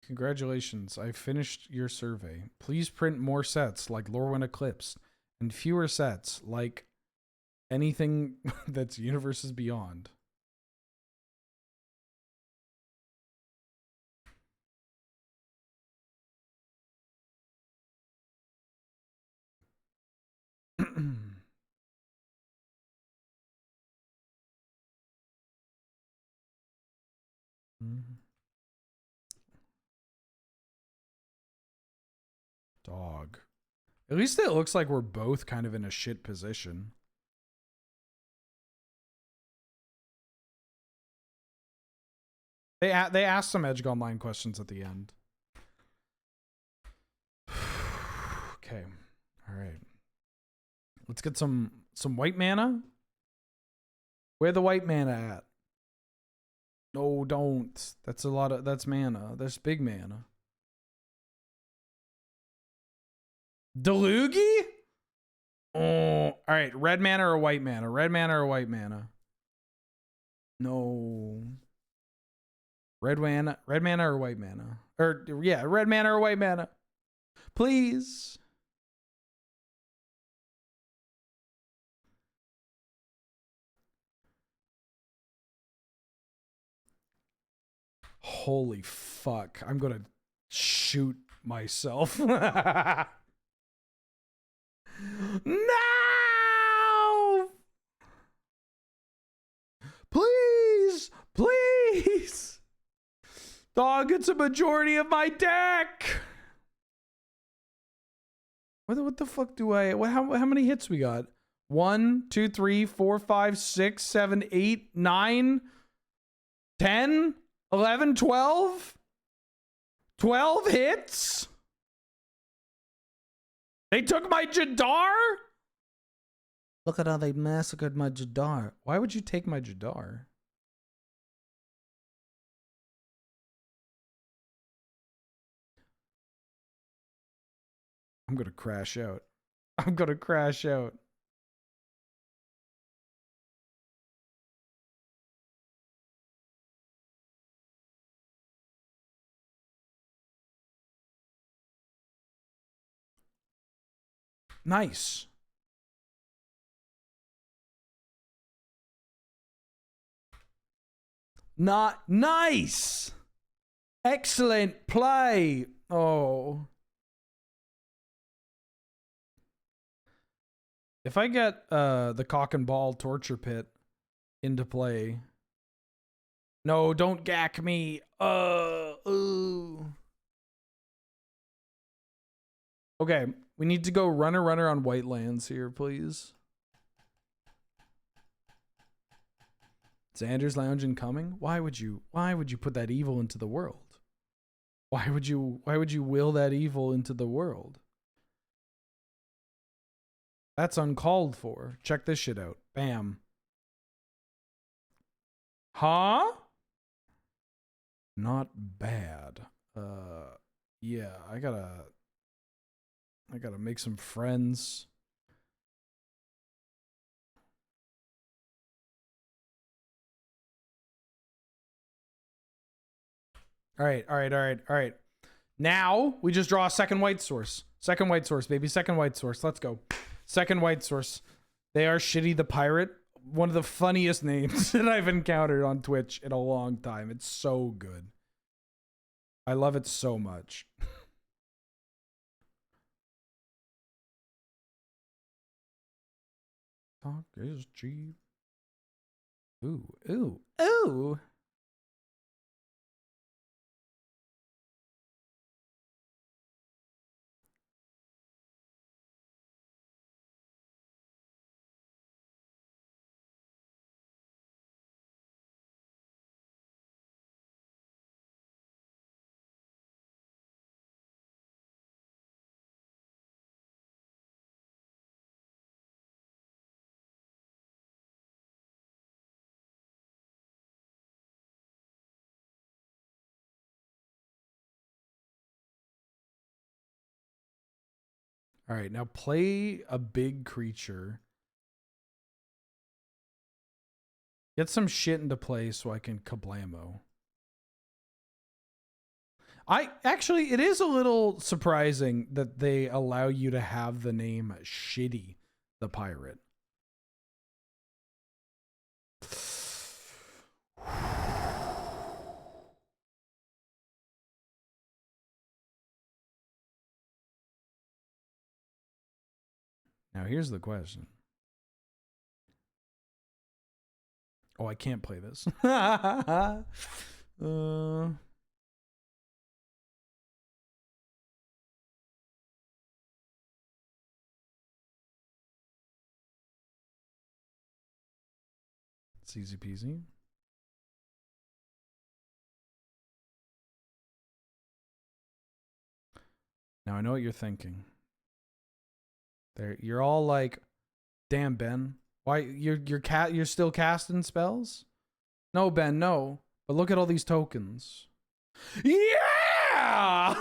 Congratulations, I finished your survey. Please print more sets like Lorwyn Eclipsed and fewer sets like anything that's Universes Beyond. Dog. At least it looks like we're both kind of in a shit position. They asked some Edge Online questions at the end. Okay. All right. Let's get some white mana. Where the white mana at? No, don't. That's a lot of that's mana. That's big mana. Delugi? Oh, all right. Red mana or white mana? Red mana or white mana? No. Red mana or white mana? Or yeah, red mana or white mana? Please. Holy fuck. I'm gonna shoot myself. No! Please! Please! Dog, it's a majority of my deck! What the fuck do I... How many hits we got? 1, 2, 3, 4, 5, 6, 7, 8, 9, 10, 11, 12? 12 hits? They took my Jadar? Look at how they massacred my Jadar. Why would you take my Jadar? I'm gonna crash out. I'm gonna crash out. Nice. Not nice. Excellent play. Oh. If I get the cock and ball torture pit into play. No, don't gack me. Ooh. Okay, we need to go runner on white lands here, please. Xander's Lounge incoming? Why would you put that evil into the world? Why would you will that evil into the world? That's uncalled for. Check this shit out. Bam. Huh? Not bad. Yeah, I gotta make some friends. All right. Now we just draw a second white source. Second white source, baby. Second white source. Let's go. Second white source. They are Shitty the Pirate. One of the funniest names that I've encountered on Twitch in a long time. It's so good. I love it so much. Talk is cheap. Ooh. All right, now play a big creature. Get some shit into play so I can kablamo. It is a little surprising that they allow you to have the name Shitty the Pirate. Now here's the question. Oh, I can't play this. It's easy peasy. Now I know what you're thinking. You're all like, "Damn, Ben, why you're still casting spells?" No, Ben, no. But look at all these tokens. Yeah!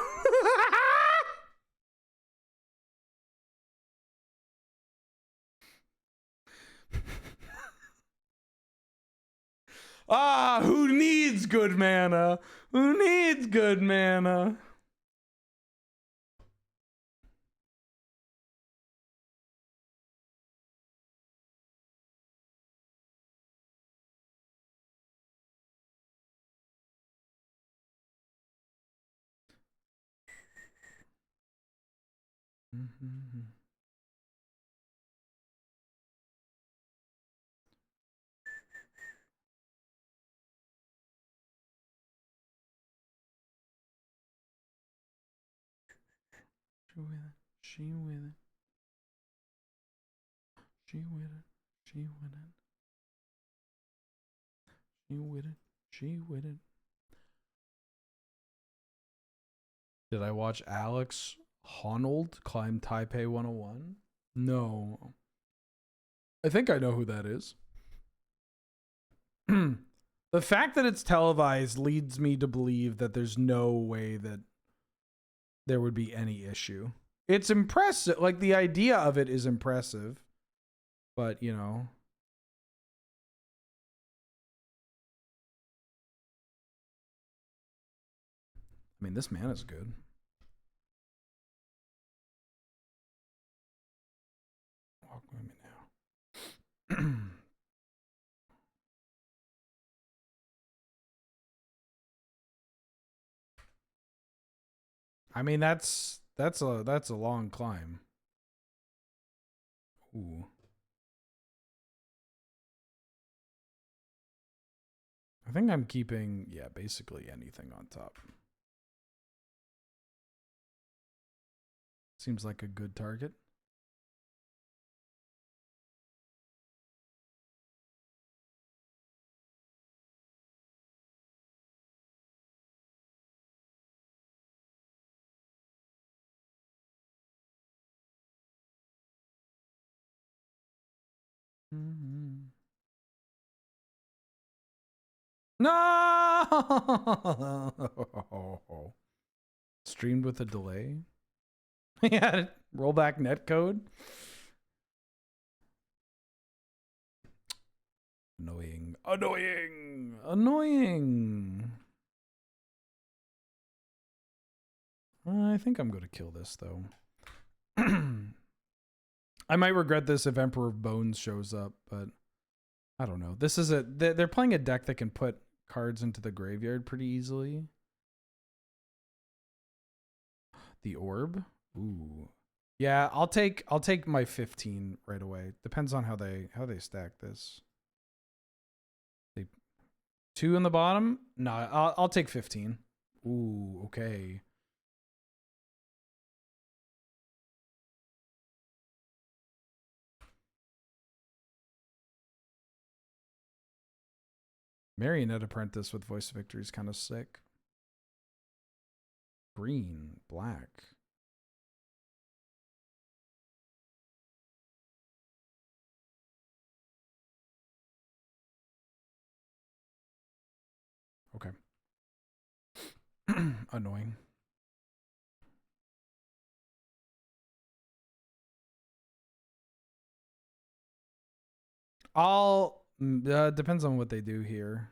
Who needs good mana? Who needs good mana? She with it. She with it. She with it. She with it. She with it. Did I watch Alex Honnold climb Taipei 101? No. I think I know who that is. The fact that it's televised leads me to believe that there's no way that there would be any issue. It's impressive. Like, the idea of it is impressive. But, you know. I mean, this man is good. Walk with me now. I mean, that's a long climb. Ooh. I think I'm keeping, yeah, basically anything on top. Seems like a good target. No! Streamed with a delay. Yeah, rollback netcode. Annoying. Annoying. Annoying. I think I'm going to kill this, though. I might regret this if Emperor of Bones shows up, but I don't know. This is they're playing a deck that can put cards into the graveyard pretty easily. The orb. Ooh. Yeah, I'll take my 15 right away. Depends on how they stack this. 2 in the bottom? No, I'll take 15. Ooh, okay. Marionette Apprentice with Voice of Victory is kind of sick. Green, black. Okay. Annoying. Depends on what they do here.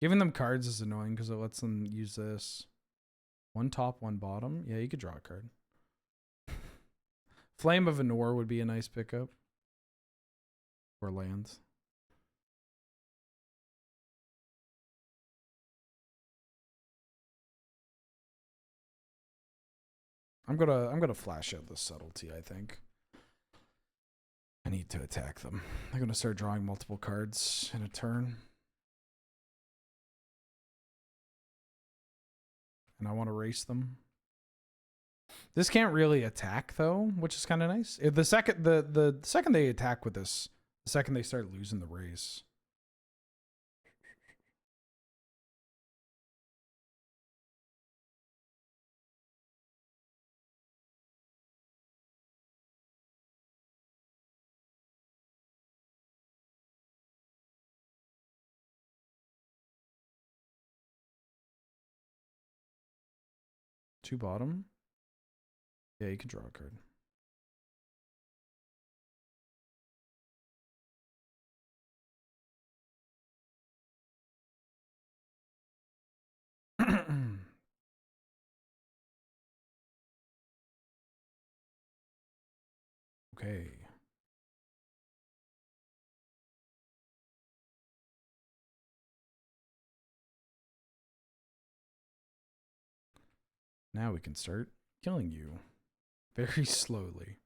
Giving them cards is annoying because it lets them use this. 1 top, 1 bottom. Yeah, you could draw a card. Flame of Anor would be a nice pickup. Or lands. I'm gonna flash out the subtlety, I think. I need to attack them. I'm gonna start drawing multiple cards in a turn. And I want to race them. This can't really attack though, which is kind of nice. If the second they attack with this, the second they start losing the race. Two bottom. Yeah, you can draw a card. Okay. Now we can start killing you very slowly.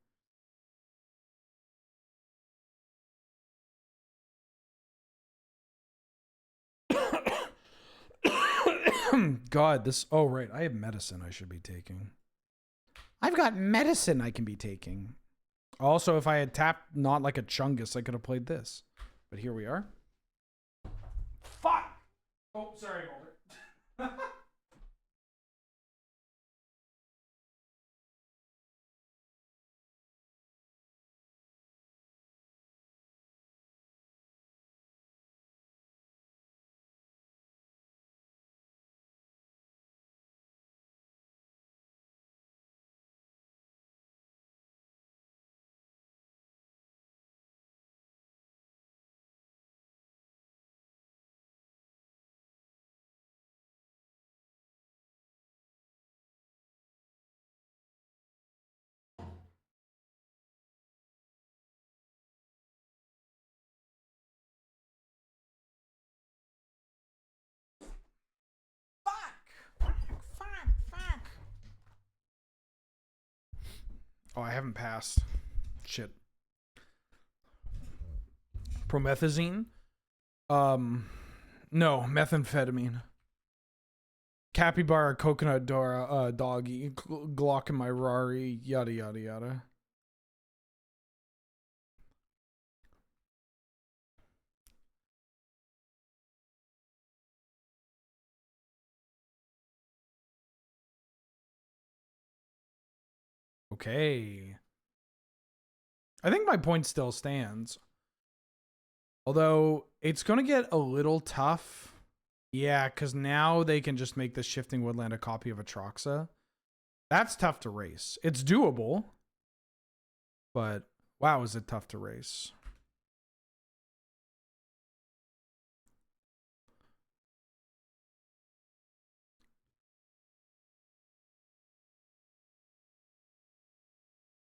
God, this... Oh, right. I have medicine I should be taking. I've got medicine I can be taking. Also, if I had tapped not like a Chungus, I could have played this. But here we are. Fuck! Oh, sorry, Mulder. Oh, I haven't passed. Shit. Promethazine? No, methamphetamine. Capybara, coconut Dora, doggy, Glock in my Rari, yada yada yada. Okay. I think my point still stands. Although it's going to get a little tough. Yeah, because now they can just make the Shifting Woodland a copy of Atraxa. That's tough to race. It's doable. But wow, is it tough to race.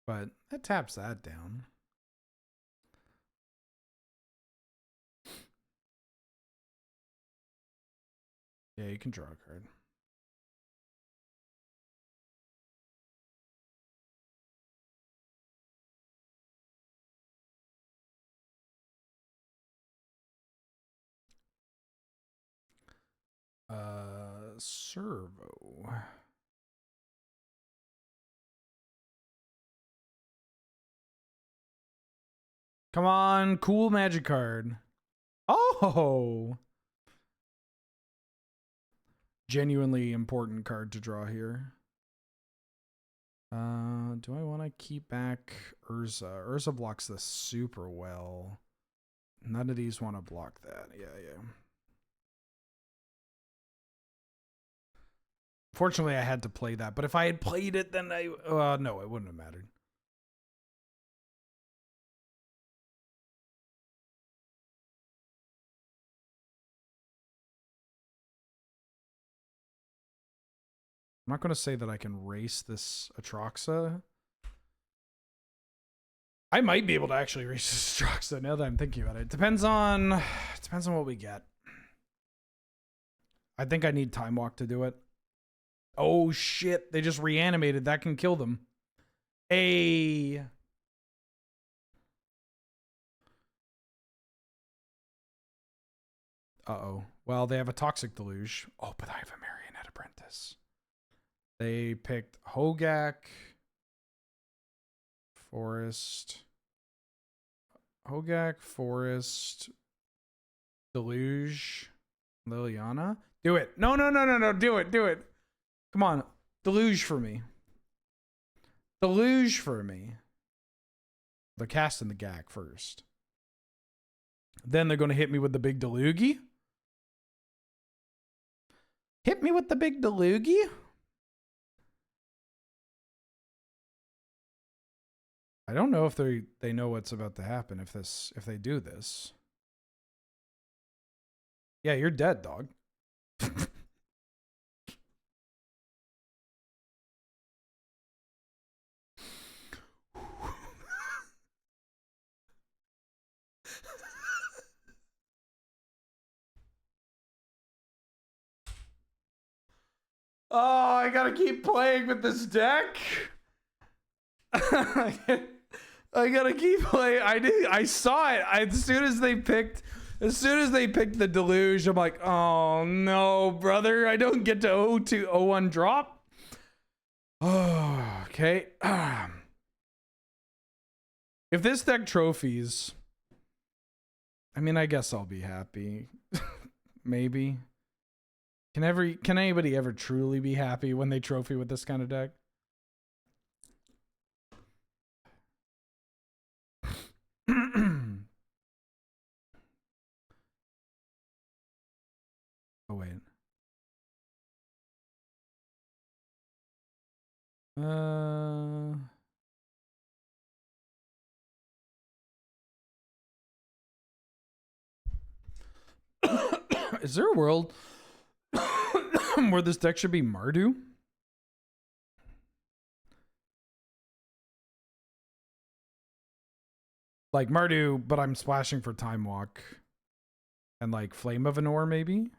But that taps that down. Yeah, you can draw a card. Servo. Come on, cool magic card. Oh! Genuinely important card to draw here. Do I want to keep back Urza? Urza blocks this super well. None of these want to block that. Yeah, yeah. Fortunately, I had to play that. But if I had played it, then no, it wouldn't have mattered. I'm not going to say that I can race this Atraxa. I might be able to actually race this Atraxa now that I'm thinking about it. Depends on what we get. I think I need Time Walk to do it. Oh shit, they just reanimated. That can kill them. Hey. Uh-oh. Well, they have a Toxic Deluge. Oh, but I have a Marionette Apprentice. They picked Hogak, Forest, Deluge, Liliana. Do it. No, no, no, no, no. Do it. Do it. Come on. Deluge for me. Deluge for me. They're casting the Gak first. Then they're going to hit me with the big Deluge. Hit me with the big Deluge. I don't know if they know what's about to happen if they do this. Yeah, you're dead, dog. Oh, I gotta keep playing with this deck. I gotta keep playing. I saw it. As soon as they picked the Deluge, I'm like, oh no, brother. I don't get to 0-2, 0-1 drop. Oh, okay. If this deck trophies, I mean, I guess I'll be happy. Maybe. Can anybody ever truly be happy when they trophy with this kind of deck? Oh wait. Is there a world where this deck should be Mardu? Like Mardu, but I'm splashing for Time Walk. And like Flame of Anor, maybe?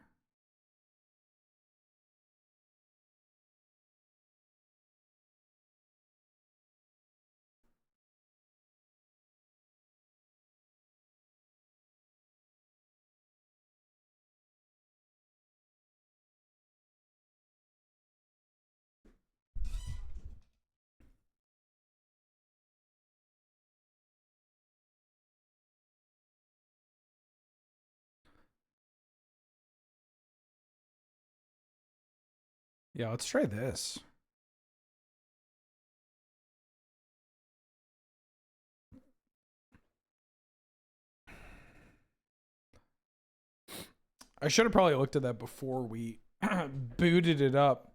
Yeah, let's try this. I should have probably looked at that before we booted it up.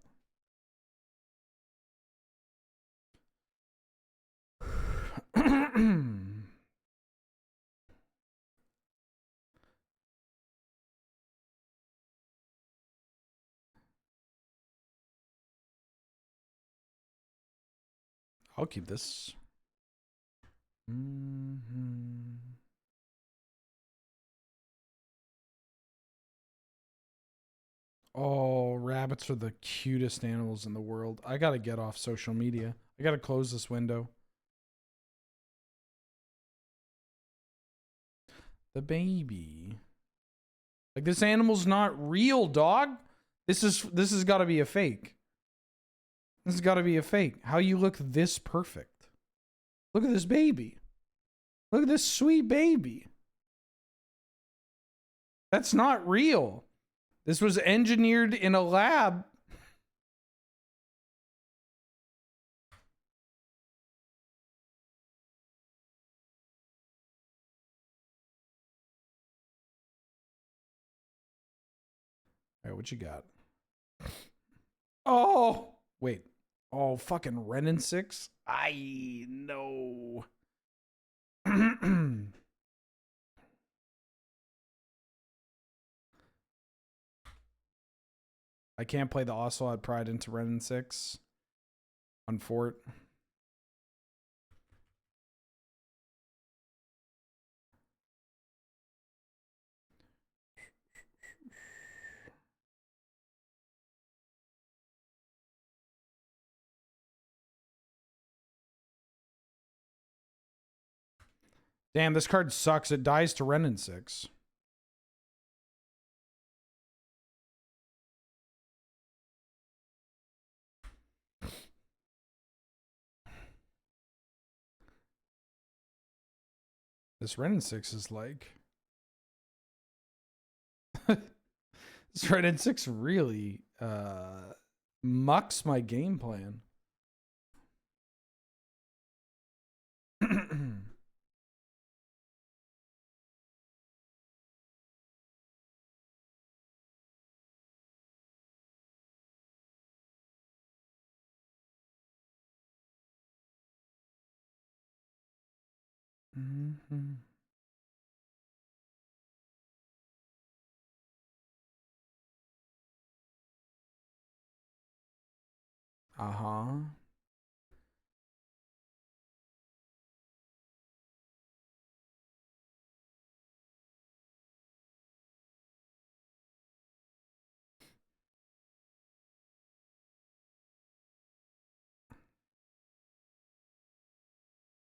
I'll keep this. Oh, rabbits are the cutest animals in the world. I gotta get off social media. I gotta close this window. The baby. Like, this animal's not real, dog. This has gotta be a fake. This has gotta be a fake. How you look this perfect? Look at this baby. Look at this sweet baby. That's not real. This was engineered in a lab. All right, what you got? Oh, wait. Oh, fucking Renin 6? I know. I can't play the Ocelot Pride into Renin 6 on Fort. Damn, this card sucks. It dies to Renin 6. This Renin 6 is like... this Renin 6 really mucks my game plan. Uh-huh.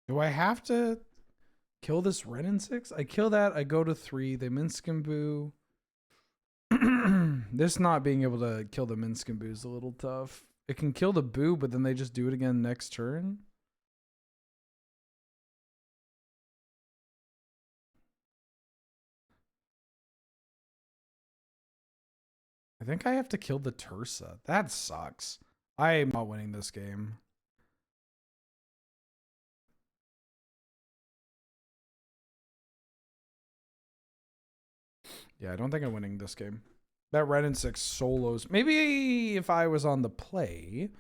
Do I have to kill this Renin 6? I kill that, I go to 3, they Minskamboo. This not being able to kill the Minskamboo is a little tough. It can kill the Boo, but then they just do it again next turn. I think I have to kill the Tursa. That sucks. I am not winning this game. Yeah, I don't think I'm winning this game. That Renin 6 solos. Maybe if I was on the play,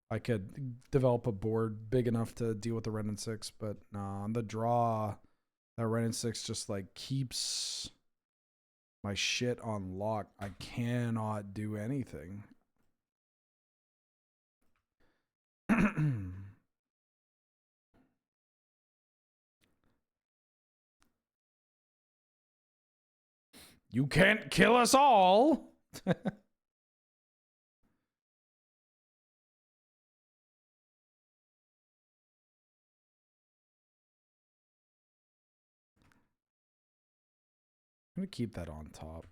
I could develop a board big enough to deal with the Renin 6. But nah, on the draw, that Renin 6 just like keeps my shit on lock. I cannot do anything. You can't kill us all. I'm going to keep that on top.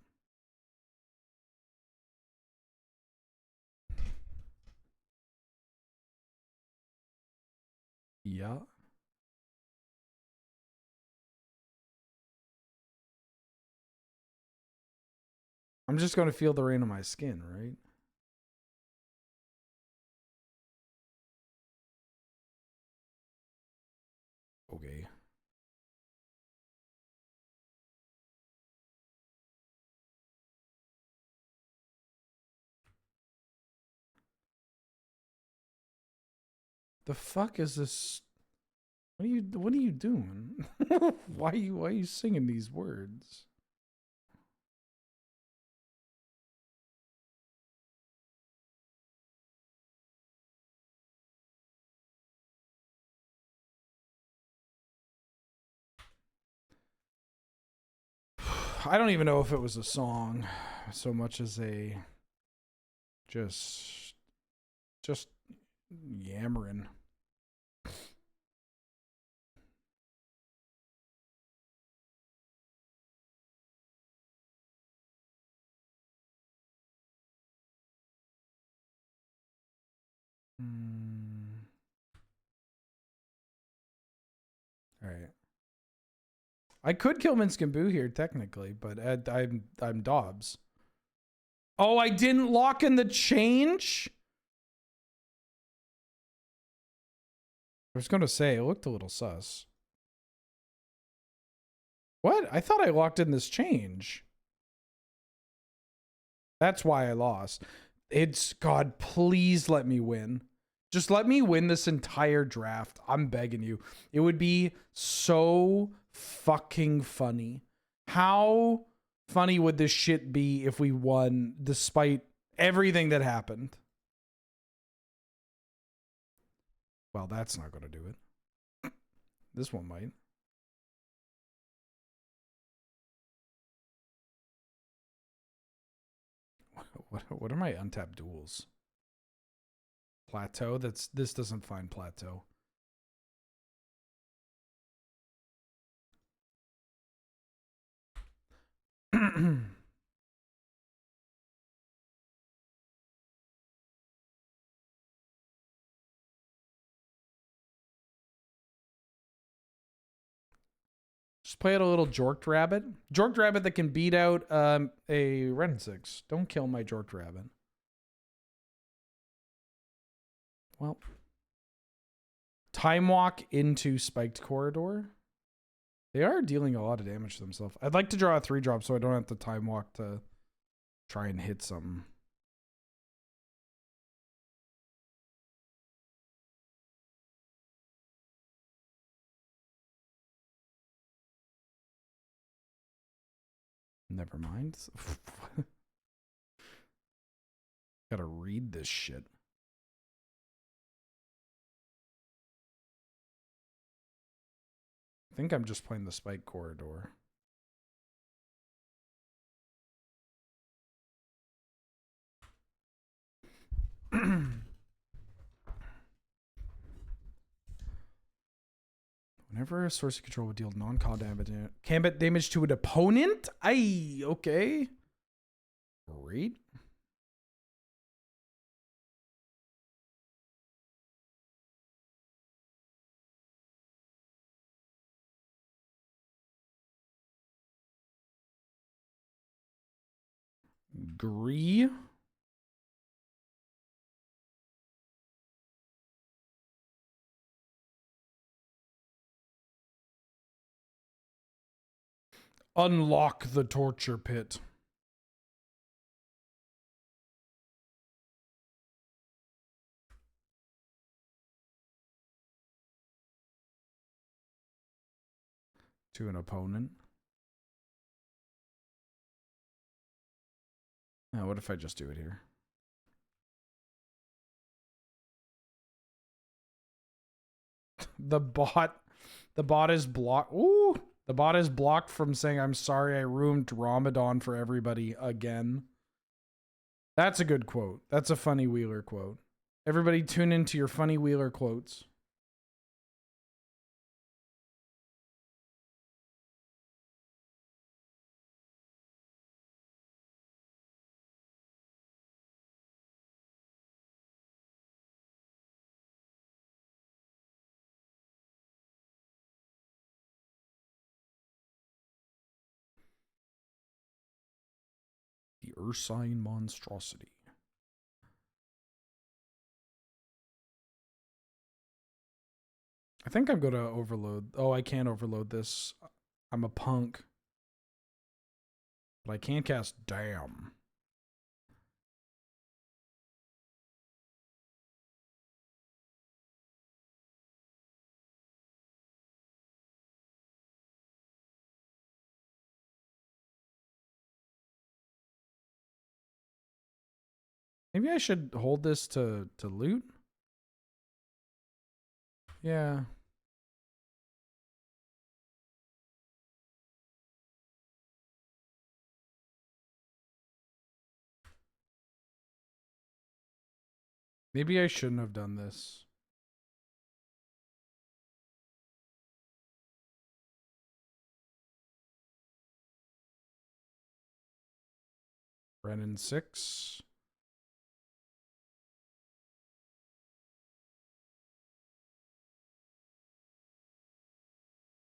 Yeah. I'm just going to feel the rain on my skin, right? The fuck is this? What are you doing? Why are you singing these words? I don't even know if it was a song so much as a just yammering. All right. I could kill Minsc and Boo here technically, but I'm Dobbs. Oh, I didn't lock in the change? I was going to say, it looked a little sus. What? I thought I locked in this change. That's why I lost. It's, God, please let me win. Just let me win this entire draft. I'm begging you. It would be so fucking funny. How funny would this shit be if we won despite everything that happened? Well, that's not going to do it. This one might. What are my untapped duels? Plateau? This doesn't find plateau. Just play out a little Jorked Rabbit. Jorked Rabbit that can beat out a Ren 6. Don't kill my Jorked Rabbit. Well. Time Walk into Spiked Corridor. They are dealing a lot of damage to themselves. I'd like to draw a 3-drop so I don't have to Time Walk to try and hit something. Never mind. Gotta read this shit. I think I'm just playing the Spike Corridor. Whenever a source of control would deal combat damage to an opponent? Aye, okay. Great. Agree. Unlock the torture pit. To an opponent. Now, what if I just do it here? The bot is blocked. Ooh, the bot is blocked from saying, I'm sorry, I ruined Ramadan for everybody again. That's a good quote. That's a funny Wheeler quote. Everybody tune into your funny Wheeler quotes. The Ursine Monstrosity. I think I'm going to overload. Oh, I can't overload this. I'm a punk. But I can cast Damn. Maybe I should hold this to loot. Yeah. Maybe I shouldn't have done this. Brennan 6.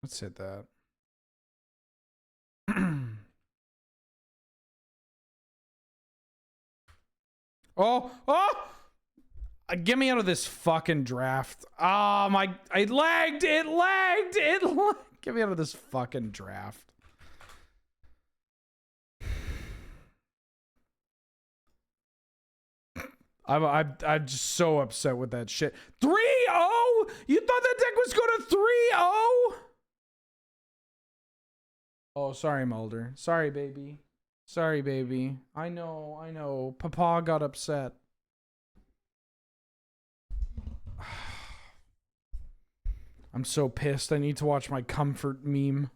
Let's hit that. Oh! Get me out of this fucking draft. Oh my, it lagged. Get me out of this fucking draft. I'm just so upset with that shit. 3-0? You thought that deck was going to 3-0? Oh, sorry, Mulder. Sorry, baby. Sorry, baby. I know. Papa got upset. I'm so pissed. I need to watch my comfort meme.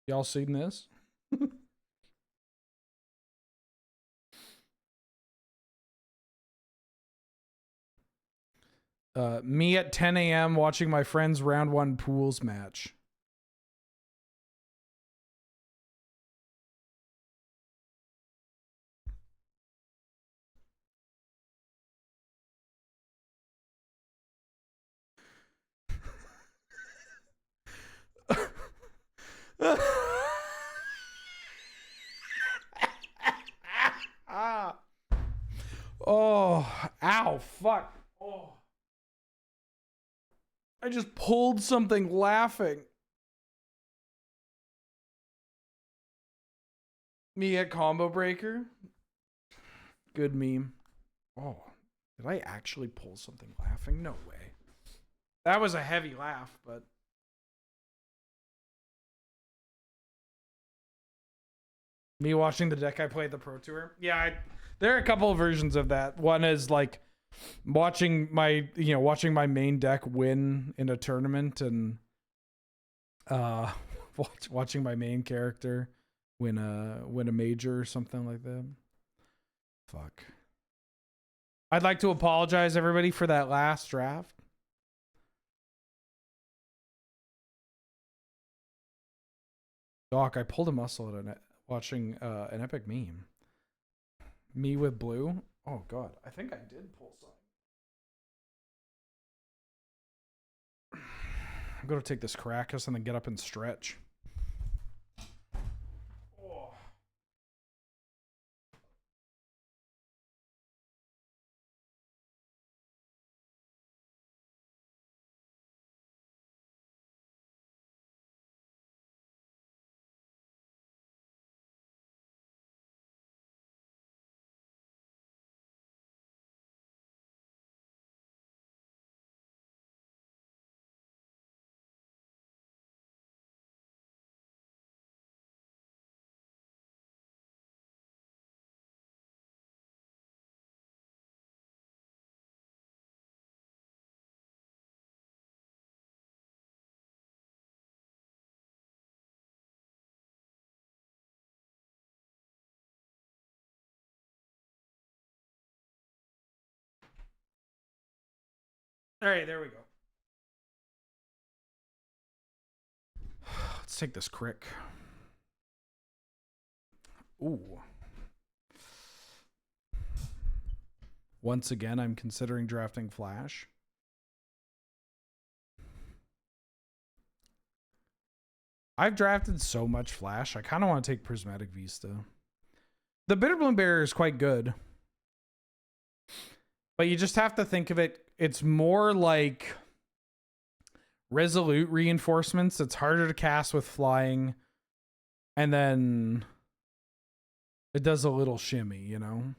Y'all seen this? Me at 10 a.m. watching my friend's round 1 pools match. Oh, ow, fuck. Oh. I just pulled something laughing. Me at Combo Breaker. Good meme. Oh, did I actually pull something laughing? No way. That was a heavy laugh, but... Me watching the deck I played the Pro Tour. Yeah, there are a couple of versions of that. One is like watching my main deck win in a tournament, and watching my main character win a major or something like that. Fuck. I'd like to apologize everybody for that last draft. Doc, I pulled a muscle at watching an epic meme. Me with blue. Oh god, I think I did pull something. I'm gonna take this Caracas and then get up and stretch. Oh. All right, there we go. Let's take this crick. Ooh. Once again, I'm considering drafting Flash. I've drafted so much Flash. I kind of want to take Prismatic Vista. The Bitterbloom Barrier is quite good. But you just have to think of it. It's more like Resolute reinforcements. It's harder to cast with flying. And then it does a little shimmy, you know?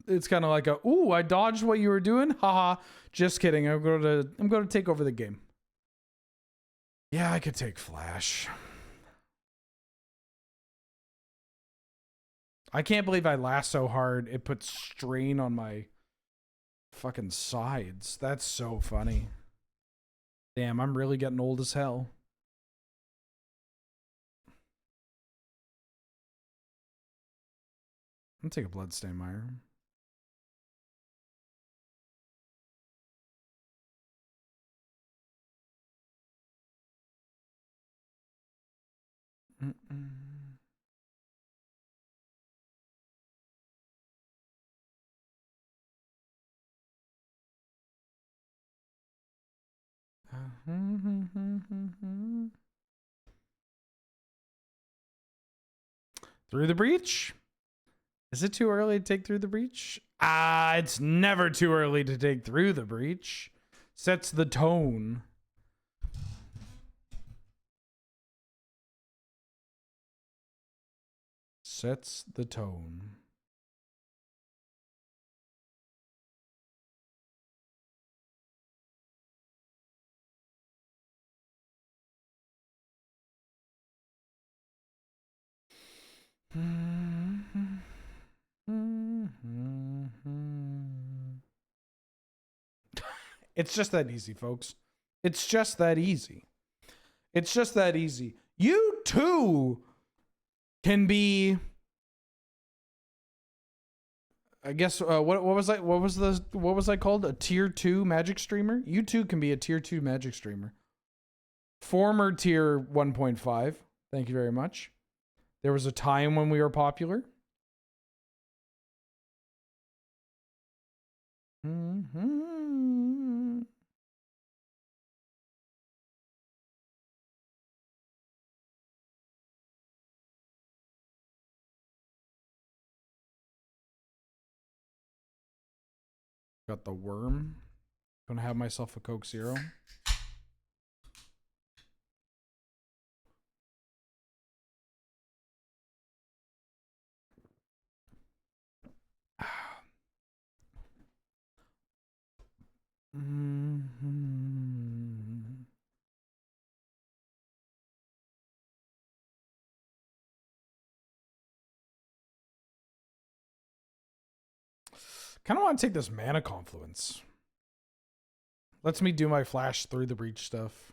It's kind of like a, ooh, I dodged what you were doing. Haha. Just kidding. I'm going to take over the game. Yeah, I could take Flash. I can't believe I laughed so hard. It put strain on my fucking sides. That's so funny. Damn, I'm really getting old as hell. I'm gonna take a bloodstain mire. Through the breach? Is it too early to take through the breach? It's never too early to take through the breach. Sets the tone. Sets the tone. It's just that easy, folks. It's just that easy. It's just that easy. You too can be, I guess, what was I, what was I called? A tier 2 magic streamer? You too can be a tier 2 magic streamer. Former tier 1.5. Thank you very much. There was a time when we were popular. Got the worm. Gonna have myself a Coke Zero. Kind of want to take this mana confluence. Lets me do my flash through the breach stuff.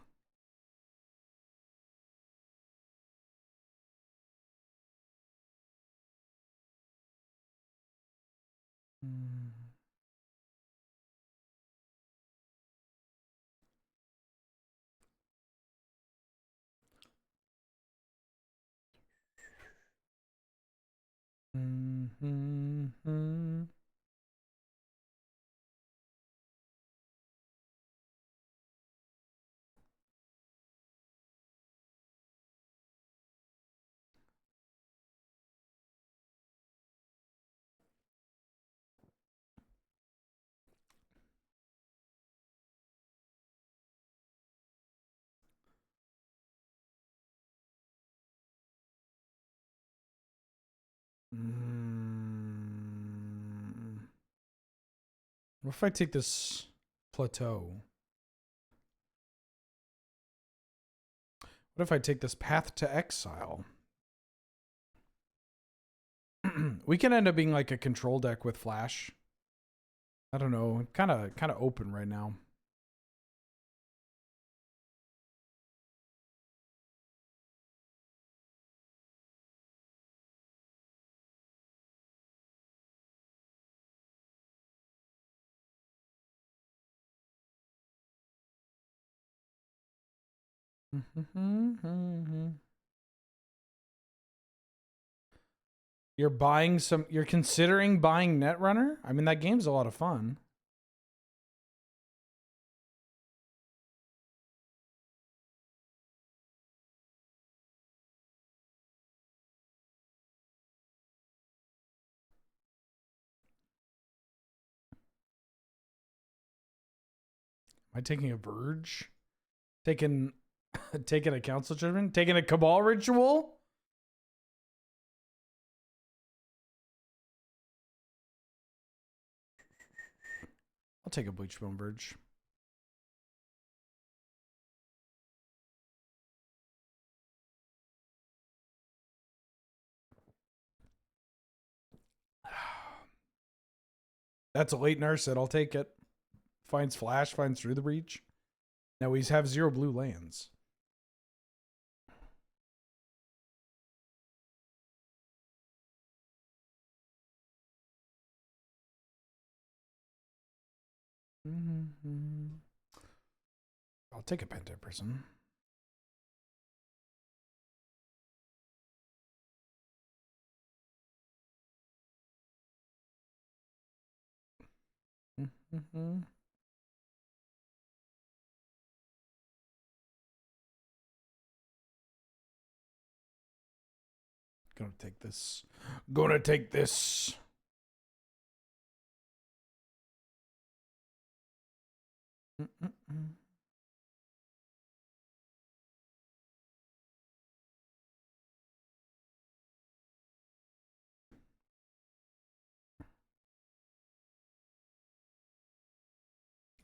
What if I take this plateau? What if I take this path to exile? We can end up being like a control deck with flash. I don't know. Kind of open right now. You're considering buying Netrunner? I mean, that game's a lot of fun. Am I taking a Verge? Taking a Council Judgment? Taking a Cabal Ritual? I'll take a Bleachbone Verge. That's a late Narset. I'll take it. Finds Flash, finds Through the Breach. Now we have 0 blue lands. I'll take a Penta Prism. Gonna take this. Gonna take this.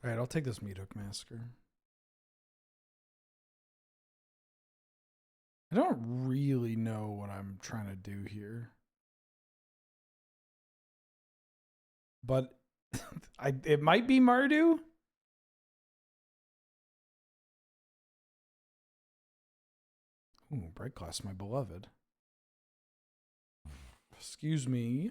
All right, I'll take this Meathook Massacre. I don't really know what I'm trying to do here. But it might be Mardu. Ooh, Bright Glass, my beloved. Excuse me.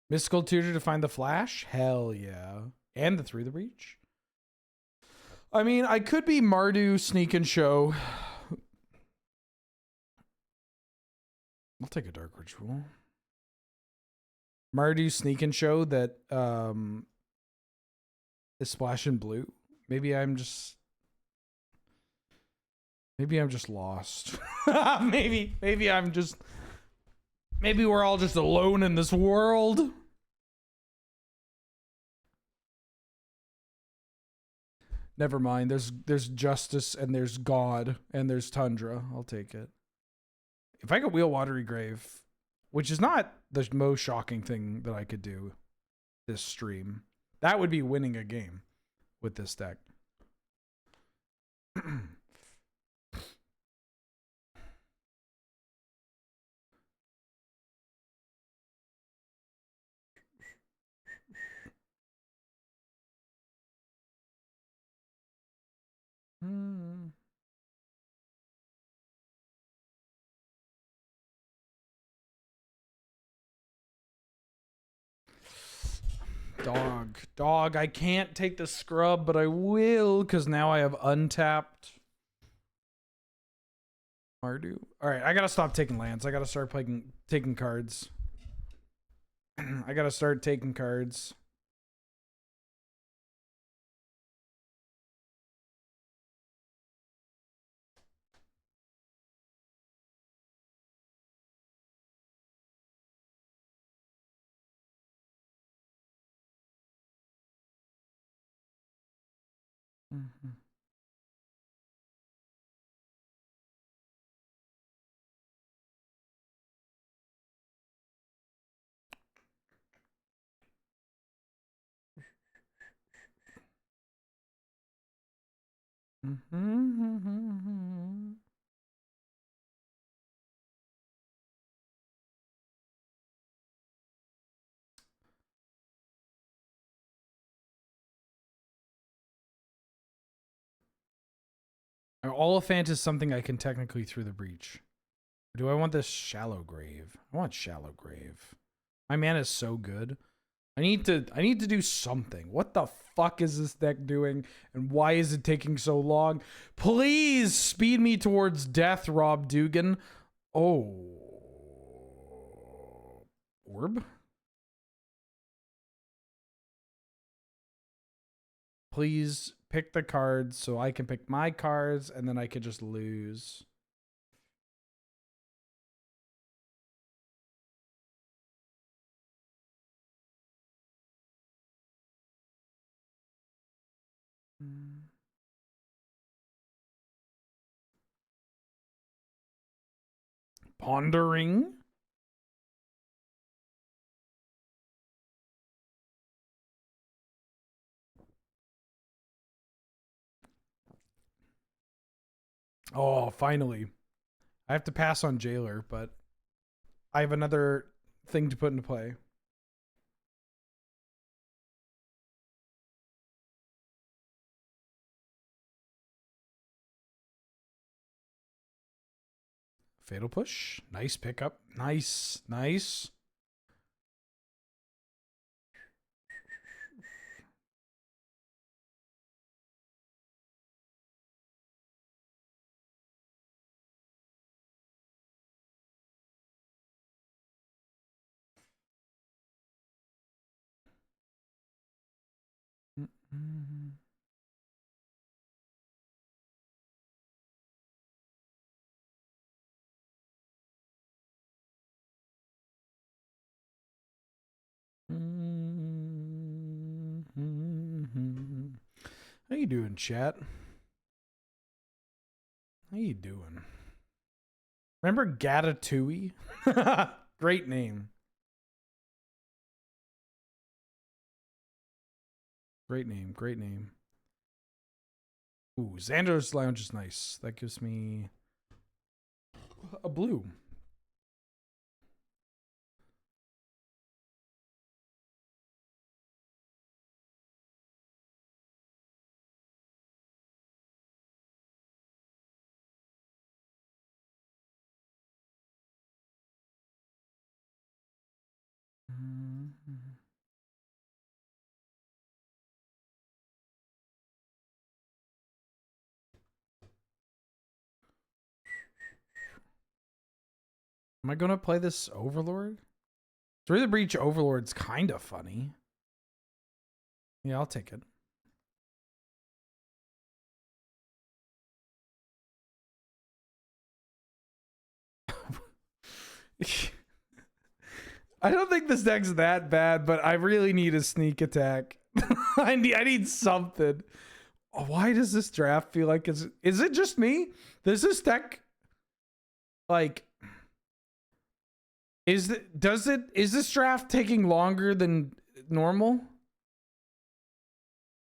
Mystical Tutor to find the Flash? Hell yeah. And the Through the Breach? I mean, I could be Mardu, Sneak and Show. I'll take a Dark Ritual. Mardu, Sneak and Show that is Splash in blue. Maybe I'm just lost. maybe we're all just alone in this world. Never mind. There's Justice and there's God and there's Tundra. I'll take it. If I could wheel Watery Grave, which is not the most shocking thing that I could do this stream, that would be winning a game with this deck. Dog, I can't take the scrub, but I will, because now I have untapped Mardu. All right, I gotta stop taking lands. I gotta start taking cards. I gotta start taking cards. Oliphant is something I can technically Through the Breach. Or do I want this Shallow Grave? I want Shallow Grave. My mana is so good. I need to do something. What the fuck is this deck doing? And why is it taking so long? Please speed me towards death, Rob Dugan. Oh. Orb? Please pick the cards so I can pick my cards and then I could just lose. Pondering. Oh, finally. I have to pass on Jailer, but I have another thing to put into play. Fatal Push. Nice pickup. Nice. Nice. Mm-hmm. How you doing, chat? How you doing? Remember Gatatui? Great name. Great name. Great name. Ooh, Xander's Lounge is nice. That gives me a blue. Am I going to play this Overlord? Through the Breach Overlord's kind of funny. Yeah, I'll take it. I don't think this deck's that bad, but I really need a sneak attack. I need something. Why does this draft feel like is it just me? Does this deck like is this draft taking longer than normal?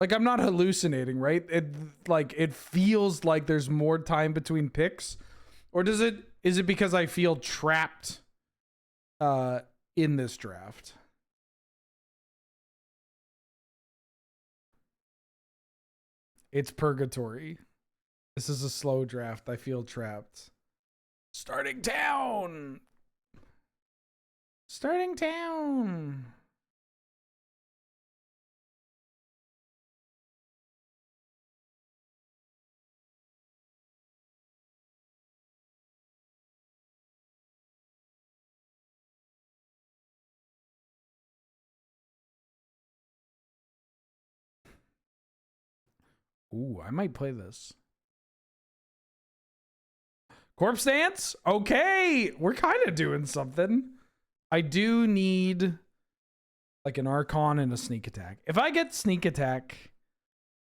Like I'm not hallucinating, right? It feels like there's more time between picks, or is it because I feel trapped in this draft? It's purgatory. This is a slow draft. I feel trapped. Starting town. Starting town. Ooh, I might play this. Corpse Dance? Okay, we're kind of doing something. I do need like an Archon and a sneak attack. If I get sneak attack,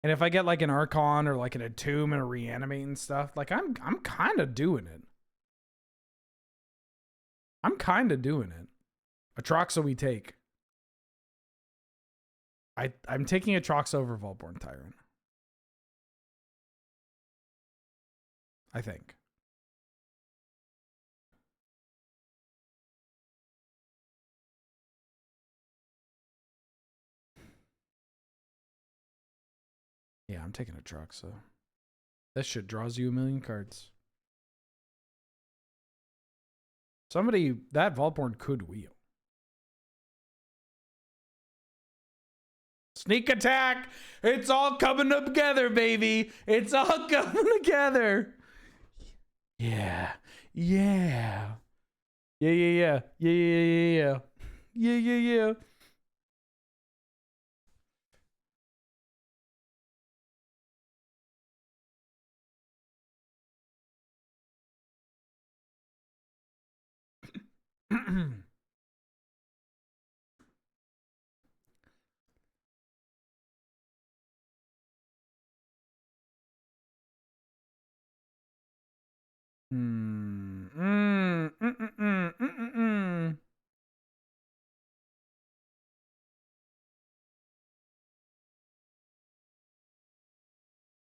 and if I get like an Archon or like an Attuned and a reanimate and stuff, like I'm kind of doing it. I'm kind of doing it. Atroxa we take. I'm taking Atroxa over Volborn Tyrant. I think. Yeah, I'm taking Atroxa. That shit draws you a million cards. Somebody, that Volborn could wheel. Sneak attack! It's all coming together, baby! It's all coming together! Yeah. Yeah. Yeah, yeah, yeah. Yeah, yeah, yeah, yeah. Yeah, yeah, yeah.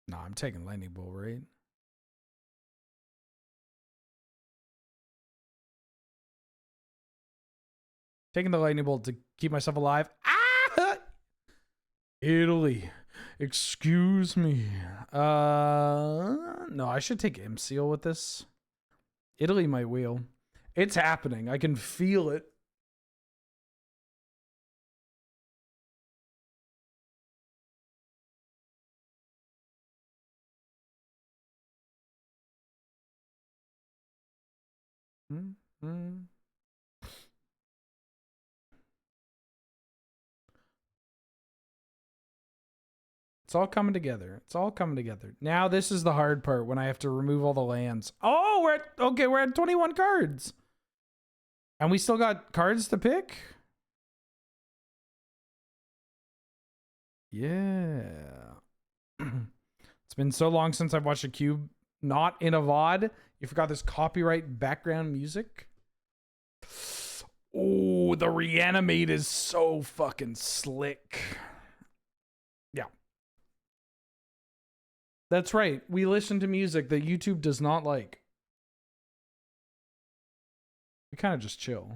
No, I'm taking Lightning Bolt, right? Taking the lightning bolt to keep myself alive. Ah! Italy. Excuse me. No, I should take M-Seal with this. Italy might wheel. It's happening. I can feel it. Mm-hmm. It's all coming together. It's all coming together. Now this is the hard part when I have to remove all the lands. Oh, we're at 21 cards. And we still got cards to pick? Yeah. It's been so long since I've watched a cube not in a VOD. You forgot this copyright background music? Oh, the reanimate is so fucking slick. Yeah. That's right. We listen to music that YouTube does not like. We kind of just chill.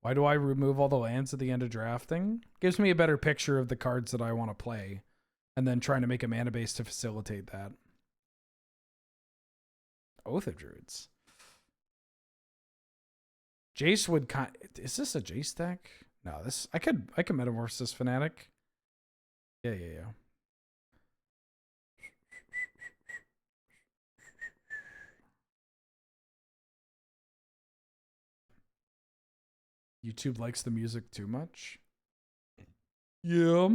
Why do I remove all the lands at the end of drafting? Gives me a better picture of the cards that I want to play. And then trying to make a mana base to facilitate that. Oath of Druids. Jace would is this a Jace deck? No, this I could metamorphose this Fnatic. Yeah. YouTube likes the music too much. Yeah.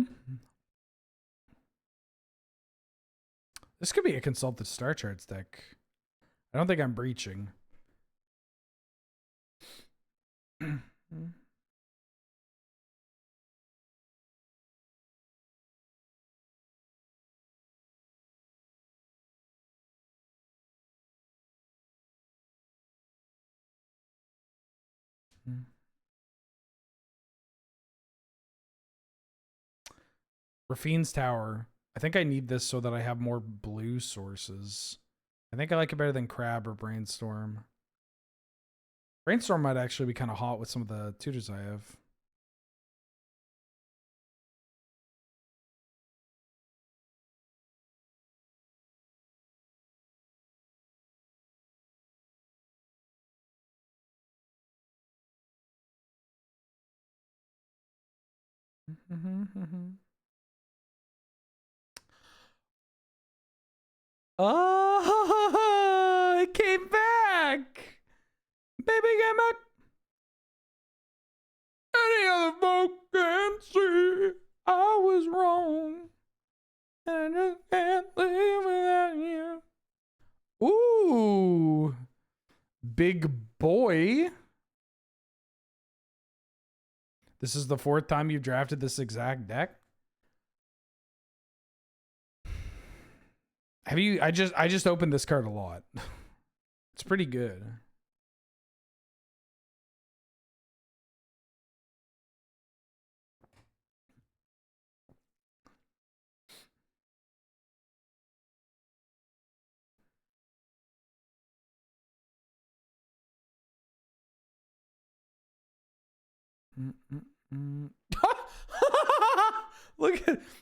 This could be a consulted Star Charts deck. I don't think I'm breaching. Rafine's Tower. I think I need this so that I have more blue sources. I think I like it better than Crab or Brainstorm. Brainstorm might actually be kind of hot with some of the tutors I have. Oh, it came back. Baby came back. Any other folk can see I was wrong. And I just can't live without you. Ooh. Big boy. This is the 4th time you've drafted this exact deck? Have you I just opened this card a lot. It's pretty good.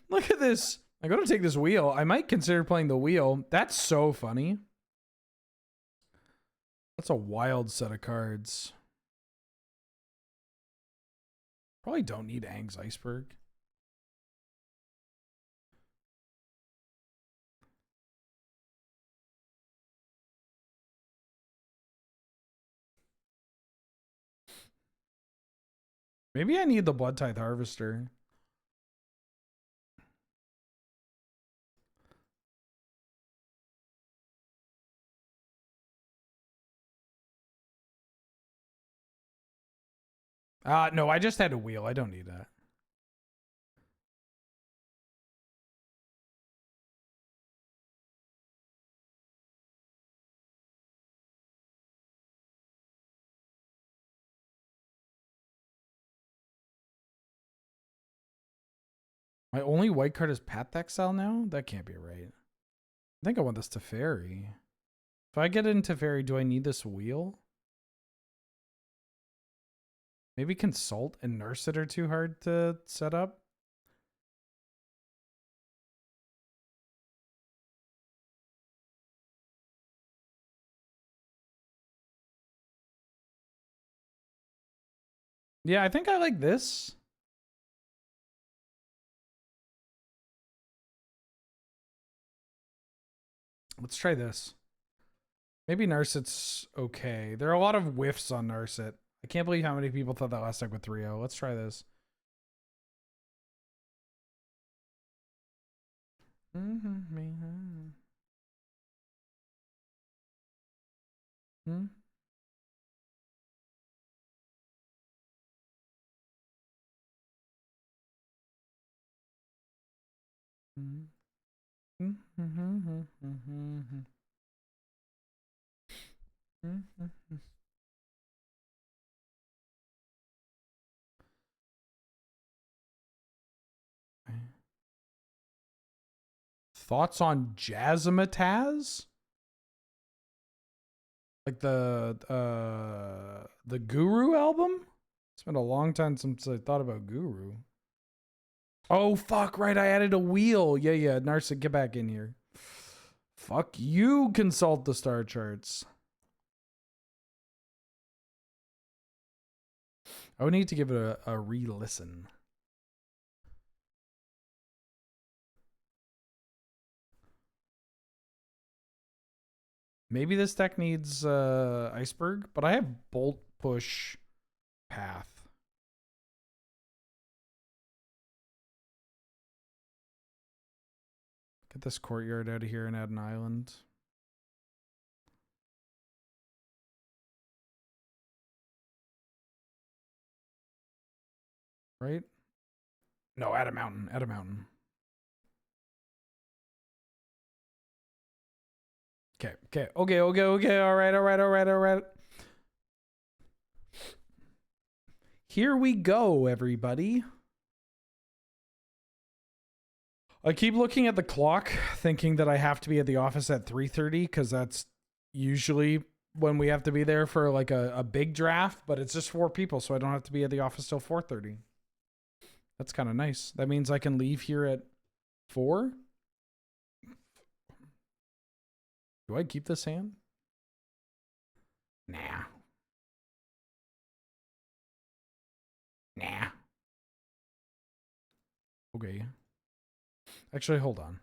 Look at this. I'm gonna take this wheel. I might consider playing the wheel. That's so funny. That's a wild set of cards. Probably don't need Aang's Iceberg. Maybe I need the Blood Tithe Harvester. No, I just had a wheel. I don't need that. My only white card is Path Exile now? That can't be right. I think I want this to Fairy. If I get into fairy, do I need this wheel? Maybe consult and nurse it are too hard to set up. Yeah, I think I like this. Let's try this. Maybe Narset's okay. There are a lot of whiffs on Narset. I can't believe how many people thought that last deck with 3-0. Let's try this. Thoughts on Jazzmatazz? Like the Guru album? It's been a long time since I thought about Guru. Oh fuck, right, I added a wheel. Yeah, Narsa, get back in here. Fuck you, consult the star charts. I would need to give it a re-listen. Maybe this deck needs Iceberg, but I have Bolt Push Path. Get this courtyard out of here and add an island. Right? No, add a mountain. Add a mountain. Okay. All right. Here we go, everybody. I keep looking at the clock, thinking that I have to be at the office at 3:30 because that's usually when we have to be there for like a big draft, but it's just 4 people, so I don't have to be at the office till 4:30. That's kind of nice. That means I can leave here at 4. Do I keep this hand? Nah. Okay. Actually, hold on.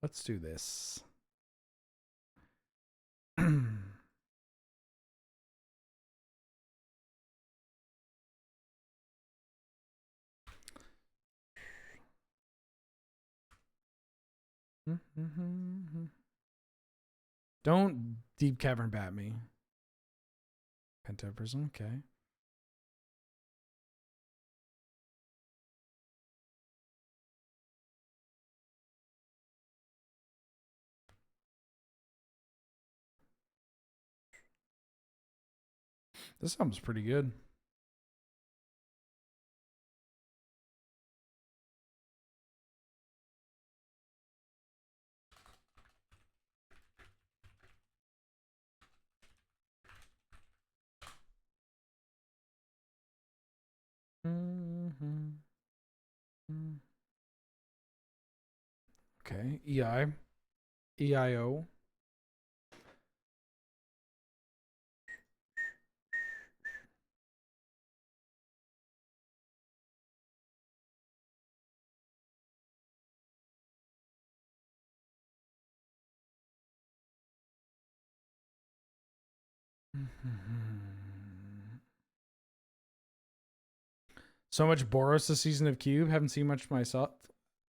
Let's do this. Don't deep cavern bat me. Penta Prism, okay. This sounds pretty good. Okay, EIO. So much Boros this season of Cube. Haven't seen much myself.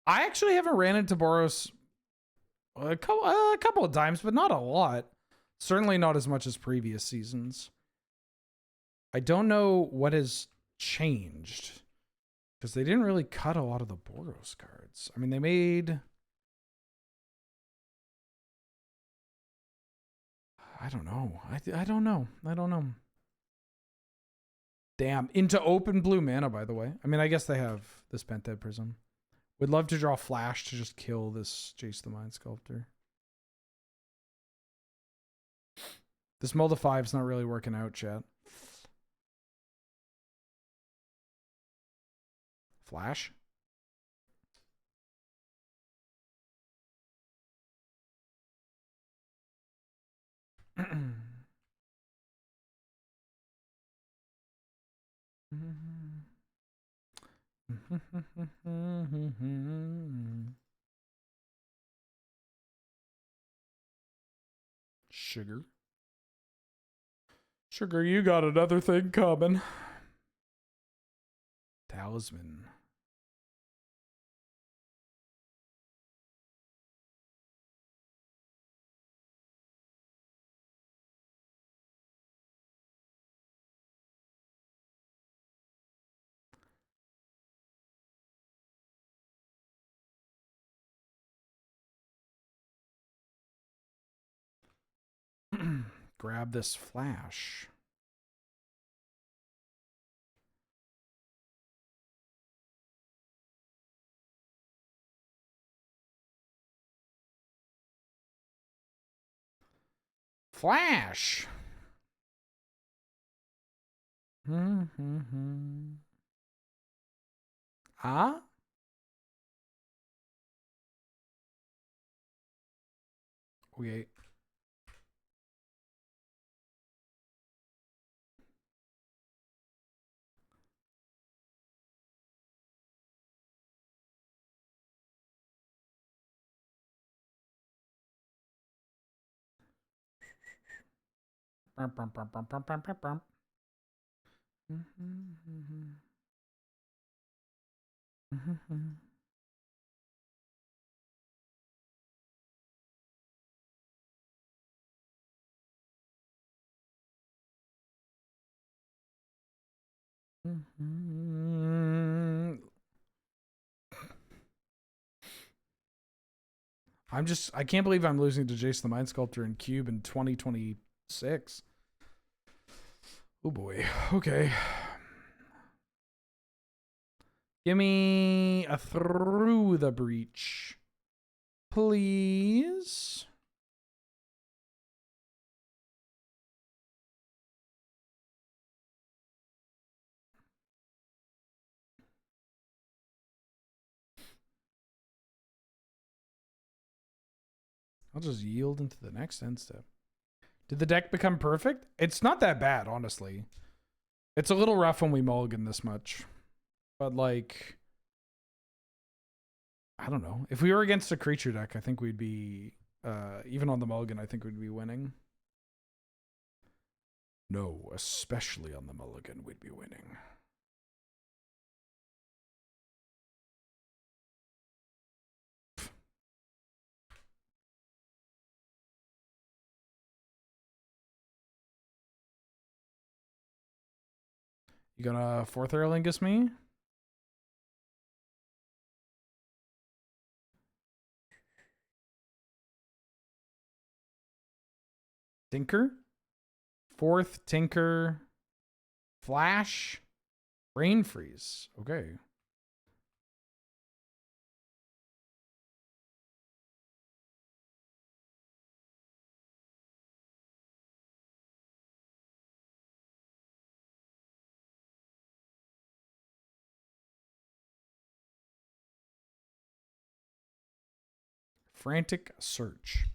I actually haven't ran into Boros a couple of times, but not a lot. Certainly not as much as previous seasons. I don't know what has changed because they didn't really cut a lot of the Boros cards. I mean, they made... I don't know. I don't know. Damn. Into open blue mana, by the way. I mean, I guess they have this Pentad Prism. Would love to draw Flash to just kill this Jace the Mind Sculptor. This Mold of 5's not really working out, chat. Flash? Sugar. Sugar, you got another thing coming. Talisman. Grab this Flash. Flash. Ah? Okay. I can't believe I'm losing to Jace the Mind Sculptor in Cube in 2026. Oh boy. Okay. Give me a Through the Breach, please. I'll just yield into the next end step. Did the deck become perfect? It's not that bad, honestly. It's a little rough when we mulligan this much. But, like, I don't know. If we were against a creature deck, I think we'd be, even on the mulligan, I think we'd be winning. No, especially on the mulligan, we'd be winning. You gonna fourth Aerlingus me? Tinker? Fourth Tinker. Flash. Brain Freeze. Okay. Frantic Search.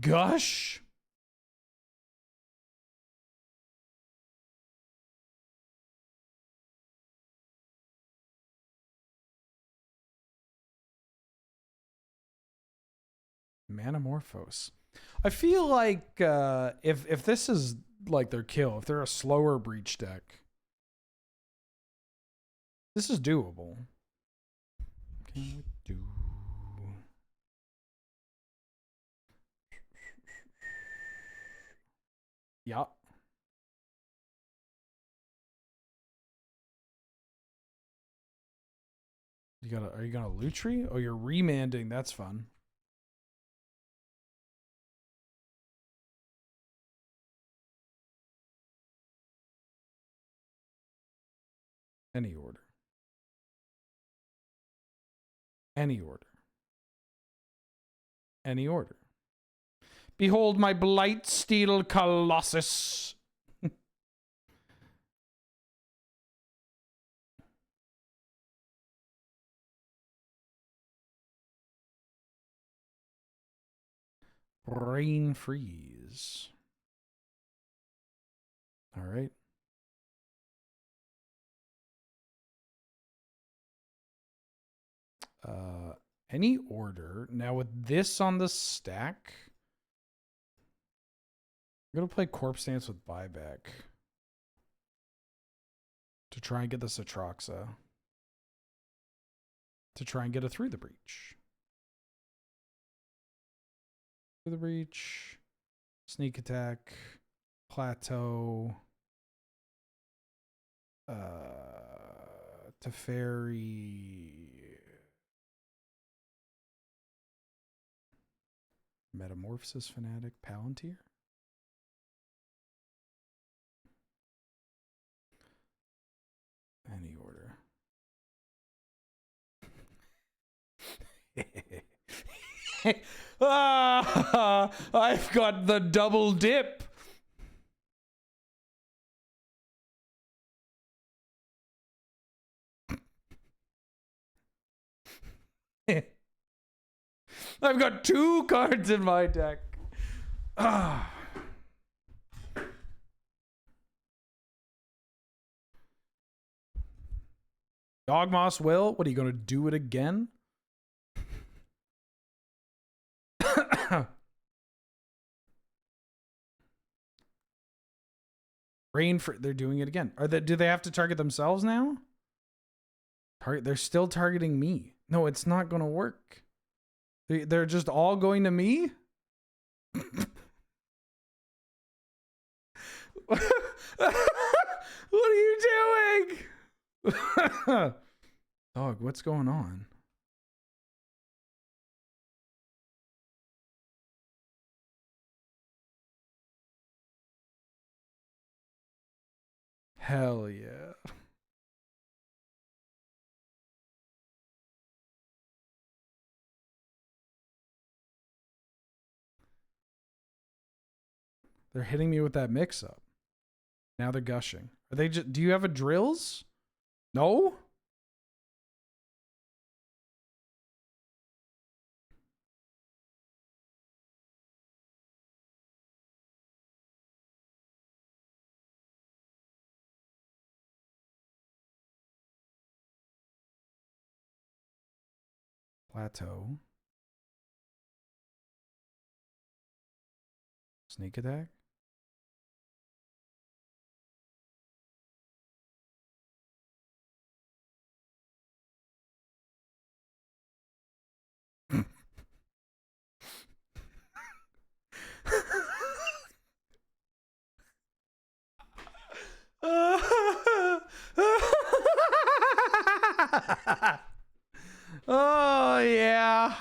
Gush? Manamorphose. I feel like if this is like their kill, if they're a slower breach deck, this is doable. Can we do? Yeah. Are you gonna Lutri? Oh, you're remanding. That's fun. Any order. Any order. Any order. Behold my Blightsteel Colossus. Rain freeze. All right. Any order. Now with this on the stack, I'm gonna play Corpse Dance with buyback to try and get this Atroxa. To try and get it through the breach. Through the breach. Sneak attack. Plateau. Teferi. Metamorphosis Fanatic. Palantir. Any order. Ah, I've got the double dip. I've got 2 cards in my deck. Ah. Dogmoss will? What are you going to do it again? Rain for they're doing it again. Do they have to target themselves now? They're still targeting me. No, it's not going to work. They're just all going to me? What are you doing? Dog, what's going on? Hell yeah. They're hitting me with that mix-up. Now they're gushing. Are they just... Do you have a drills? No? Plateau. Sneak attack. Oh yeah.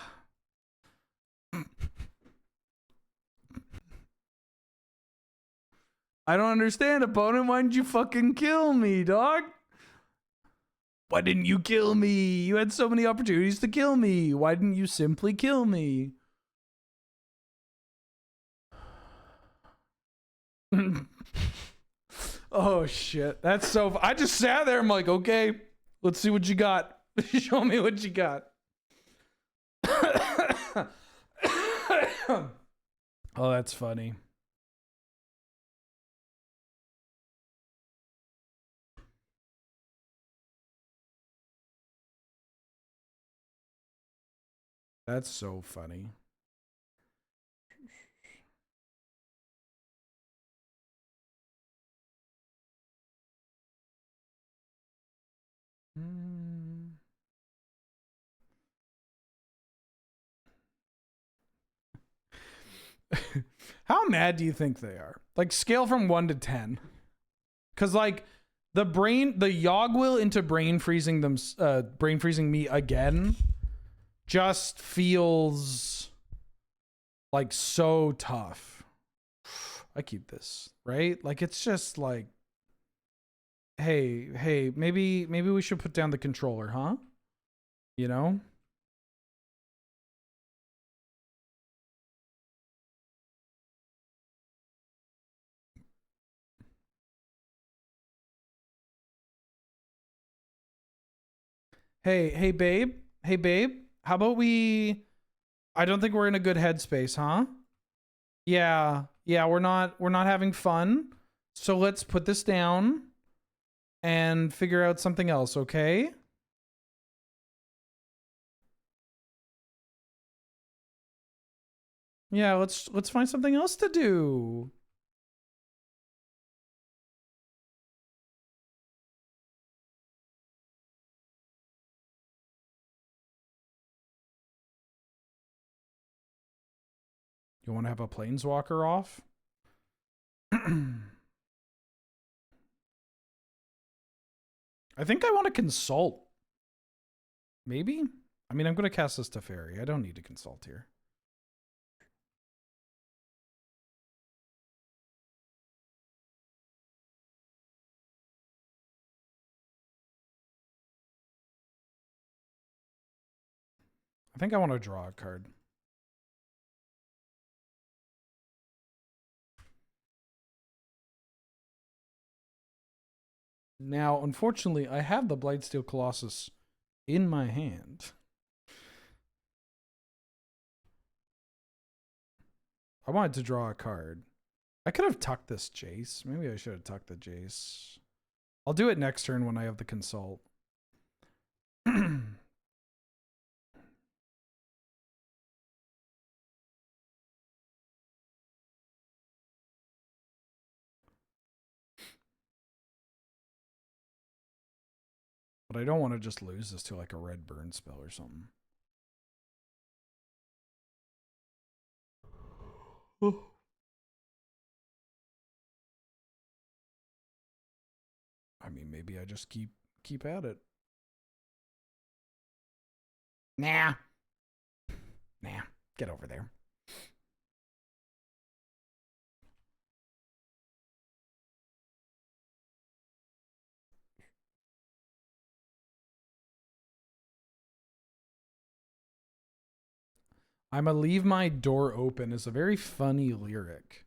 I don't understand, opponent. Why didn't you fucking kill me, dog? Why didn't you kill me? You had so many opportunities to kill me. Why didn't you simply kill me? Oh shit. That's so... I just sat there. I'm like, okay, let's see what you got. Show me what you got. Oh, that's funny. That's so funny. How mad do you think they are? Like, scale from 1 to 10. Because, like, the Yogwill into brain freezing me again just feels like so tough. I keep this, right? Like it's just like, hey, maybe we should put down the controller, huh? You know? Hey babe. Hey babe. How about I don't think we're in a good headspace, huh? Yeah. Yeah, we're not having fun. So let's put this down and figure out something else, okay? Yeah, let's find something else to do. You want to have a planeswalker off? I think I want to consult. Maybe? I mean, I'm going to cast this to Fairy. I don't need to consult here. I think I want to draw a card. Now, unfortunately, I have the Blightsteel Colossus in my hand. I wanted to draw a card. I could have tucked this Jace. Maybe I should have tucked the Jace. I'll do it next turn when I have the consult. But I don't want to just lose this to like a red burn spell or something. I mean, maybe I just keep at it. Nah. Nah. Get over there. I'ma leave my door open is a very funny lyric.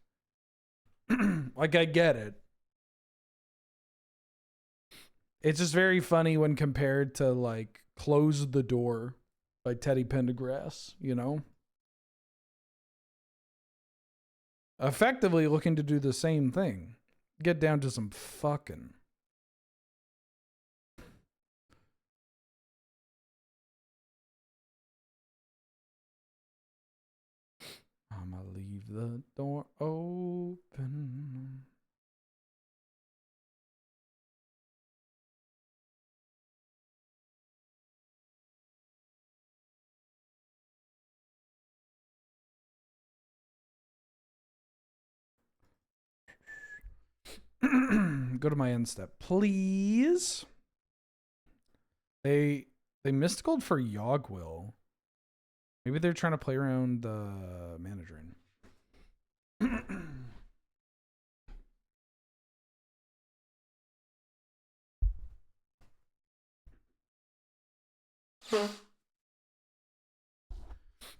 Like, I get it. It's just very funny when compared to, like, Close the Door by Teddy Pendergrass, you know? Effectively looking to do the same thing. Get down to some fucking. I'ma leave the door open. Go to my end step, please. They missed gold for Yogwill. Maybe they're trying to play around Mana Drain.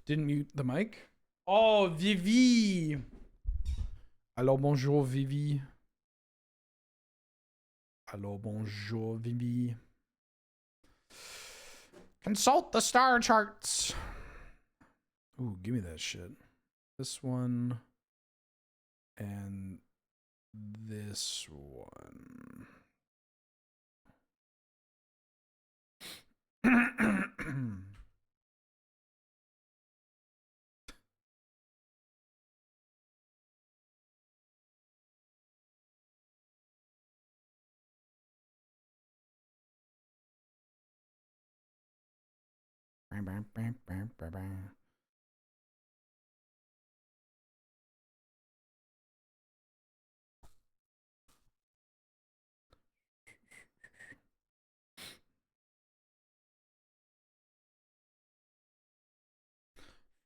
Didn't mute the mic. Oh, Vivi. Hello, bonjour, Vivi. Hello, bonjour, Vivi. Consult the star charts. Ooh, give me that shit. This one. And this one.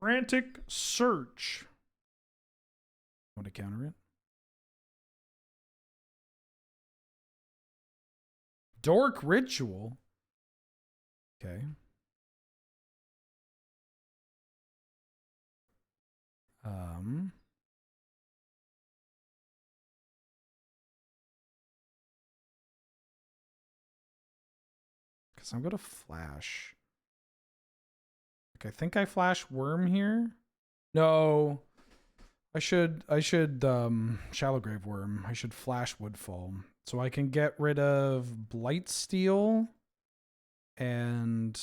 Frantic Search. Want to counter it? Dork Ritual. Okay. Because I'm gonna flash. Like, I think I flash Worm here. No. I should Shallow Grave Worm. I should flash Woodfall. So I can get rid of Blightsteel and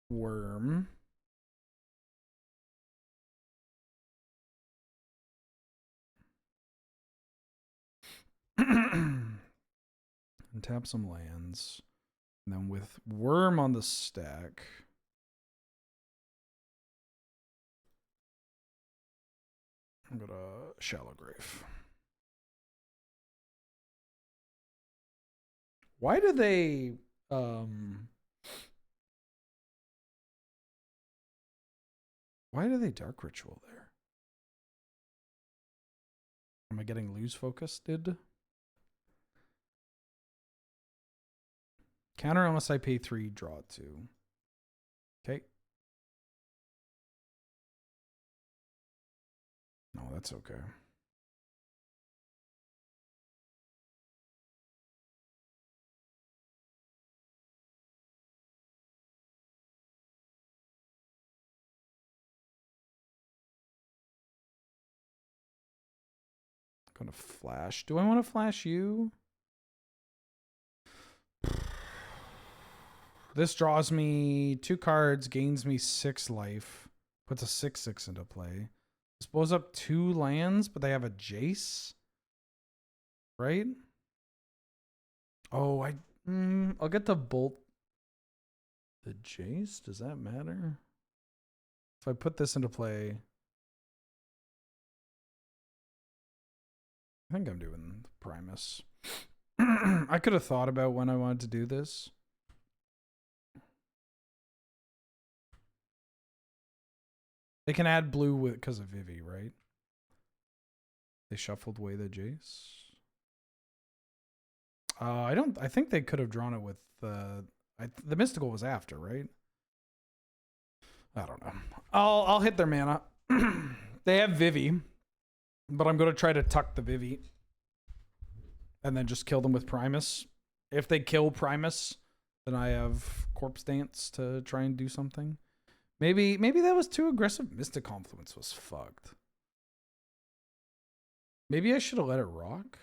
Worm. And tap some lands. And then with Worm on the stack. I'm gonna Shallow Grave. Why do they Dark Ritual there? Am I getting lose focused? Counter unless I pay 3, draw 2. Okay. No, that's okay. I'm gonna flash. Do I want to flash you? This draws me 2 cards, gains me 6 life, puts a 6/6 into play. This blows up 2 lands, but they have a Jace, right? Oh, I'll get to bolt the Jace. Does that matter? If I put this into play, I think I'm doing Primus. I could have thought about when I wanted to do this. They can add blue with because of Vivi, right? They shuffled away the Jace. I think they could have drawn it with the mystical was after, right? I don't know. I'll hit their mana. They have Vivi, but I'm gonna try to tuck the Vivi and then just kill them with Primus. If they kill Primus, then I have Corpse Dance to try and do something. Maybe that was too aggressive. Mystic Confluence was fucked. Maybe I should have let it rock.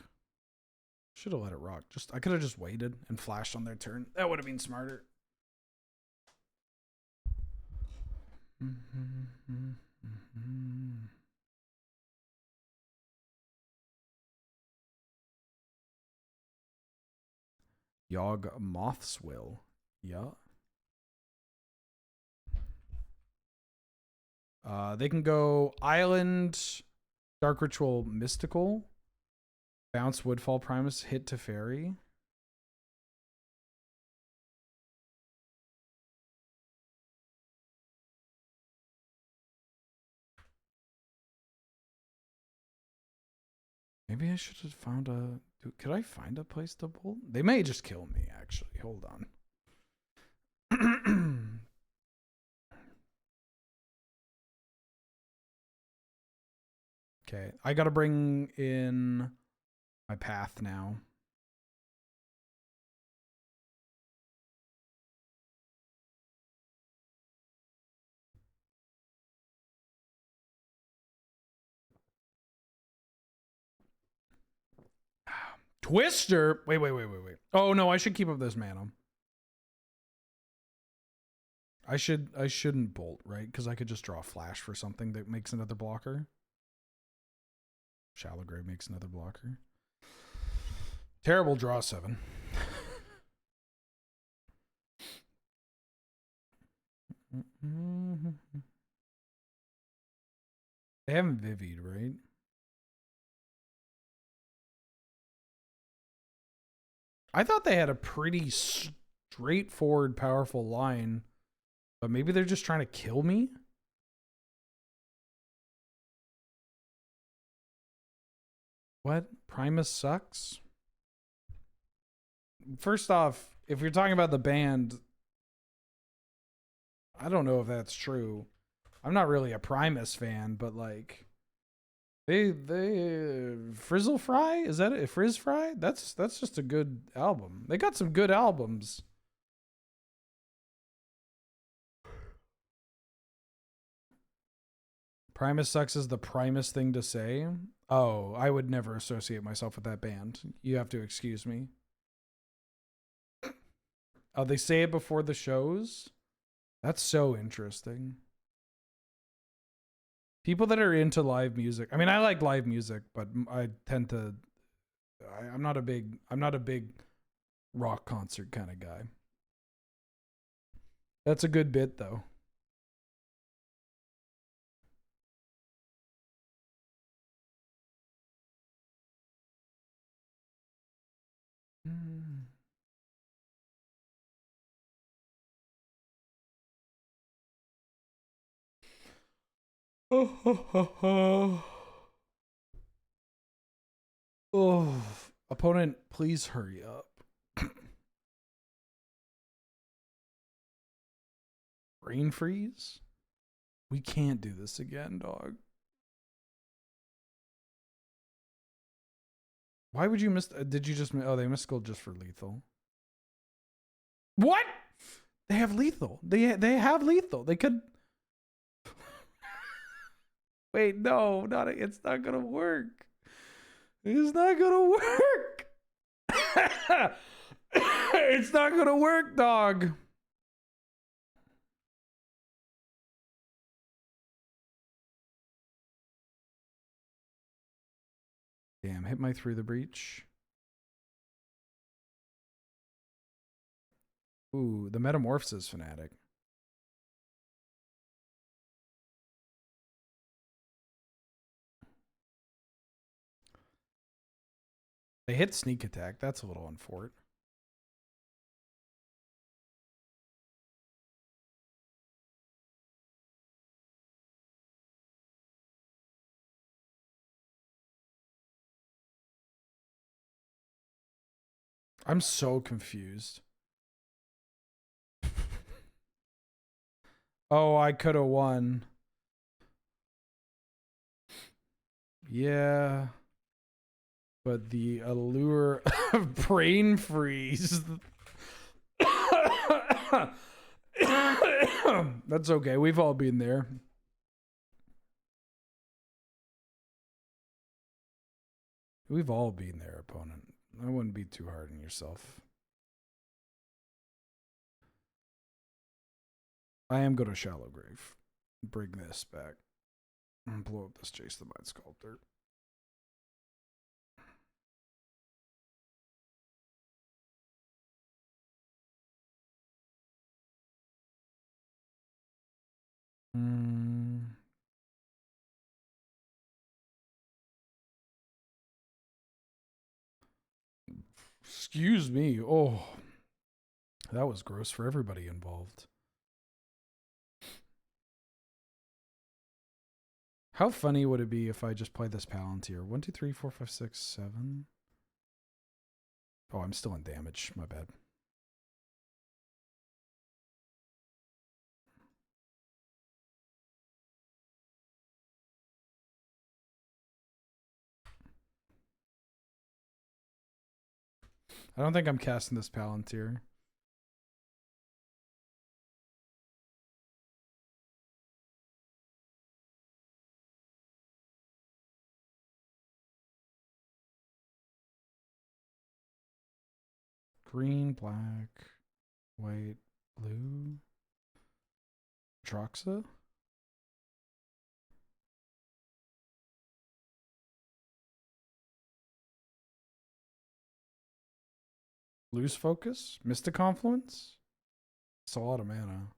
Should have let it rock. I could have just waited and flashed on their turn. That would have been smarter. Yogg Moth's Will. Yeah. They can go Island, Dark Ritual, Mystical, bounce Woodfall Primus, hit to Fairy. Maybe I should have found a... Could I find a place to bolt? They may just kill me, actually. Hold on. Okay, I gotta bring in my path now. Twister? Wait. Oh, no, I should keep up this mana. I shouldn't bolt, right? Because I could just draw a flash for something that makes another blocker. Shallow Grave makes another blocker. Terrible draw 7. They haven't Vivied, right? I thought they had a pretty straightforward, powerful line. But maybe they're just trying to kill me? What? Primus sucks? First off, if you're talking about the band, I don't know if that's true. I'm not really a Primus fan, but like they Frizzle Fry? Is that it? Frizz Fry? That's just a good album. They got some good albums. Primus sucks is the Primus thing to say. Oh, I would never associate myself with that band. You have to excuse me. Oh, they say it before the shows? That's so interesting. People that are into live music. I mean, I like live music, but I tend to I'm not a big rock concert kind of guy. That's a good bit though. Oh, opponent, please hurry up. Brain freeze? We can't do this again, dog. Why would you miss? Did you just? Oh, they missed gold just for lethal. What? They have lethal. They have lethal. They could. Wait, no, not. It's not gonna work. It's not gonna work. It's not gonna work, dog. Damn, hit my through the breach. Ooh, the Metamorphosis fanatic. They hit sneak attack. That's a little unfortunate. I'm so confused. Oh, I could have won. Yeah. But the allure of brain freeze. That's okay. We've all been there. We've all been there, opponent. I wouldn't be too hard on yourself. I am going to Shallow Grave. Bring this back. And blow up this Chase the Mind Sculptor. Excuse me. Oh, that was gross for everybody involved. How funny would it be if I just played this Palantir? 1, 2, 3, 4, 5, 6, 7. Oh, I'm still in damage. My bad. I don't think I'm casting this Palantir. Green, black, white, blue. Troxa? Lose focus? Mystic Confluence? It's a lot of mana.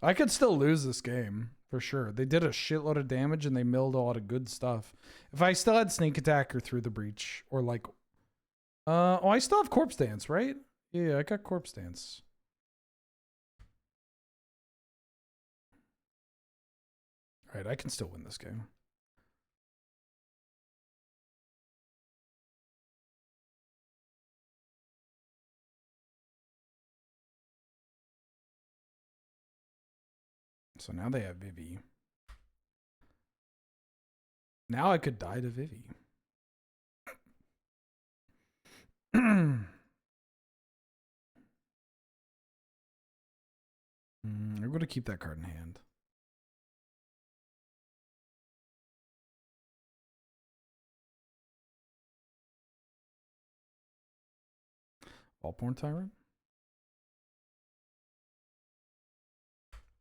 I could still lose this game for sure. They did a shitload of damage and they milled a lot of good stuff. If I still had sneak attack or through the breach or like, oh, I still have corpse dance, right? Yeah, I got corpse dance. All right, I can still win this game. So now they have Vivi. Now I could die to Vivi. I'm going to keep that card in hand. Ballborn Tyrant.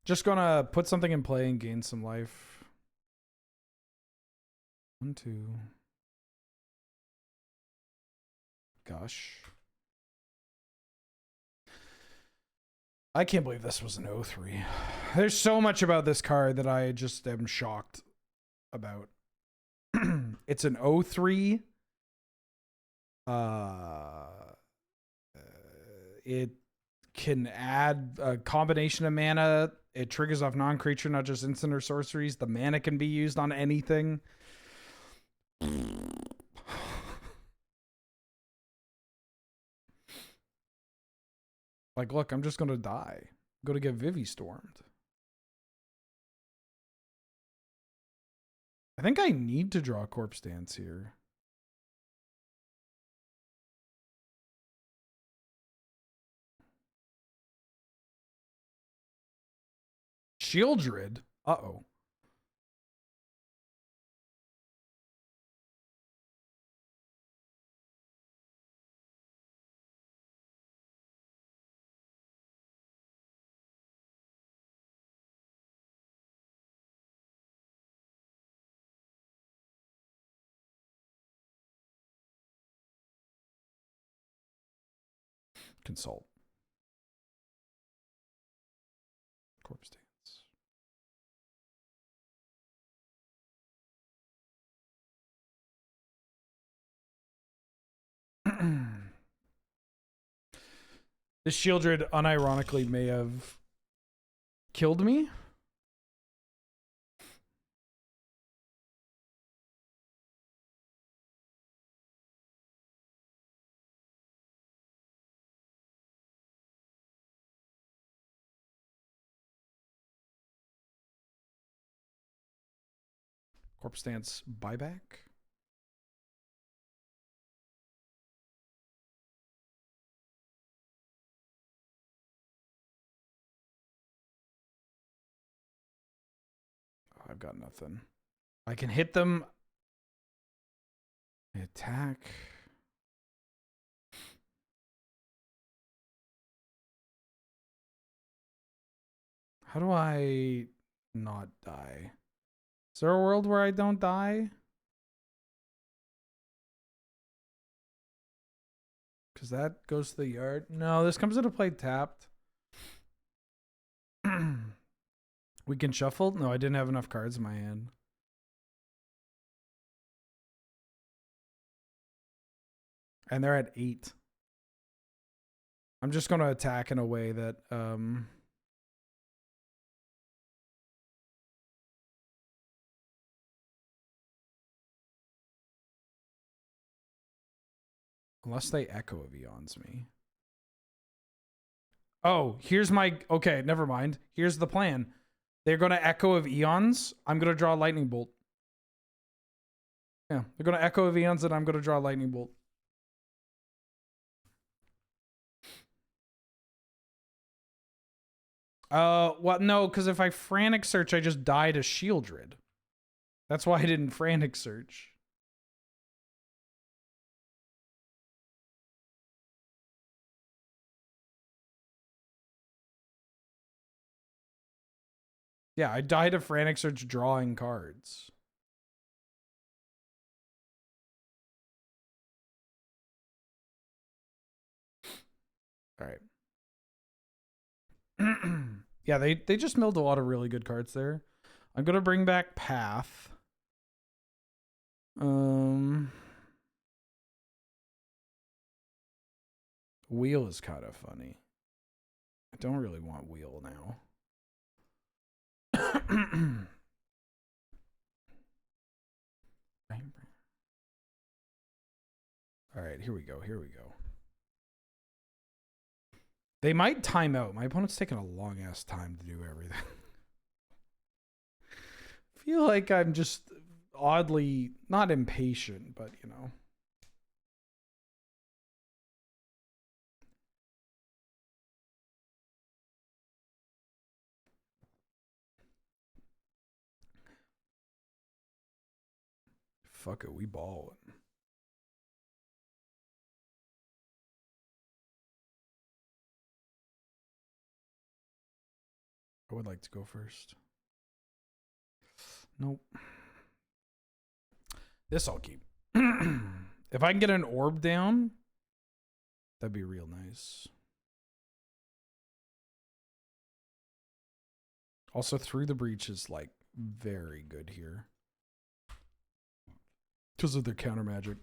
Just gonna put something in play and gain some life. 1, 2. Gosh. I can't believe this was an 0-3. There's so much about this card that I just am shocked about. It's an 0-3. It can add a combination of mana. It triggers off non-creature, not just instant or sorceries. The mana can be used on anything. Like, look, I'm just going to die. I'm going to get Vivi stormed. I think I need to draw Corpse Dance here. Shieldred? Uh-oh. Consult. Corpse Dance. This Shieldred unironically may have killed me. Corpse Dance buyback. Oh, I've got nothing. I can hit them. Attack. How do I not die? Is there a world where I don't die? Because that goes to the yard. No, this comes into play tapped. We can shuffle? No, I didn't have enough cards in my hand. And they're at 8. I'm just going to attack in a way that... unless they Echo of Eons me. Oh, here's my... Okay, never mind. Here's the plan. They're going to Echo of Eons. I'm going to draw a Lightning Bolt. Yeah, they're going to Echo of Eons and I'm going to draw a Lightning Bolt. Well, no, because if I Frantic Search, I just die to Shieldred. That's why I didn't Frantic Search. Yeah, I died of Frantic Search drawing cards. All right. Yeah, they just milled a lot of really good cards there. I'm gonna bring back Path. Wheel is kind of funny. I don't really want Wheel now. All right, here we go. Here we go. They might time out. My opponent's taking a long ass time to do everything. I feel like I'm just oddly not impatient, but you know. Fuck it, we ball it. I would like to go first. Nope. This I'll keep. If I can get an orb down, that'd be real nice. Also, Through the Breach is like very good here because of their counter magic.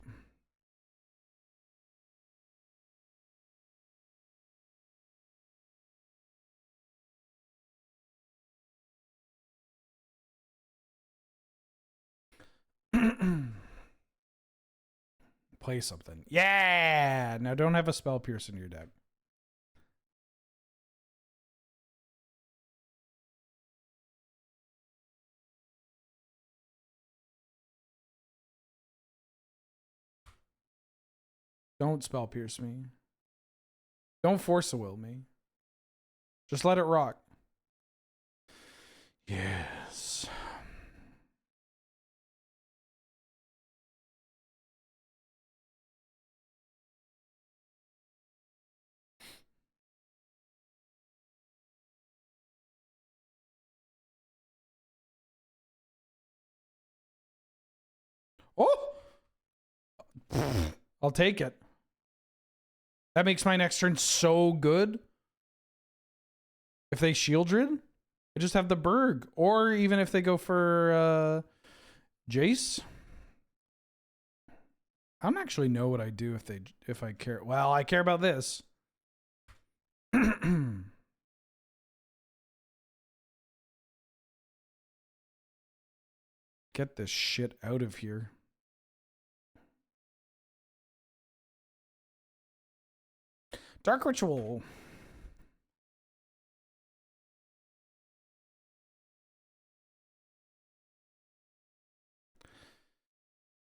Play something. Yeah! Now don't have a Spell Pierce in your deck. Don't Spell Pierce me. Don't Force a Will me. Just let it rock. Yes. Oh! I'll take it. That makes my next turn so good. If they Shieldred, I just have the Berg. Or even if they go for Jace. I don't actually know what I do if I care. Well, I care about this. Get this shit out of here. Dark Ritual.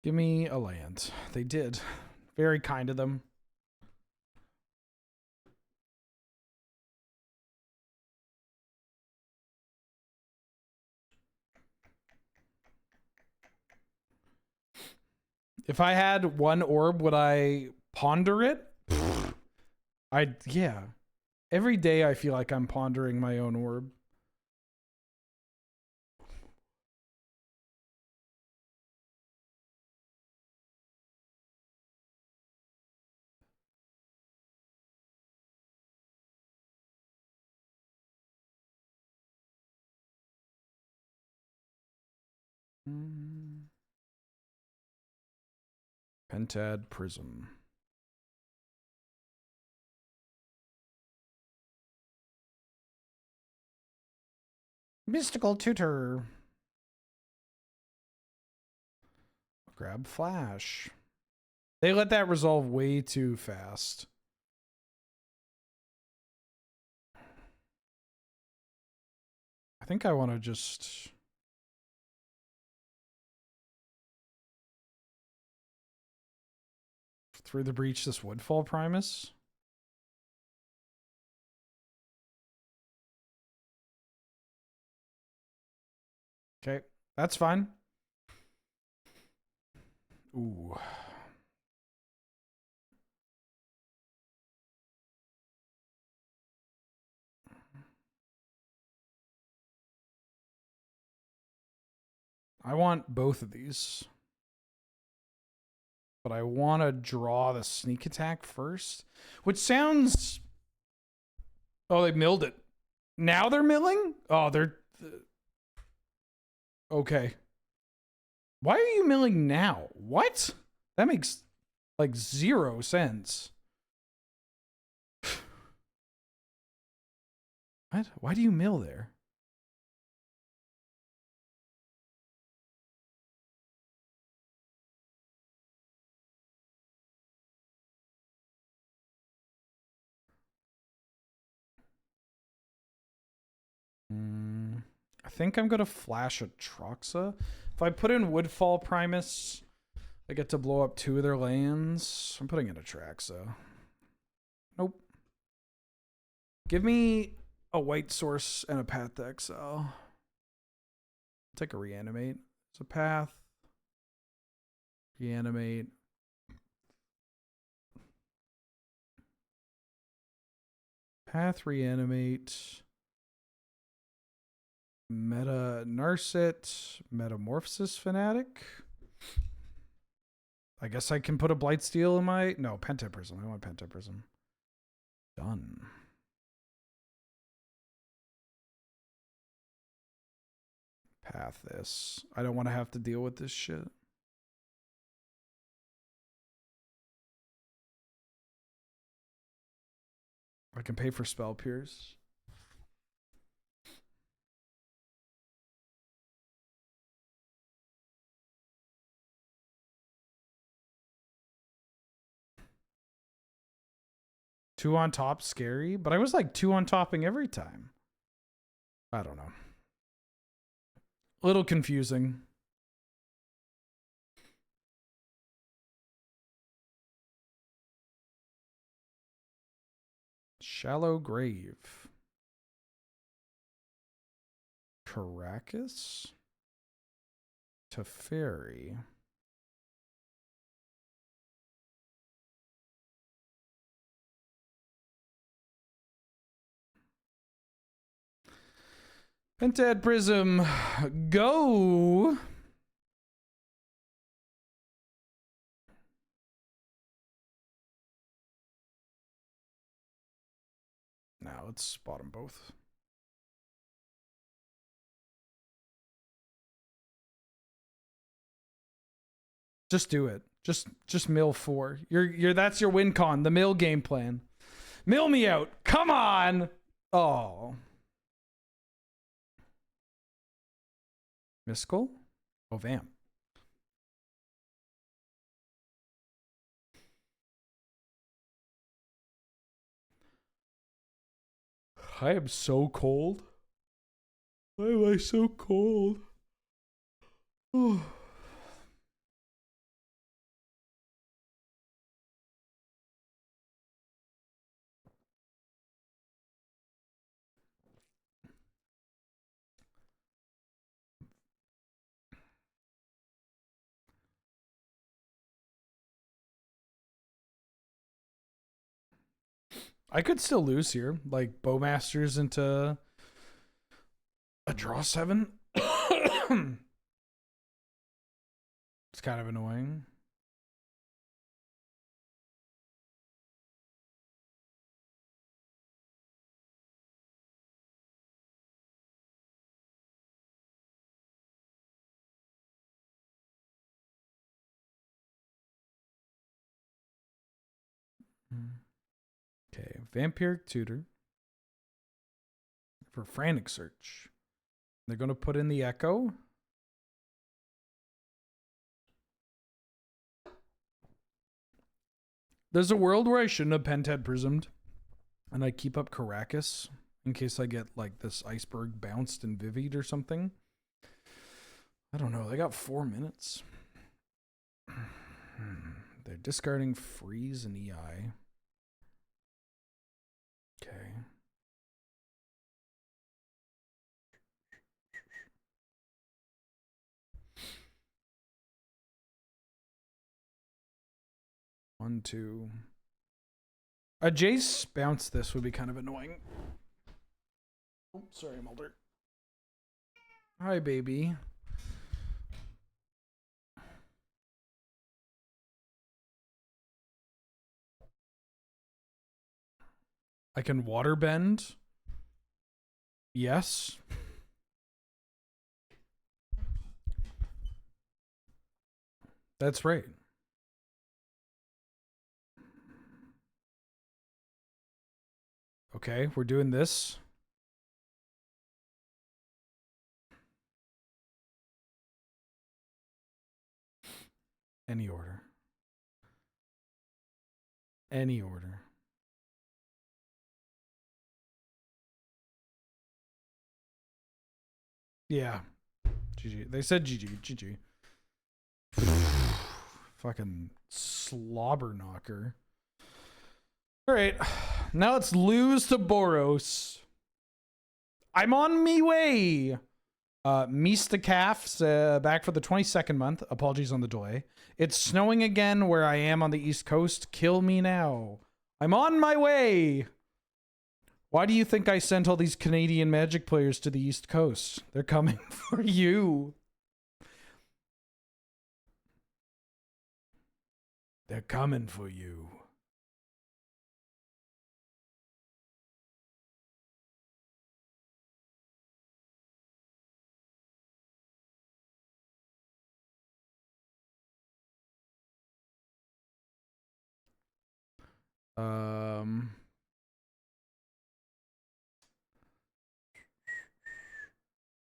Give me a land. They did. Very kind of them. If I had one orb, would I ponder it? Yeah. Every day I feel like I'm pondering my own orb. Pentad Prism. Mystical Tutor. Grab Flash. They let that resolve way too fast. I think I want to just... Through the Breach this Woodfall Primus. Okay, that's fine. Ooh. I want both of these. But I want to draw the sneak attack first. Which sounds... Oh, they milled it. Now they're milling? Oh, they're... Okay. Why are you milling now? What? That makes, like, 0 sense. What? Why do you mill there? I think I'm gonna flash a Troxa. If I put in Woodfall Primus, I get to blow up 2 of their lands. I'm putting in a Traxa. Nope. Give me a white source and a Path to Exile. Take a Reanimate. It's a Path. Reanimate. Path, Reanimate. Meta Narset. Metamorphosis Fanatic. I guess I can put a Blightsteel in my... No, Pentaprism. I want Pentaprism. Done. Path this. I don't want to have to deal with this shit. I can pay for Spell Pierce. Two on top, scary. But I was like 2 on topping every time. I don't know. A little confusing. Shallow Grave. Caracas. Teferi. Pentad Prism, go. Now let's spot them both. Just do it. Just mill 4. That's your win con. The mill game plan. Mill me out. Come on. Oh. Mystical? Oh, Vamp. I am so cold. Why am I so cold? Oh. I could still lose here. Like, Bowmasters into a draw 7. It's kind of annoying. Okay, Vampiric Tutor for Frantic Search. They're going to put in the Echo. There's a world where I shouldn't have Pentad Prismed, and I keep up Caracas in case I get like this Iceberg bounced and Vivied or something. I don't know. They got 4 minutes. They're discarding Freeze and EI. Okay. One, two. A Jace bounce this would be kind of annoying. Oh, sorry, Mulder. Hi, baby. I can water bend. Yes. That's right. Okay, we're doing this. Any order. Any order. Yeah. GG. They said GG. GG. Fucking slobber knocker. All right. Now let's lose to Boros. I'm on me way. Mista Calf's back for the 22nd month. Apologies on the delay. It's snowing again where I am on the East Coast. Kill me now. I'm on my way. Why do you think I sent all these Canadian Magic players to the East Coast? They're coming for you. They're coming for you.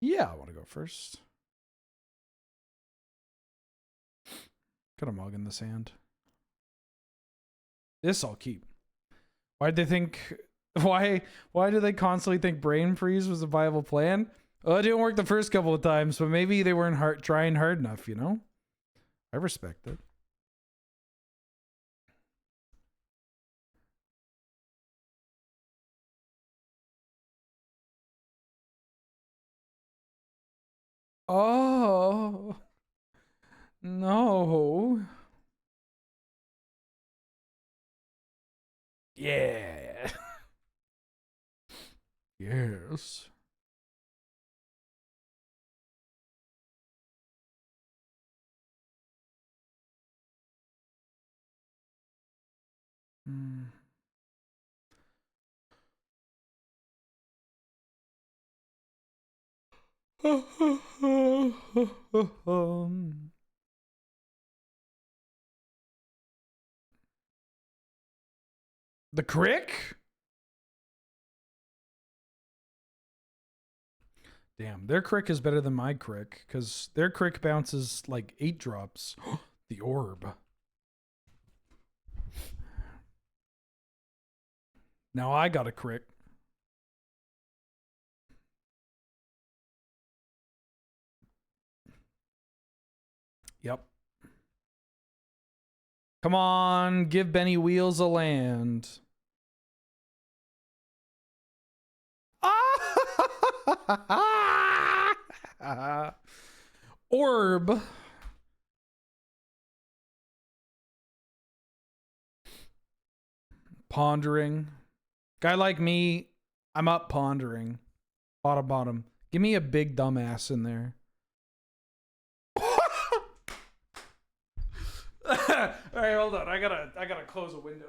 Yeah, I want to go first. Got a mug in the sand. This I'll keep. Why'd they think? Why do they constantly think brain freeze was a viable plan? Well, it didn't work the first couple of times, but maybe they weren't trying hard enough. You know, I respect it. Oh no! Yeah. Yes. Mm. The crick? Damn, their crick is better than my crick, because their crick bounces like 8 drops. The orb. Now I got a crick. Yep. Come on, give Benny Wheels a land. Orb. Pondering. Guy like me, I'm up pondering. Bottom. Give me a big dumbass in there. All right, hold on. I gotta close a window.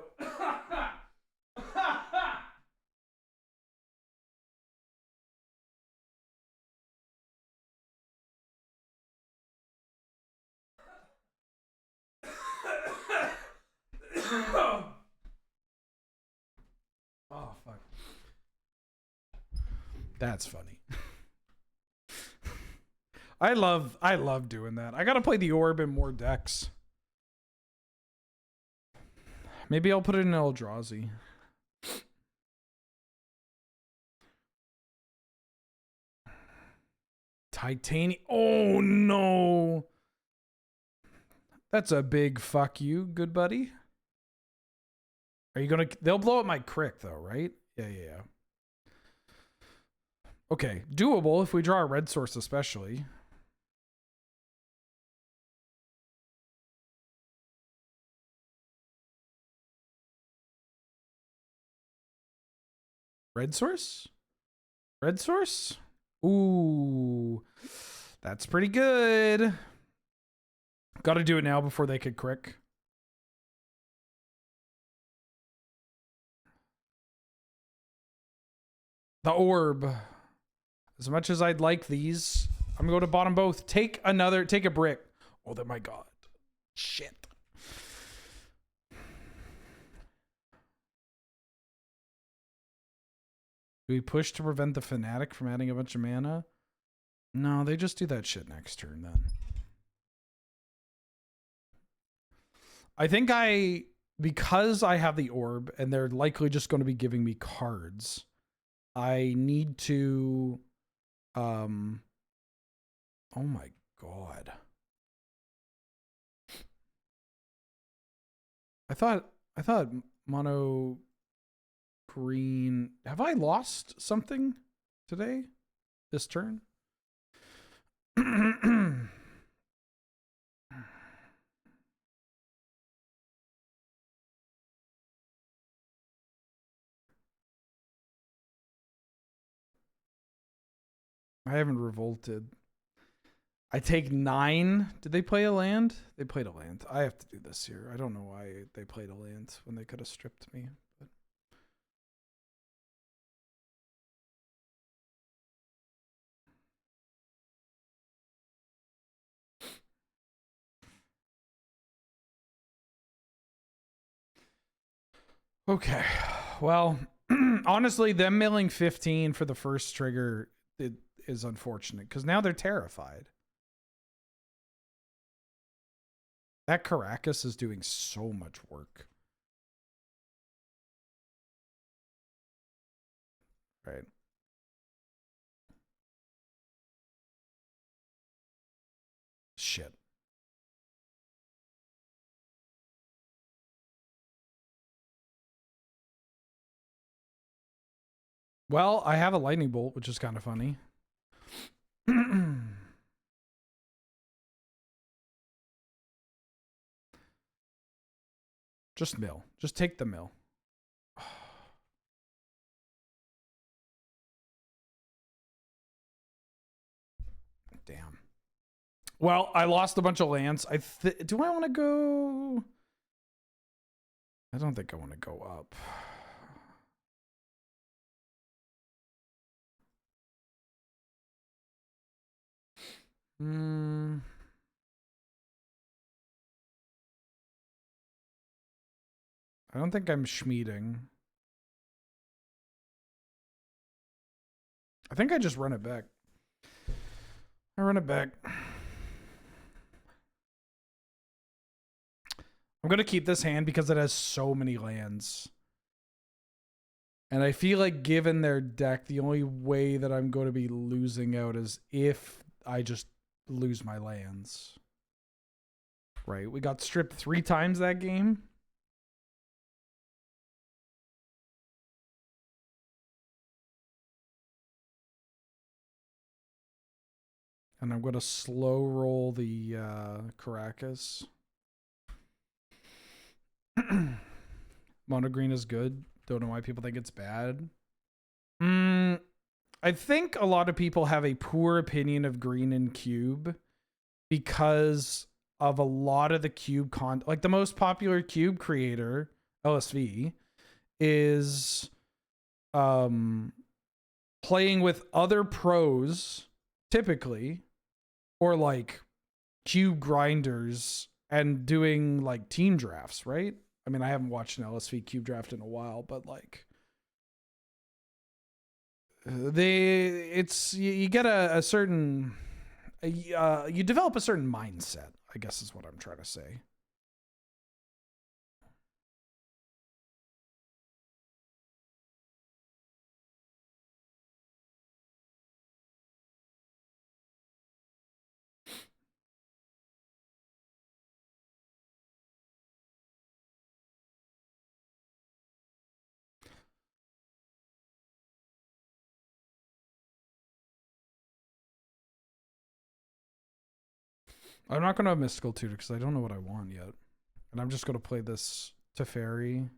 Oh fuck. That's funny. I love doing that. I gotta play the orb in more decks. Maybe I'll put it in Eldrazi. Titanium. Oh no. That's a big fuck you, good buddy. Are you gonna... They'll blow up my crick though, right? Yeah. Okay, doable if we draw a red source especially. Red source? Red source? Ooh. That's pretty good. Gotta do it now before they could crick. The orb. As much as I'd like these, I'm going to bottom both. Take a brick. Oh, my God. Shit. Do we push to prevent the Fanatic from adding a bunch of mana? No, they just do that shit next turn then. I think because I have the orb and they're likely just going to be giving me cards, I need to, oh my God. I thought mono green. Have I lost something today? This turn? I haven't revolted. I take 9. Did they play a land? They played a land. I have to do this here. I don't know why they played a land when they could have stripped me. But. Okay. Well, honestly, them milling 15 for the first trigger is unfortunate because now they're terrified. That Caracas is doing so much work. Right. Shit. Well, I have a lightning bolt, which is kind of funny. Just mill. Just take the mill. Damn. Well, I lost a bunch of lands. Do I want to go? I don't think I want to go up. I don't think I'm schmeeding. I think I just run it back. I run it back. I'm going to keep this hand because it has so many lands. And I feel like given their deck, the only way that I'm going to be losing out is if I just lose my lands. Right? We got stripped 3 times that game. And I'm going to slow roll the Caracas. Mono green is good. Don't know why people think it's bad. I think a lot of people have a poor opinion of green and cube because of a lot of the cube like the most popular cube creator, LSV, is playing with other pros typically, or like cube grinders and doing like team drafts, right? I mean, I haven't watched an LSV cube draft in a while, but like you get a certain you develop a certain mindset, I guess is what I'm trying to say. I'm not going to have Mystical Tutor because I don't know what I want yet. And I'm just going to play this Teferi.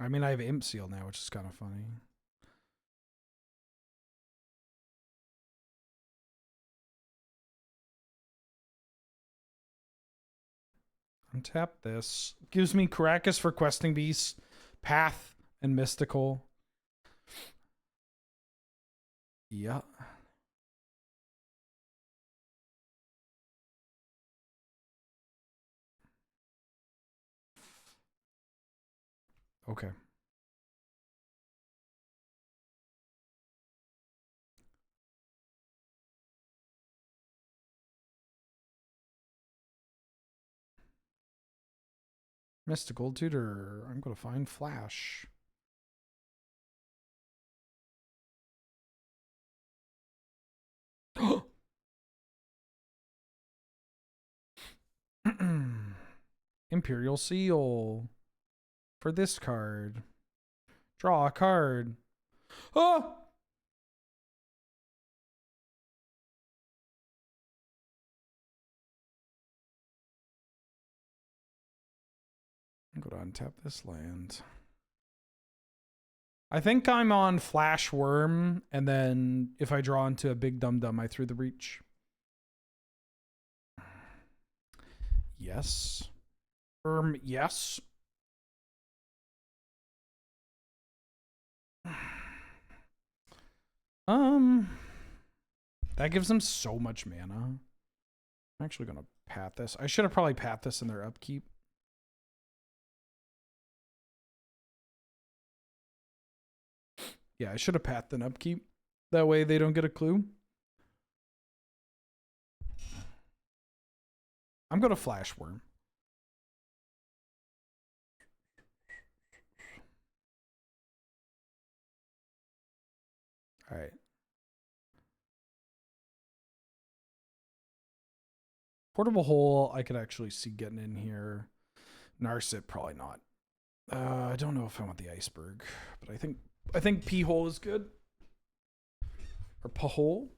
I mean, I have Imp Seal now, which is kind of funny. Untap this. Gives me Caracas for questing beasts, Path, and Mystical. Yeah. Okay. Mystical Tutor. I'm going to find Flash. Imperial Seal. For this card. Draw a card. Oh! I'm going to untap this land. I think I'm on Flash Worm, and then if I draw into a big dum-dum, I threw the Reach. Yes. Yes. That gives them so much mana. I'm actually gonna pat this. I should have probably pat this in their upkeep. Yeah, I should have pat an upkeep. That way they don't get a clue. I'm gonna Flash Worm. All right. Portable Hole, I could actually see getting in here. Narset, probably not. I don't know if I want the Iceberg, but I think P-Hole is good. Or P-Hole.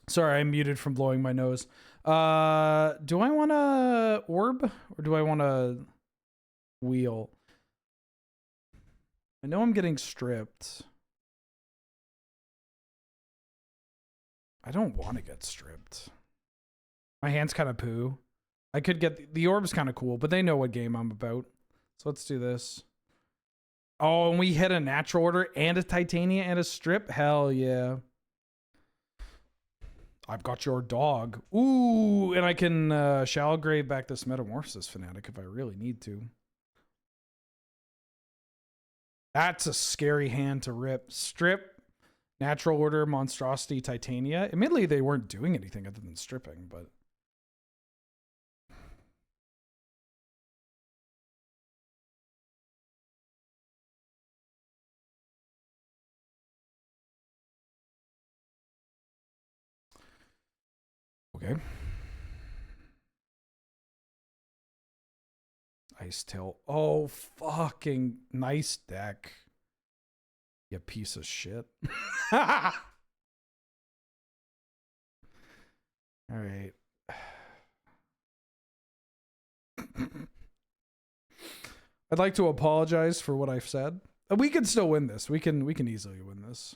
Sorry, I'm muted from blowing my nose. Do I want to orb or do I want to wheel? I know I'm getting stripped. I don't want to get stripped. My hand's kind of poo. I could get the orb's kind of cool, but they know what game I'm about. So let's do this. Oh, and we hit a natural order and a Titania and a strip? Hell yeah. I've got your dog. Ooh, and I can shallow grave back this Metamorphosis Fanatic if I really need to. That's a scary hand to rip. Strip, natural order, monstrosity, Titania. Admittedly, they weren't doing anything other than stripping, but Okay. Ice Tail. Oh, fucking nice deck. You piece of shit. All right. I'd like to apologize for what I've said. We can still win this. We can easily win this.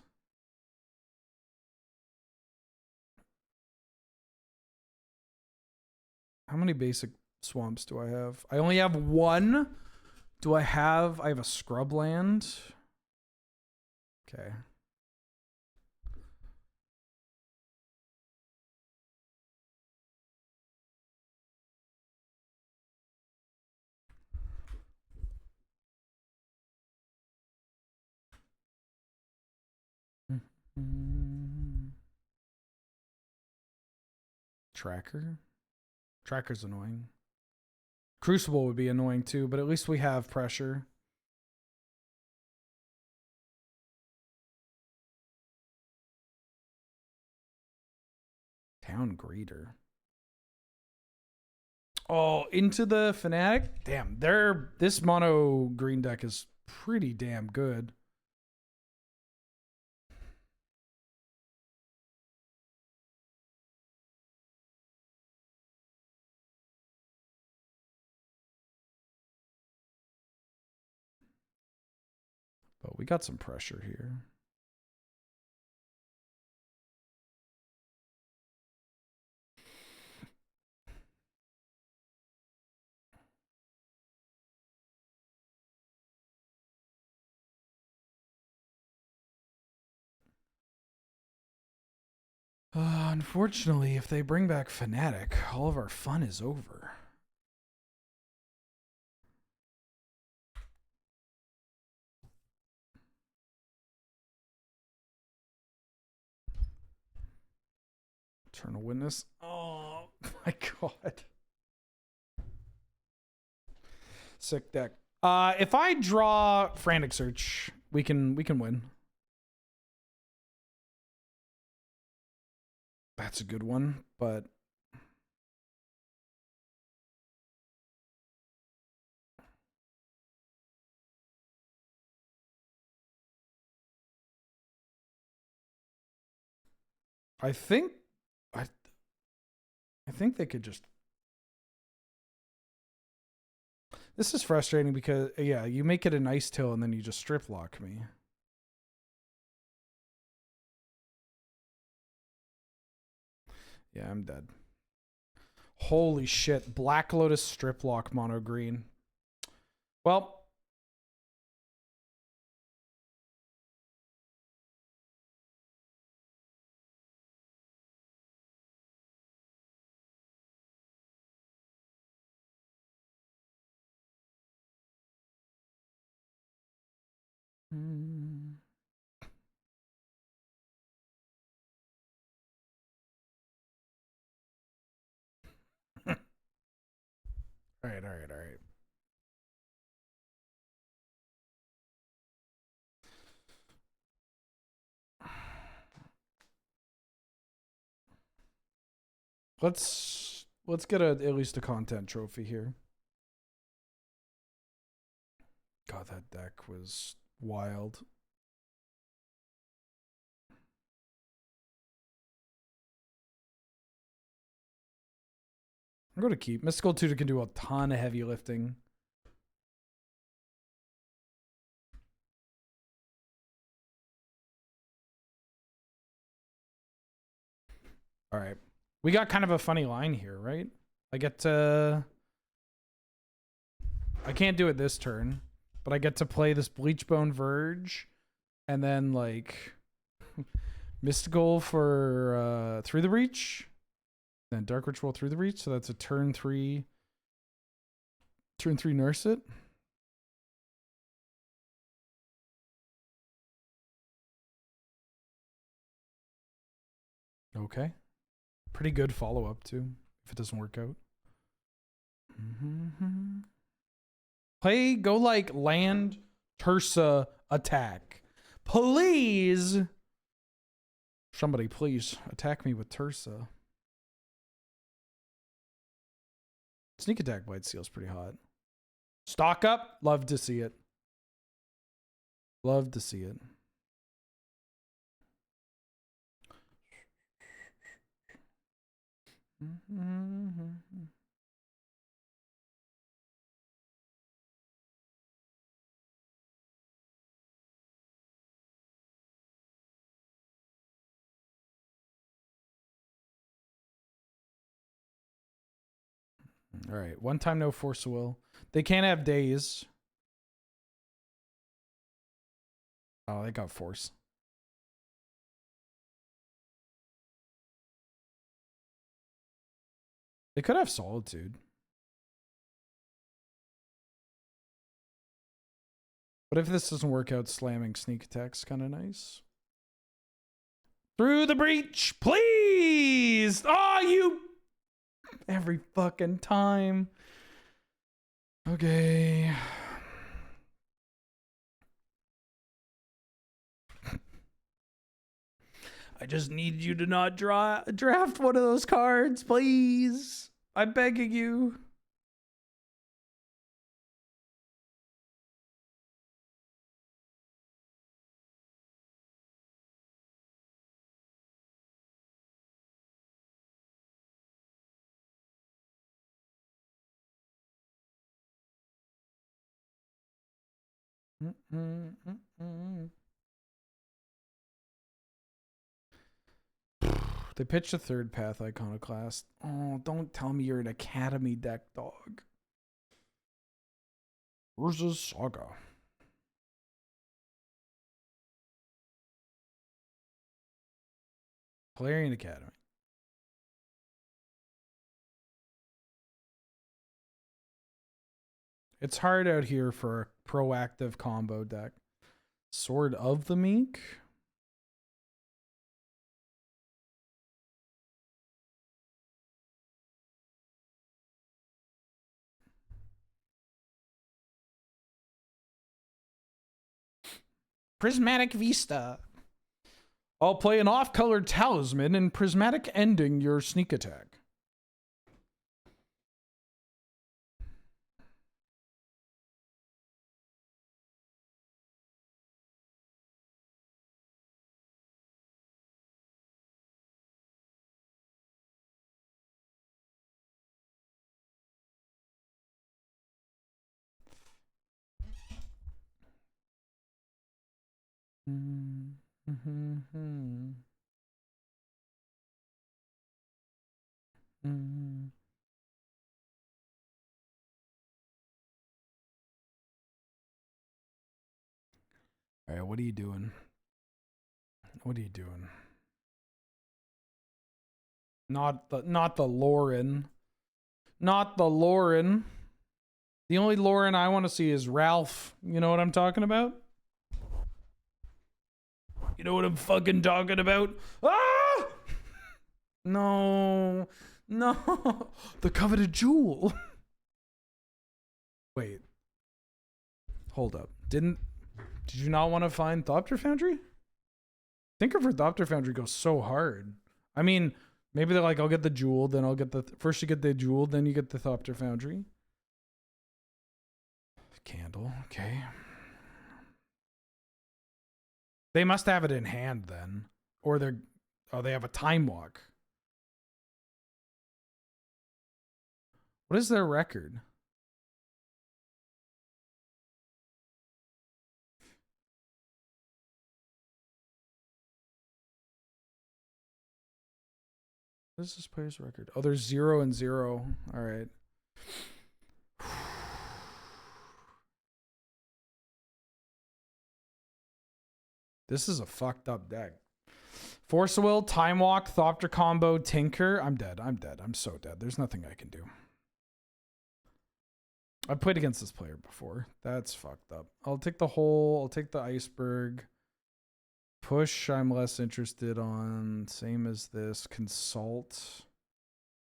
How many basic swamps do I have? I only have one. I have a scrubland. Okay. Tracker? Tracker's annoying. Crucible would be annoying too, but at least we have pressure. Town Greeter. Oh, into the Fanatic? Damn, this mono green deck is pretty damn good. But we got some pressure here. Unfortunately, if they bring back Fanatic, all of our fun is over. Eternal Witness. Oh my god. Sick deck. If I draw Frantic Search, we can win. That's a good one, but I think they could just. This is frustrating because yeah, you make it a nice till and then you just strip lock me. Yeah, I'm dead. Holy shit. Black Lotus strip lock mono green. Well. All right. Let's get at least a content trophy here. God, that deck was wild. I'm going to keep. Mystical Tutor can do a ton of heavy lifting. All right. We got kind of a funny line here, right? I get to... I can't do it this turn, but I get to play this Bleachbone Verge and then, like, Mystical for Through the Breach. Then Dark Ritual Through the Breach. So that's a turn 3 nurse it. Okay. Pretty good follow-up, too, if it doesn't work out. Go like land, Tursa, attack. Please. Somebody please attack me with Tursa. Sneak attack Blight Steel's pretty hot. Stock up. Love to see it. Love to see it. All right. One time, no force of will. They can't have days. Oh, they got force. They could have solitude. But if this doesn't work out, slamming sneak attack's kind of nice. Through the breach, please! Oh, you... Every fucking time. Okay. I just need you to not draft one of those cards, please. I'm begging you. They pitched a third path iconoclast. Oh, don't tell me you're an academy deck, dog. Versus Saga. Galarian Academy. It's hard out here for a proactive combo deck. Sword of the Meek. Prismatic Vista. I'll play an off-colored talisman and prismatic ending your sneak attack. All right, what are you doing? What are you doing? Not the Lorwyn. Not the Lorwyn. The only Lorwyn I want to see is Ralph. You know what I'm talking about? You know what I'm fucking talking about? Ah! No. No. The coveted jewel. Wait. Hold up. Did you not want to find Thopter Foundry? Tinker for Thopter Foundry goes so hard. I mean, maybe they're like, I'll get the jewel, then I'll get the... First you get the jewel, then you get the Thopter Foundry. Candle, okay. They must have it in hand then. Or they're... Oh, they have a Time Walk. What is their record? What is this player's record? Oh, there's 0-0. All right. This is a fucked up deck. Force of Will, Time Walk, Thopter combo, Tinker. I'm dead. I'm dead. I'm so dead. There's nothing I can do. I've played against this player before. That's fucked up. I'll take the hole. I'll take the iceberg. Push, I'm less interested on. Same as this. Consult.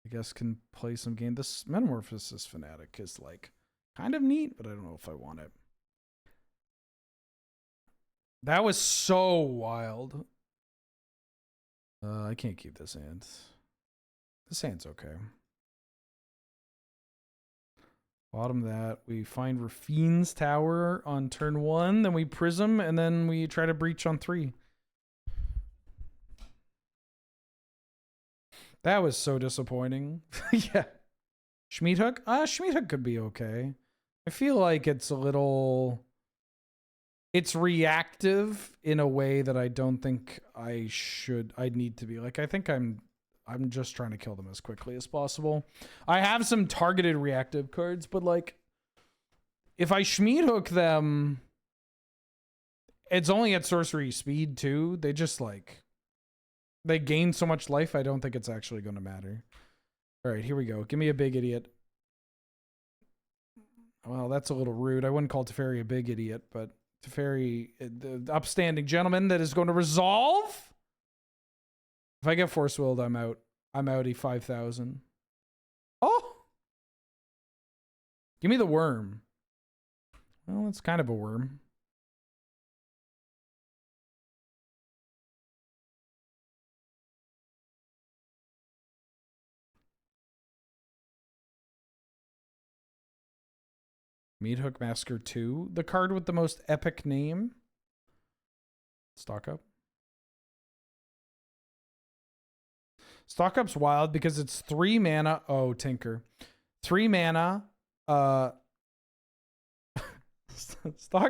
I guess can play some game. This Metamorphosis Fanatic is like kind of neat, but I don't know if I want it. That was so wild. I can't keep this hand. This hand's okay. Bottom that. We find Rafine's tower on turn 1, then we prism, and then we try to breach on 3. That was so disappointing. Yeah. Schmied Hook? Schmied Hook could be okay. I feel like it's a little... It's reactive in a way that I don't think I need to be. Like, I think I'm just trying to kill them as quickly as possible. I have some targeted reactive cards, but like, if I Schmied Hook them, it's only at sorcery speed too. They just like, they gain so much life, I don't think it's actually going to matter. All right, here we go. Give me a big idiot. Well, that's a little rude. I wouldn't call Teferi a big idiot, but Teferi, the upstanding gentleman that is going to resolve. If I get Force Willed, I'm out. I'm outie 5,000. Oh! Give me the worm. Well, it's kind of a worm. Meat Hook Masker 2. The card with the most epic name. Stock up. Stock up's wild because it's 3 mana. Oh, Tinker. 3 mana. Stock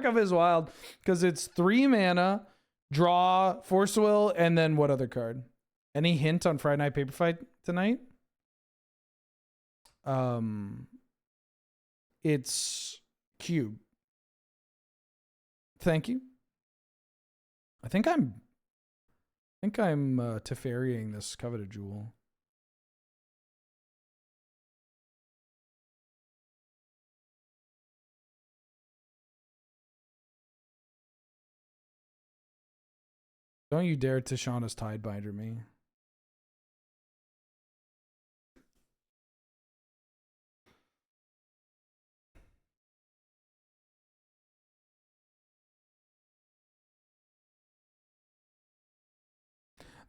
up is wild because it's 3 mana, draw, Force Will, and then what other card? Any hint on Friday Night Paper Fight tonight? It's Cube. Thank you. I think I'm Teferiing this coveted jewel. Don't you dare Tishana's Tidebinder me.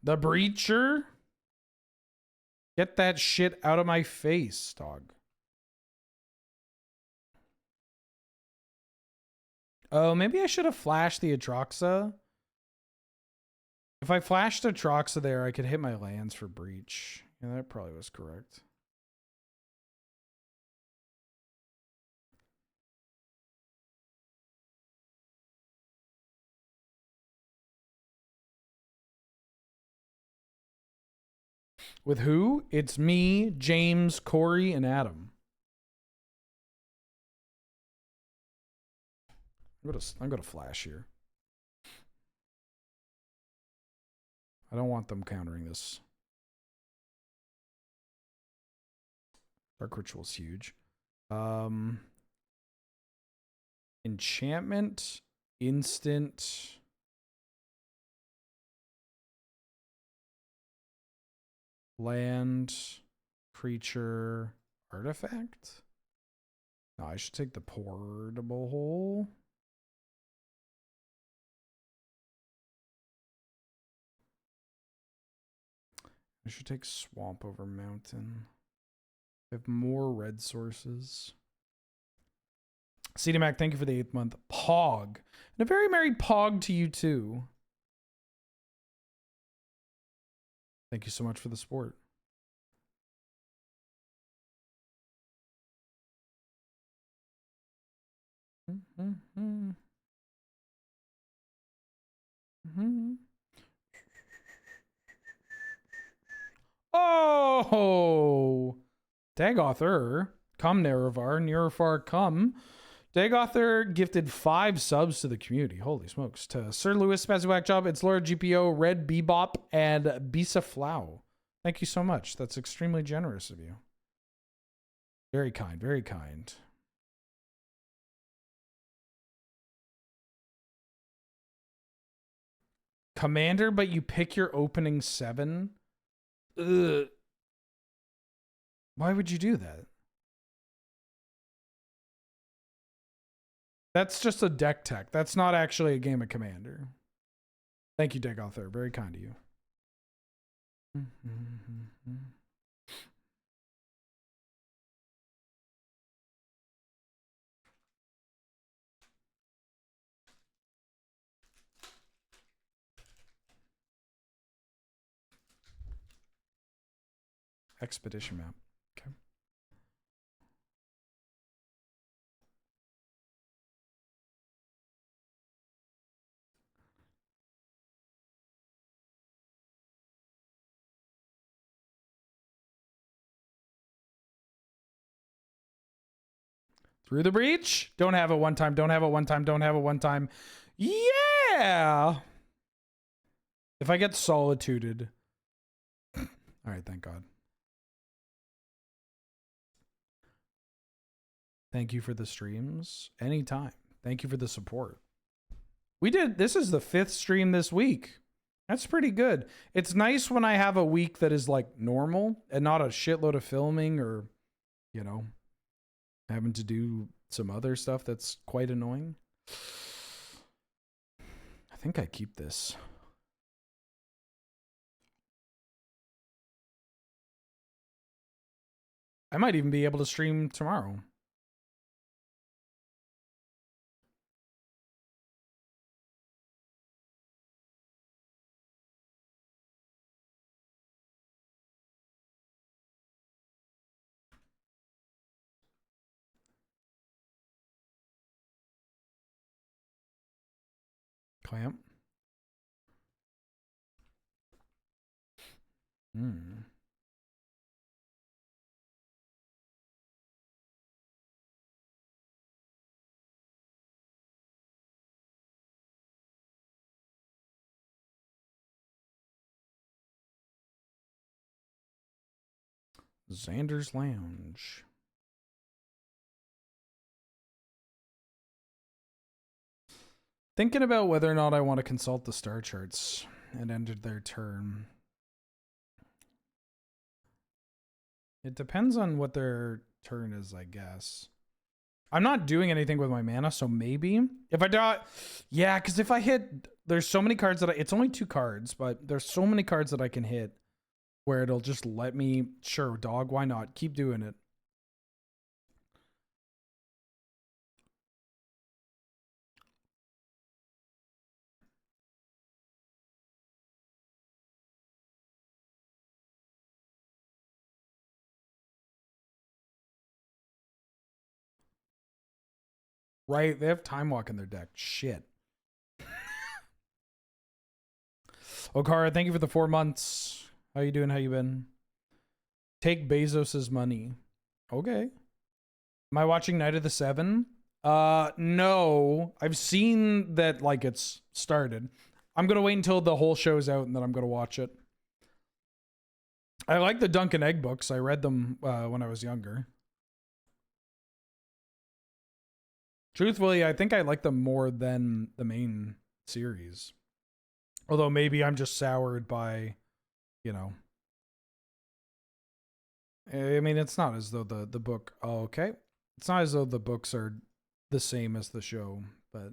The Breacher? Get that shit out of my face, dog. Oh, maybe I should have flashed the Atroxa. If I flashed Atroxa there, I could hit my lands for Breach. Yeah, that probably was correct. With who? It's me, James, Corey, and Adam. I'm gonna flash here. I don't want them countering this. Dark Ritual's huge. Enchantment, instant. Land, creature, artifact. No, I should take the portable hole. I should take swamp over mountain. I have more red sources. CDMAC, thank you for the 8th month. Pog. And a very merry Pog to you too. Thank you so much for the support. Oh! Dagother. Come, Nerevar. Nerevar, come. Dagother gifted 5 subs to the community. Holy smokes. To Sir Lewis, Spazzy Job, it's Laura GPO, Red Bebop, and Bisa Flow. Thank you so much. That's extremely generous of you. Very kind, very kind. Commander, but you pick your opening 7? Ugh. Why would you do that? That's just a deck tech. That's not actually a game of Commander. Thank you, Dagother. Very kind of you. expedition map. Okay. Through the breach. Don't have it one time. Don't have it one time. Don't have it one time. Yeah. If I get solituded. All right. Thank God. Thank you for the streams. Anytime. Thank you for the support. This is the 5th stream this week. That's pretty good. It's nice when I have a week that is like normal and not a shitload of filming or, you know, having to do some other stuff that's quite annoying. I think I keep this. I might even be able to stream tomorrow. Clamp. Xander's Lounge. Thinking about whether or not I want to consult the star charts and ended their turn. It depends on what their turn is, I guess. I'm not doing anything with my mana, so maybe. If I die... Yeah, because if I hit... There's so many cards that it's only 2 cards, but there's so many cards that I can hit where it'll just let me... Sure, dog, why not? Keep doing it. Right, they have Time Walk in their deck. Shit. Okara, thank you for the 4 months. How you doing? How you been? Take Bezos's money. Okay. Am I watching Night of the Seven? No. I've seen that, like, it's started. I'm gonna wait until the whole show's out and then I'm gonna watch it. I like the Dunk and Egg books. I read them when I was younger. Truthfully, I think I like them more than the main series. Although maybe I'm just soured by, you know. I mean, it's not as though the book... Oh, okay. It's not as though the books are the same as the show, but...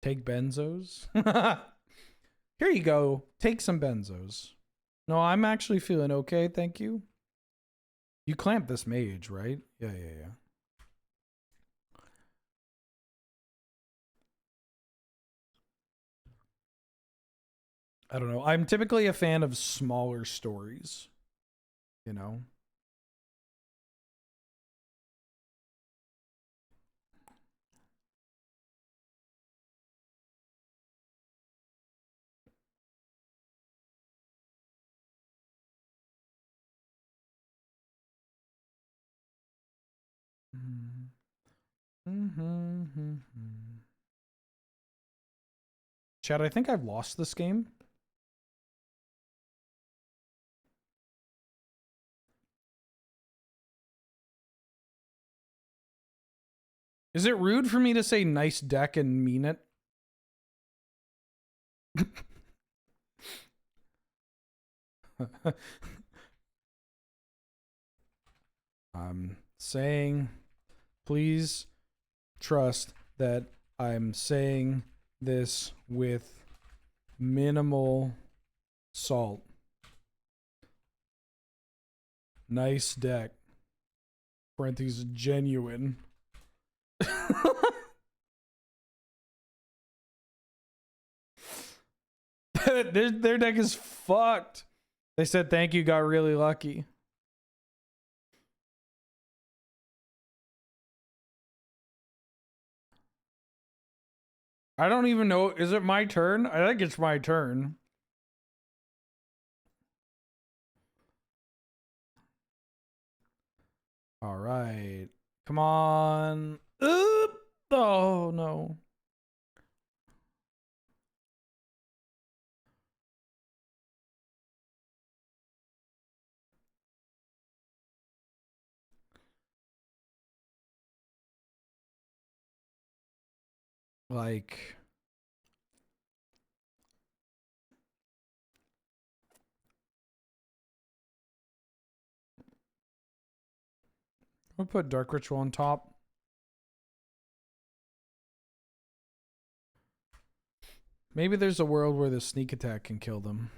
Take benzos? Here you go. Take some benzos. No, I'm actually feeling okay, thank you. You clamped this mage, right? Yeah. I don't know. I'm typically a fan of smaller stories, you know? Chad, I think I've lost this game. Is it rude for me to say nice deck and mean it? I'm saying, please trust that I'm saying this with minimal salt. Nice deck. Parentheses, genuine. their deck is fucked. They said thank you, got really lucky. I don't even know. Is it my turn? I think it's my turn. All right. Come on. Oh, no. Like... I'll put Dark Ritual on top. Maybe there's a world where the sneak attack can kill them.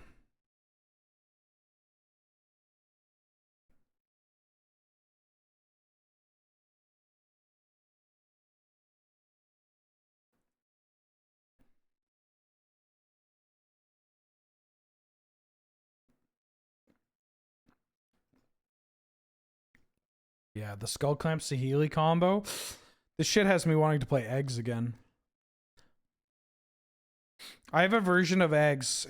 Yeah, the Skull Clamp Saheeli combo. This shit has me wanting to play eggs again. I have a version of eggs.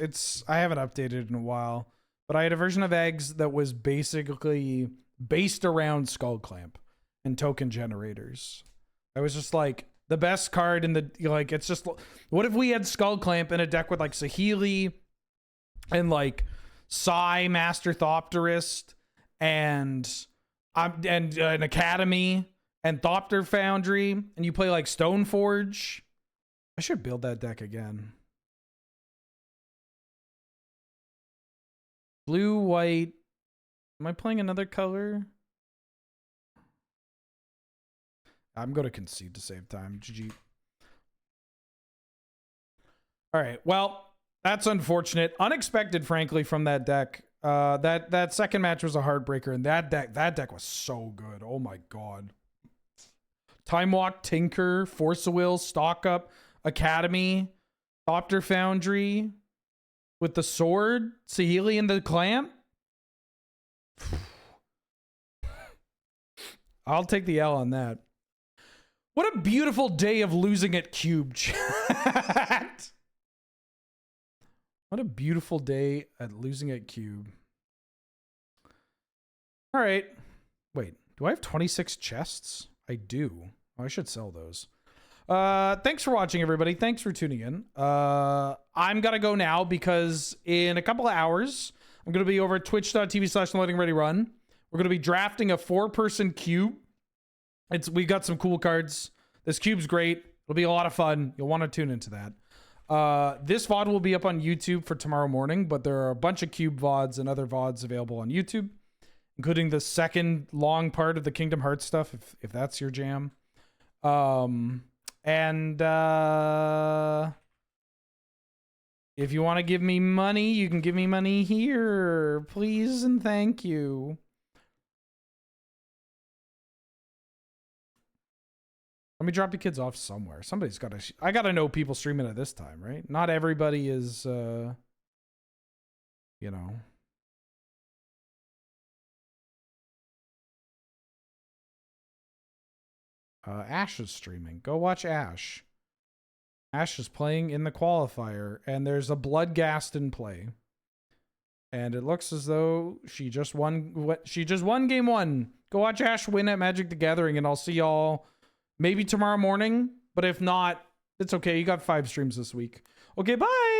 I haven't updated in a while, but I had a version of eggs that was basically based around Skull Clamp and token generators. I was just like the best card in the, like, it's just, what if we had Skull Clamp in a deck with like Saheeli and like Psy Master Thopterist and an Academy and Thopter Foundry, and you play like Stoneforge. I should build that deck again. Blue, white. Am I playing another color? I'm going to concede to save time. GG. All right. Well, that's unfortunate. Unexpected, frankly, from that deck. That second match was a heartbreaker, and that deck was so good. Oh my god. Time Walk, Tinker, Force of Will, Stock Up, Academy, Thopter Foundry with the sword, Saheeli and the clamp. I'll take the L on that. What a beautiful day of losing at Cube chat. What a beautiful day at losing at Cube. All right. Wait, do I have 26 chests? I do. I should sell those. Thanks for watching, everybody. Thanks for tuning in. I'm gonna go now because in a couple of hours, I'm gonna be over at twitch.tv/loadingreadyrun. We're gonna be drafting a 4-person cube. We got some cool cards. This cube's great. It'll be a lot of fun. You'll want to tune into that. This VOD will be up on YouTube for tomorrow morning, but there are a bunch of cube VODs and other VODs available on YouTube, including the second long part of the Kingdom Hearts stuff, if that's your jam. If you want to give me money, you can give me money here. Please and thank you. Let me drop the kids off somewhere. Somebody's got to... I got to know people streaming at this time, right? Not everybody is, you know... Ash is streaming. Go watch Ash. Ash is playing in the qualifier, and there's a Bloodghast in play. And it looks as though she just won. She just won game 1. Go watch Ash win at Magic the Gathering, and I'll see y'all maybe tomorrow morning. But if not, it's okay. You got 5 streams this week. Okay, bye.